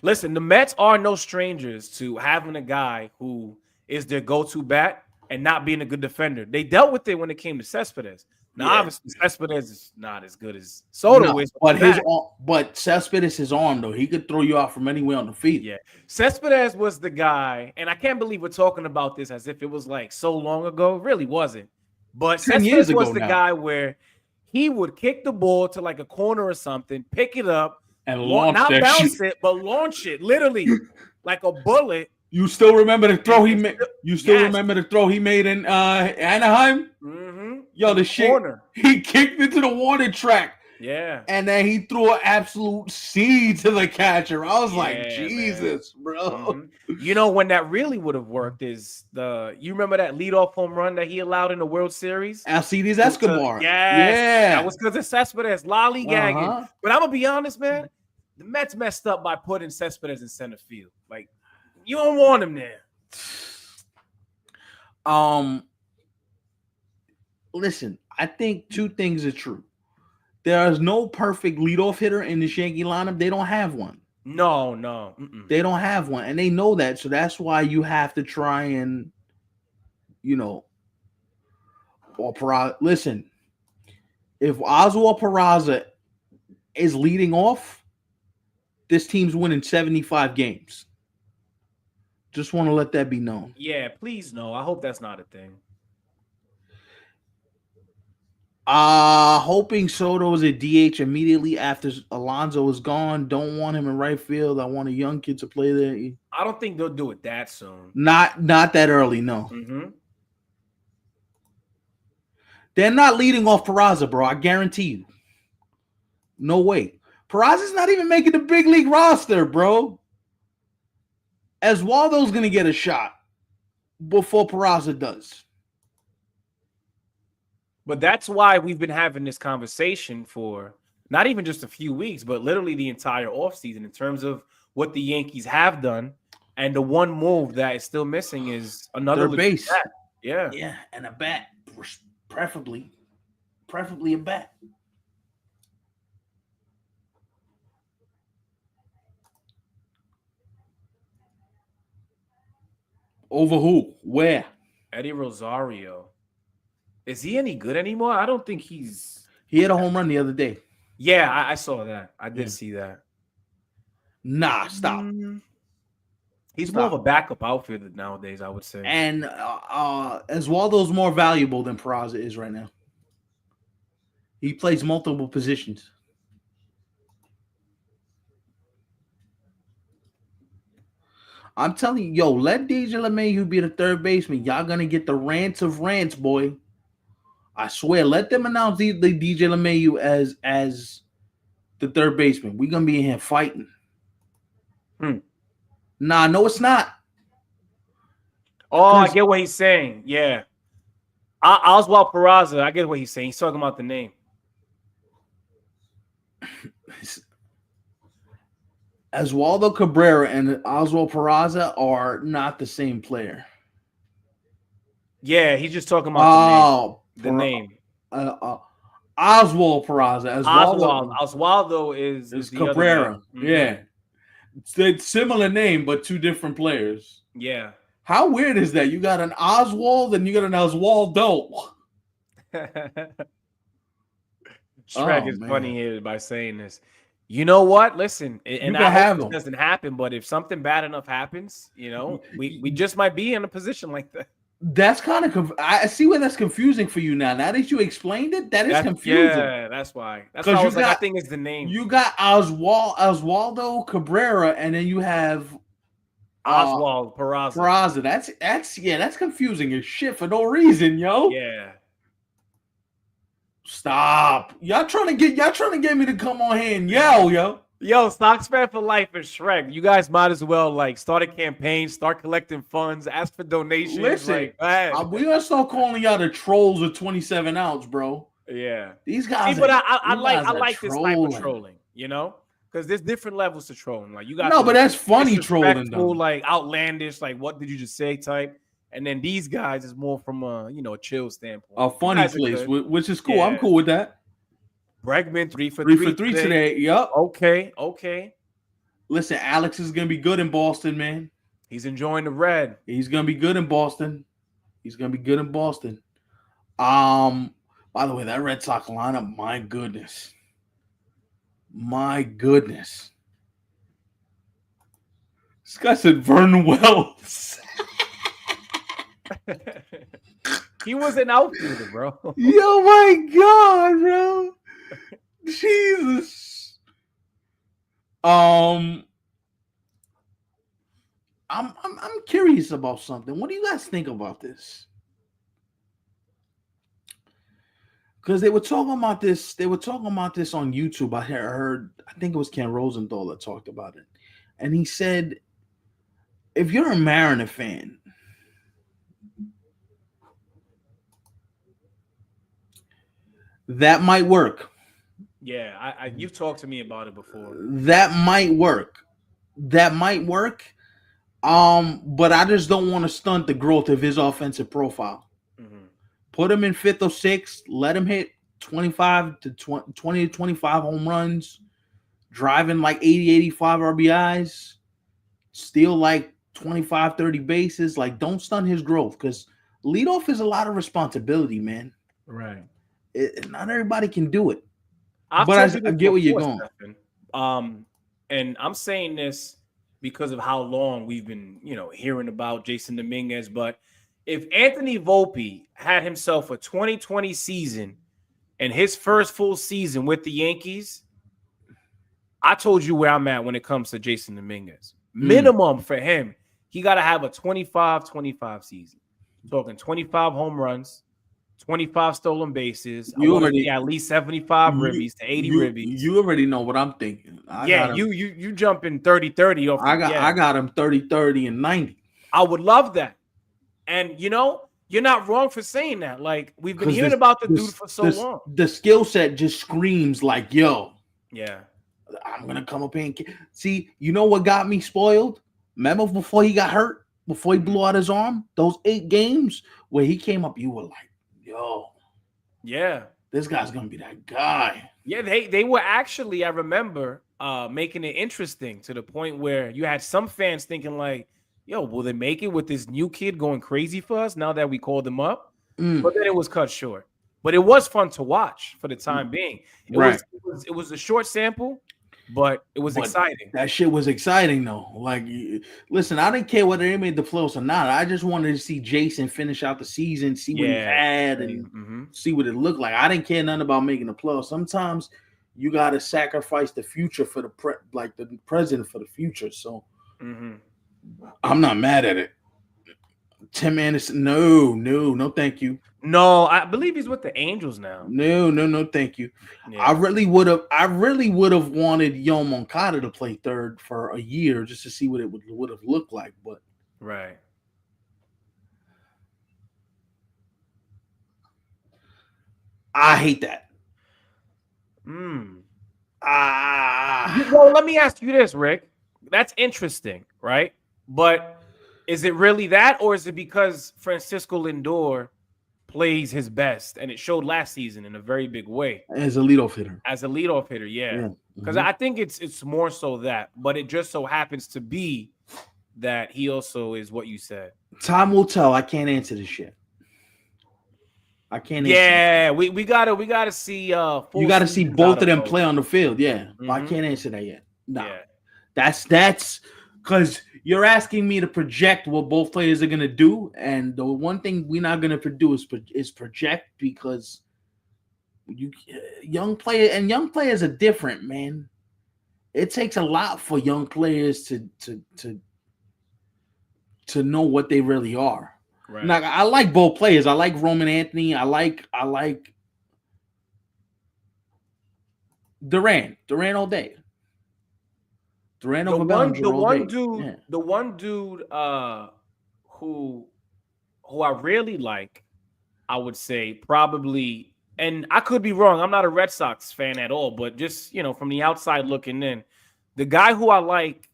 S1: Listen, the Mets are no strangers to having a guy who is their go-to bat and not being a good defender. They dealt with it when it came to Cespedes. Now,
S2: Yeah.
S1: obviously, Cespedes is not as good as Soto
S2: No,
S1: is.
S2: but Cespedes, his arm though, he could throw you out from anywhere on the field.
S1: Yeah, Cespedes was the guy, and I can't believe we're talking about this as if it was like so long ago. It really wasn't. But
S2: 10 years
S1: Cespedes was
S2: ago
S1: the
S2: now.
S1: guy where he would kick the ball to like a corner or something, pick it up,
S2: And launch
S1: not
S2: that
S1: bounce
S2: shit.
S1: it, but launch it literally like a bullet.
S2: You still remember the throw he
S1: And
S2: made? You still
S1: yes.
S2: remember the throw he made in Anaheim?
S1: Mm-hmm.
S2: Yo, the shit.
S1: Corner.
S2: He kicked into the warning track.
S1: Yeah.
S2: And then he threw an absolute seed to the catcher. I was like,
S1: Yeah,
S2: Jesus, bro.
S1: Mm-hmm. You know when that really would have worked is you remember that leadoff home run that he allowed in the World Series?
S2: Alcides Escobar.
S1: Yeah. That was because of Cespedes lollygagging.
S2: Uh-huh.
S1: But I'm gonna be honest, man. The Mets messed up by putting Cespedes in center field. Like, you don't want him there.
S2: Listen, I think two things are true. There is no perfect leadoff hitter in the Yankee lineup. They don't have one.
S1: No. Mm-mm.
S2: They don't have one, and they know that. So that's why you have to try and, listen, if Oswald Peraza is leading off, this team's winning 75 games. Just want to let that be known.
S1: Yeah, please no. I hope that's not a thing.
S2: Hoping Soto is a DH immediately after Alonso is gone. Don't want him in right field. I want a young kid to play there.
S1: I don't think they'll do it that soon.
S2: Not that early, no.
S1: Mm-hmm.
S2: They're not leading off Peraza, bro. I guarantee you. No way. Peraza's not even making the big league roster, bro. Oswaldo's going to get a shot before Peraza does.
S1: But that's why we've been having this conversation for not even just a few weeks, but literally the entire offseason in terms of what the Yankees have done. And the one move that is still missing is another
S2: base.
S1: bat. Yeah.
S2: Yeah, and a bat, preferably a bat. Over who? Where?
S1: Eddie Rosario. Is he any good anymore? I don't think he's.
S2: He hit a home run the other day.
S1: Yeah, I saw that. I did see that.
S2: Nah, stop.
S1: He's more of a backup outfielder nowadays, I would say.
S2: And Oswaldo's more valuable than Peraza is right now. He plays multiple positions. I'm telling you, let DJ LeMahieu be the third baseman. Y'all gonna get the rants of rants, boy. I swear. Let them announce the DJ LeMahieu as the third baseman. We're gonna be in here fighting. Nah, no, it's not.
S1: Oh, I get what he's saying. Yeah. Oswald Peraza, I get what he's saying. He's talking about the name.
S2: Oswaldo Cabrera and Oswald Peraza are not the same player.
S1: Yeah, he's just talking about the name.
S2: Oswald Peraza.
S1: Oswaldo is
S2: Cabrera.
S1: Mm-hmm.
S2: Yeah. It's a similar name, but two different players.
S1: Yeah.
S2: How weird is that? You got an Oswald and you got an Oswaldo.
S1: Shrek is funny here by saying this. You know what? Listen, and I hope this doesn't happen, but if something bad enough happens, we just might be in a position like that.
S2: That's kind of I see where that's confusing for you now. Now that you explained it, that's confusing.
S1: Yeah, that's why. That's why I was like, I think it's the name.
S2: You got Oswaldo Cabrera, and then you have
S1: Oswald
S2: Peraza. That's confusing as shit for no reason, yo.
S1: Yeah.
S2: Stop. Y'all trying to get me to come on here and yell, yo.
S1: Yo, Stocks Fan for Life and Shrek. You guys might as well start a campaign, start collecting funds, ask for donations.
S2: Listen, we're gonna start calling y'all the trolls of 27 ounce, bro.
S1: Yeah,
S2: these guys.
S1: But I like this type of trolling, because there's different levels to trolling. Like you got
S2: but that's funny trolling, though.
S1: Like outlandish, like what did you just say type. And then these guys is more from a chill standpoint.
S2: A funny place, which is cool. Yeah. I'm cool with that.
S1: Bregman 3 for 3
S2: today. Yup.
S1: Okay.
S2: Listen, Alex is gonna be good in Boston, man.
S1: He's enjoying the red.
S2: He's gonna be good in Boston. By the way, that Red Sox lineup, my goodness. My goodness. This guy said Vernon Wells.
S1: He was an outfielder, bro.
S2: Yo, my God, bro. Jesus. I'm curious about something. What do you guys think about this? Because they were talking about this. They were talking about this on YouTube. I heard. I think it was Ken Rosenthal that talked about it, and he said, "If you're a Mariner fan, that might work.
S1: Yeah, you've talked to me about it before.
S2: That might work. That might work. But I just don't want to stunt the growth of his offensive profile.
S1: Mm-hmm.
S2: Put him in 5th or 6th. Let him hit 25 to 20 to 25 home runs, driving like 80, 85 RBIs, steal like 25, 30 bases. Like, don't stunt his growth because leadoff is a lot of responsibility, man.
S1: Right.
S2: Not everybody can do it.
S1: I
S2: get where you're going.
S1: Stephen. And I'm saying this because of how long we've been, hearing about Jason Dominguez. But if Anthony Volpe had himself a 2020 season and his first full season with the Yankees, I told you where I'm at when it comes to Jason Dominguez. Minimum for him, he got to have a 25-25 season. Talking 25 home runs, 25 stolen bases. I want to see at least 75 ribbies to 80 ribbies.
S2: You already know what I'm thinking.
S1: You jumping 30-30 off.
S2: I got him 30-30 and 90.
S1: I would love that. And you're not wrong for saying that. Like, we've been hearing about the dude for so long.
S2: The skill set just screams like, yo.
S1: Yeah.
S2: I'm gonna come up here and see. You know what got me spoiled? Remember before he got hurt, before he blew out his arm, those 8 games where he came up, you were like, yo,
S1: yeah,
S2: this guy's gonna be that guy.
S1: Yeah, they were actually, I remember, making it interesting to the point where you had some fans thinking like, yo, will they make it with this new kid going crazy for us now that we called him up? But then it was cut short. But it was fun to watch for the time being. It was a short sample, but it was exciting.
S2: That shit was exciting though. Like, listen, I didn't care whether they made the playoffs or not. I just wanted to see Jason finish out the season, see what he had, and see what it looked like. I didn't care nothing about making the playoffs. Sometimes you got to sacrifice the future for the present for the future. So I'm not mad at it. Tim Anderson, no, thank you.
S1: No, I believe he's with the Angels now.
S2: No, thank you. Yeah. I really would have wanted Yo Moncada to play third for a year just to see what it would have looked like. But
S1: right,
S2: I hate that.
S1: Well, let me ask you this, Rick. That's interesting, right? But is it really that, or is it because Francisco Lindor plays his best, and it showed last season in a very big way
S2: as a leadoff hitter?
S1: Yeah. Because I think it's more so that, but it just so happens to be that he also is what you said.
S2: Time will tell. I can't answer this shit. I can't.
S1: Yeah, we gotta see.
S2: You got to see both of them play on the field. Yeah, I can't answer that yet. No, that's because you're asking me to project what both players are gonna do, and the one thing we're not gonna do is project because young players are different, man. It takes a lot for young players to know what they really are. Right. Now, I like both players. I like Roman Anthony. I like Durant all day. Durant over Bellinger all day.
S1: The one dude who I really like, I would say probably, and I could be wrong. I'm not a Red Sox fan at all, but just, from the outside looking in, the guy who I like,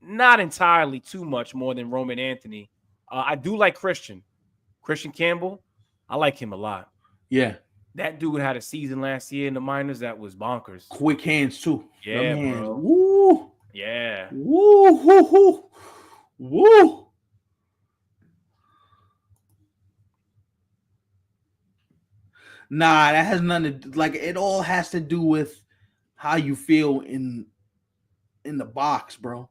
S1: not entirely too much more than Roman Anthony. I do like Christian Campbell. I like him a lot.
S2: Yeah.
S1: That dude had a season last year in the minors that was bonkers.
S2: Quick hands too.
S1: Yeah, bro.
S2: Woo.
S1: Yeah.
S2: Woo. Woo. Woo. Woo. Nah, that has nothing to like. It all has to do with how you feel in the box, bro.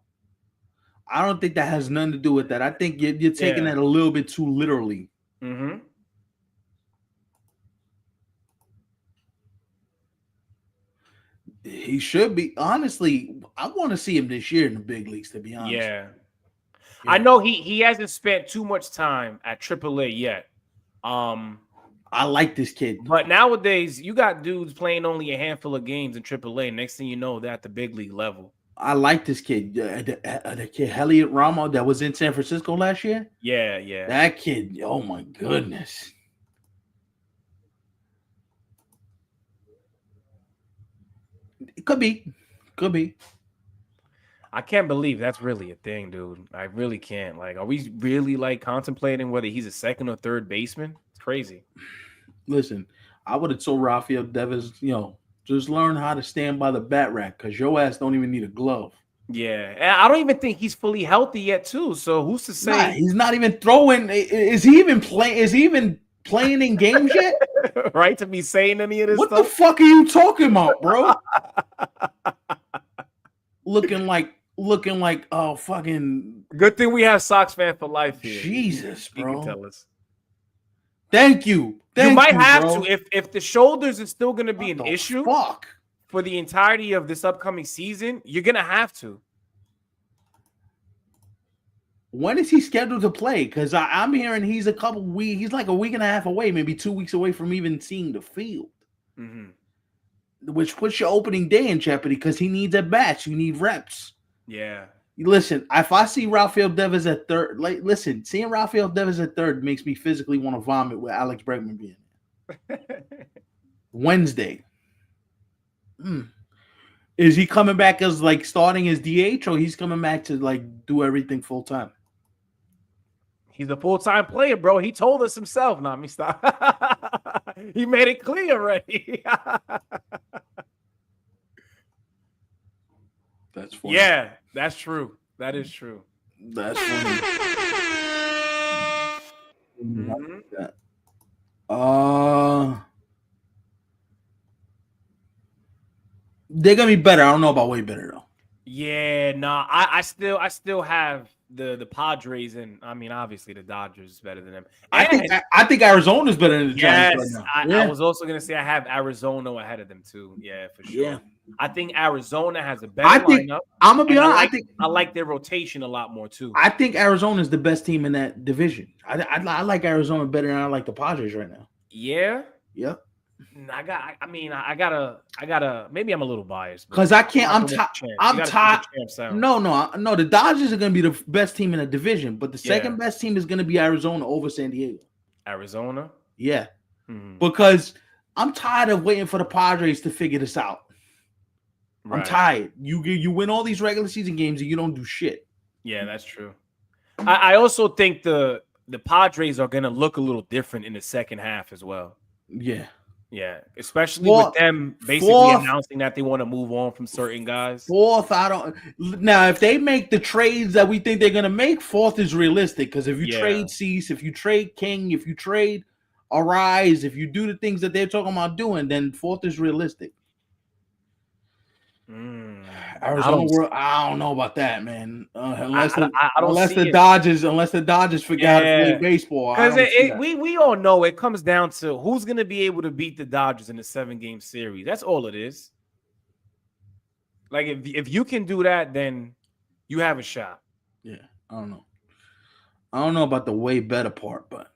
S2: I don't think that has nothing to do with that. I think you're taking that a little bit too literally.
S1: Mm-hmm.
S2: He should be. Honestly, I want to see him this year in the big leagues, to be honest.
S1: Yeah. I know he hasn't spent too much time at AAA yet.
S2: I like this kid.
S1: But nowadays, you got dudes playing only a handful of games in AAA. Next thing you know, they're at the big league level.
S2: I like this kid. The kid, Elliot Ramo, that was in San Francisco last year.
S1: Yeah.
S2: That kid, oh my goodness. It could be.
S1: I can't believe that's really a thing, dude. I really can't. Like, are we really like contemplating whether he's a second or third baseman? It's crazy.
S2: Listen, I would have told Rafael Devers, just learn how to stand by the bat rack because your ass don't even need a glove.
S1: Yeah, and I don't even think he's fully healthy yet, too. So who's to say?
S2: Nah, he's not even throwing. Is he even playing? Is he even playing in games yet?
S1: Right, to be saying any of this
S2: what
S1: stuff?
S2: The fuck are you talking about, bro? looking like oh fucking.
S1: Good thing we have Sox fan for life here.
S2: Jesus,
S1: he
S2: bro.
S1: can tell us.
S2: Thank you.
S1: You might have
S2: bro.
S1: to if the shoulders is still going to be an issue.
S2: Fuck.
S1: For the entirety of this upcoming season, you're gonna have to.
S2: When is he scheduled to play? Because I'm hearing he's a couple weeks. He's like a week and a half away, maybe 2 weeks away from even seeing the field, which puts your opening day in jeopardy because he needs at bats. You need reps.
S1: Yeah.
S2: Listen, if I see Rafael Devers at third, seeing Rafael Devers at third makes me physically want to vomit with Alex Bregman being there. Wednesday. Is he coming back as like starting as DH, or he's coming back to like do everything full time?
S1: He's a full-time player, bro. He told us himself. Nah, me stop. He made it clear already.
S2: That's funny.
S1: Yeah, that's true. That is true.
S2: That's funny. They're gonna be better. I don't know about way better though.
S1: Yeah, nah. I still have the Padres, and I mean obviously the Dodgers is better than them. And
S2: I think Arizona's better than the Giants
S1: yes,
S2: right now.
S1: I was also gonna say I have Arizona ahead of them too. Yeah, for sure.
S2: Yeah.
S1: I think Arizona has a better lineup.
S2: I'm gonna be honest.
S1: I like their rotation a lot more too.
S2: I think Arizona is the best team in that division. I like Arizona better than I like the Padres right now.
S1: Yeah.
S2: Yep.
S1: I gotta. Maybe I'm a little biased
S2: because I can't. I'm tired. No. The Dodgers are gonna be the best team in the division, but the second best team is gonna be Arizona over San Diego.
S1: Arizona.
S2: Yeah. Because I'm tired of waiting for the Padres to figure this out. Right. I'm tired. You win all these regular season games and you don't do shit.
S1: Yeah, that's true. I also think the Padres are gonna look a little different in the second half as well. Yeah, especially with them basically announcing that they want to move on from certain guys.
S2: Now, if they make the trades that we think they're going to make, fourth is realistic. Because if you trade Cease, if you trade King, if you trade Arise, if you do the things that they're talking about doing, then fourth is realistic. Arizona, I don't know about that, man. Unless the Dodgers forget how to play baseball.
S1: Because we all know it comes down to who's going to be able to beat the Dodgers in a 7-game series. That's all it is. Like if you can do that, then you have a shot.
S2: Yeah, I don't know. I don't know about the way better part, but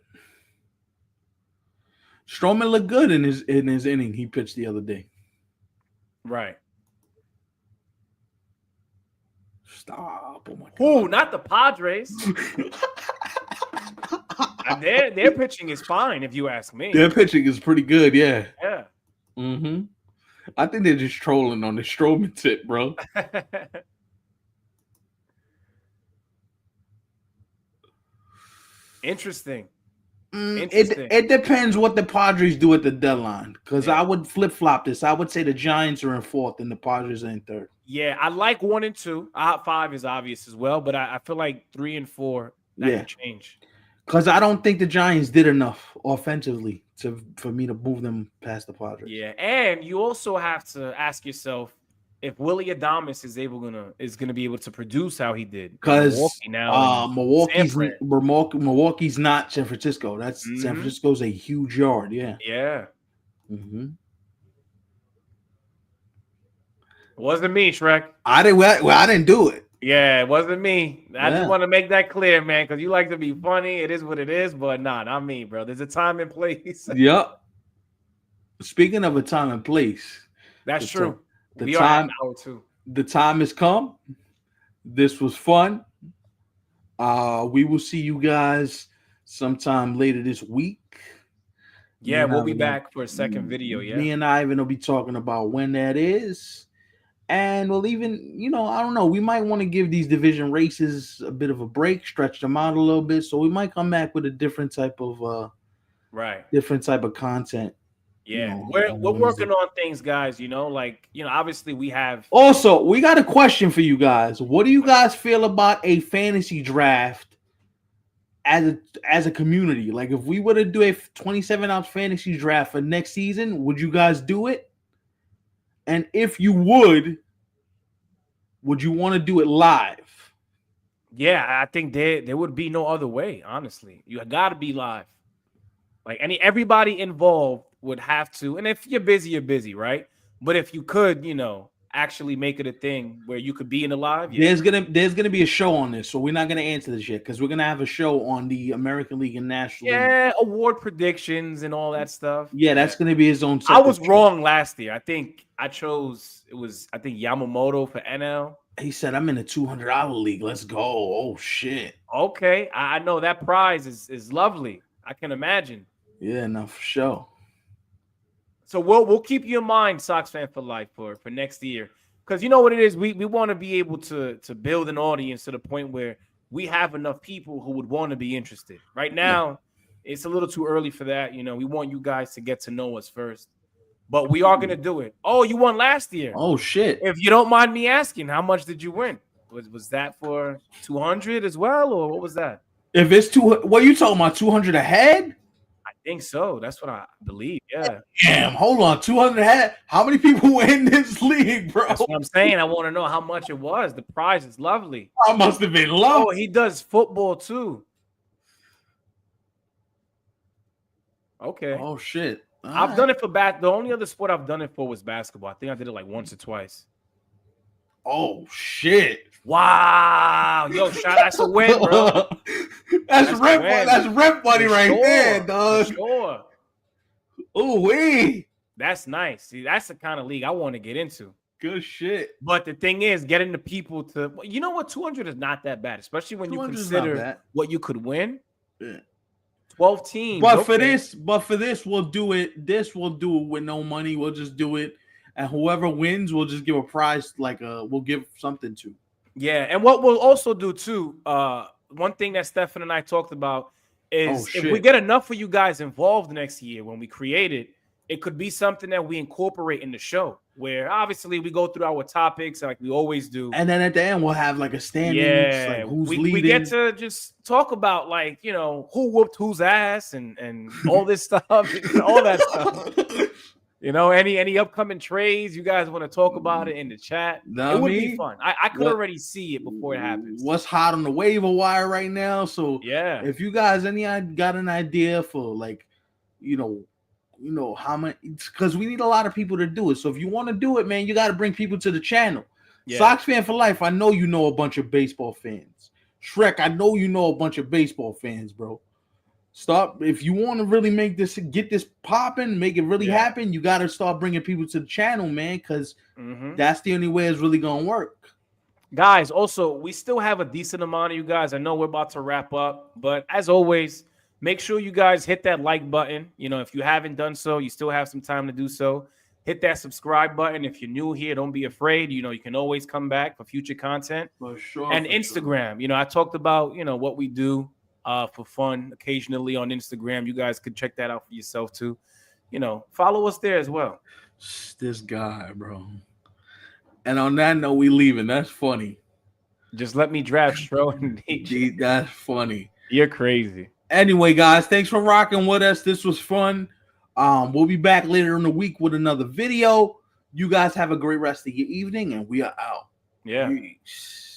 S2: Stroman looked good in his inning he pitched the other day.
S1: Right.
S2: Stop! Oh my God!
S1: Oh, not the Padres. Their pitching is fine, if you ask me.
S2: Their pitching is pretty good, yeah.
S1: Yeah.
S2: Mm-hmm. I think they're just trolling on the Stroman tip, bro.
S1: Interesting.
S2: It depends what the Padres do at the deadline. Because I would flip-flop this. I would say the Giants are in fourth and the Padres are in third.
S1: Yeah, I like 1 and 2. 5 is obvious as well, but I feel like 3 and 4 that can change.
S2: Because I don't think the Giants did enough offensively for me to move them past the Padres.
S1: Yeah, and you also have to ask yourself if Willie Adames is gonna be able to produce how he did in
S2: Because
S1: Milwaukee now in San Fran.
S2: Milwaukee's not San Francisco. That's San
S1: Mhm.
S2: Francisco's a huge yard. Yeah.
S1: Yeah,
S2: Mm-hmm.
S1: it wasn't me, Shrek.
S2: I didn't do it.
S1: Yeah, it wasn't me. I just
S2: Yeah.
S1: want to make that clear, man, because you like to be funny. It is what it is, but nah, not me, bro. There's a time and place.
S2: Yep. Speaking of a time and place,
S1: That's true.
S2: the
S1: We are at
S2: time
S1: hour 2.
S2: the time has come. This was fun. We will see you guys sometime later this week.
S1: Yeah, we'll be
S2: Ivan
S1: back for a second video.
S2: Me
S1: Yeah,
S2: and Ivan will be talking about when that is. And we'll even, I don't know, we might want to give these division races a bit of a break, stretch them out a little bit. So we might come back with a different type of content.
S1: Yeah, we're working on things, guys. Obviously we have.
S2: Also, we got a question for you guys. What do you guys feel about a fantasy draft as a community? Like, if we were to do a 27-ounce fantasy draft for next season, would you guys do it? And if you would you want to do it live?
S1: Yeah, I think there would be no other way. Honestly, you got to be live. Like everybody involved would have to. And if you're busy, you're busy, right? But if you could, actually make it a thing where you could be in the live. Yeah.
S2: There's gonna be a show on this, so we're not gonna answer this yet because we're gonna have a show on the American League and National League.
S1: Yeah, award predictions and all that stuff.
S2: Yeah, that's gonna be his own.
S1: I was wrong last year. I think I chose Yamamoto for NL.
S2: He said, "I'm in a $200 league. Let's go." Oh shit.
S1: Okay, I know that prize is lovely. I can imagine.
S2: Yeah, no, for sure.
S1: So we'll keep you in mind, Sox fan for life for next year, because you know what it is. We want to be able to build an audience to the point where we have enough people who would want to be interested. Right now, it's a little too early for that. We want you guys to get to know us first, but we are gonna do it. Oh, you won last year.
S2: Oh shit!
S1: If you don't mind me asking, how much did you win? Was that for 200 as well, or what was that?
S2: If it's what are you talking about? 200 a head?
S1: I think so. That's what I believe. Yeah.
S2: Damn. Hold on. 200 a head. How many people were in this league, bro?
S1: That's what I'm saying. I want to know how much it was. The prize is lovely.
S2: I must have been low.
S1: Oh, he does football too. Okay.
S2: Oh shit.
S1: I've done it for The only other sport I've done it for was basketball. I think I did it like once or twice.
S2: Oh shit.
S1: Wow. Yo, that's a win, bro.
S2: That's rep money right there, dog.
S1: Sure.
S2: Ooh wee.
S1: That's nice. See, that's the kind of league I want to get into.
S2: Good shit.
S1: But the thing is, getting the people to, 200 is not that bad, especially when you consider what you could win.
S2: Yeah.
S1: 12 teams.
S2: But for this, we'll do it. We'll do it with no money. We'll just do it. And whoever wins, we'll just give a prize, we'll give something to.
S1: Yeah, and what we'll also do too, one thing that Stefan and I talked about is if we get enough of you guys involved next year when we create it, it could be something that we incorporate in the show, where obviously we go through our topics like we always do.
S2: And then at the end, we'll have a standings, who's leading. We
S1: get to just talk about who whooped whose ass and all this stuff, all that stuff. Any upcoming trades you guys want to talk about it in the chat? It would be fun. I could already see it before it happens.
S2: What's hot on the waiver wire right now? So
S1: yeah,
S2: if you guys got an idea for how many, because we need a lot of people to do it. So if you want to do it, man, you got to bring people to the channel. Yeah. Sox fan for life. I know you know a bunch of baseball fans. Shrek, I know you know a bunch of baseball fans, bro. Stop. If you want to really get this popping, make it really happen, you got to start bringing people to the channel, man, because that's the only way it's really going to work.
S1: Guys, also, we still have a decent amount of you guys. I know we're about to wrap up, but as always, make sure you guys hit that like button. If you haven't done so, you still have some time to do so. Hit that subscribe button. If you're new here, don't be afraid. You can always come back for future content.
S2: For sure.
S1: And Instagram. Sure. I talked about, what we do for fun occasionally on Instagram. You guys could check that out for yourself too. Follow us there as well.
S2: This guy, bro. And on that note, we leaving. That's funny.
S1: Just let me draft Stro and
S2: DJ. That's funny.
S1: You're crazy.
S2: Anyway, guys, thanks for rocking with us. This was fun. We'll be back later in the week with another video. You guys have a great rest of your evening, and we are out.
S1: Yeah.
S2: Peace.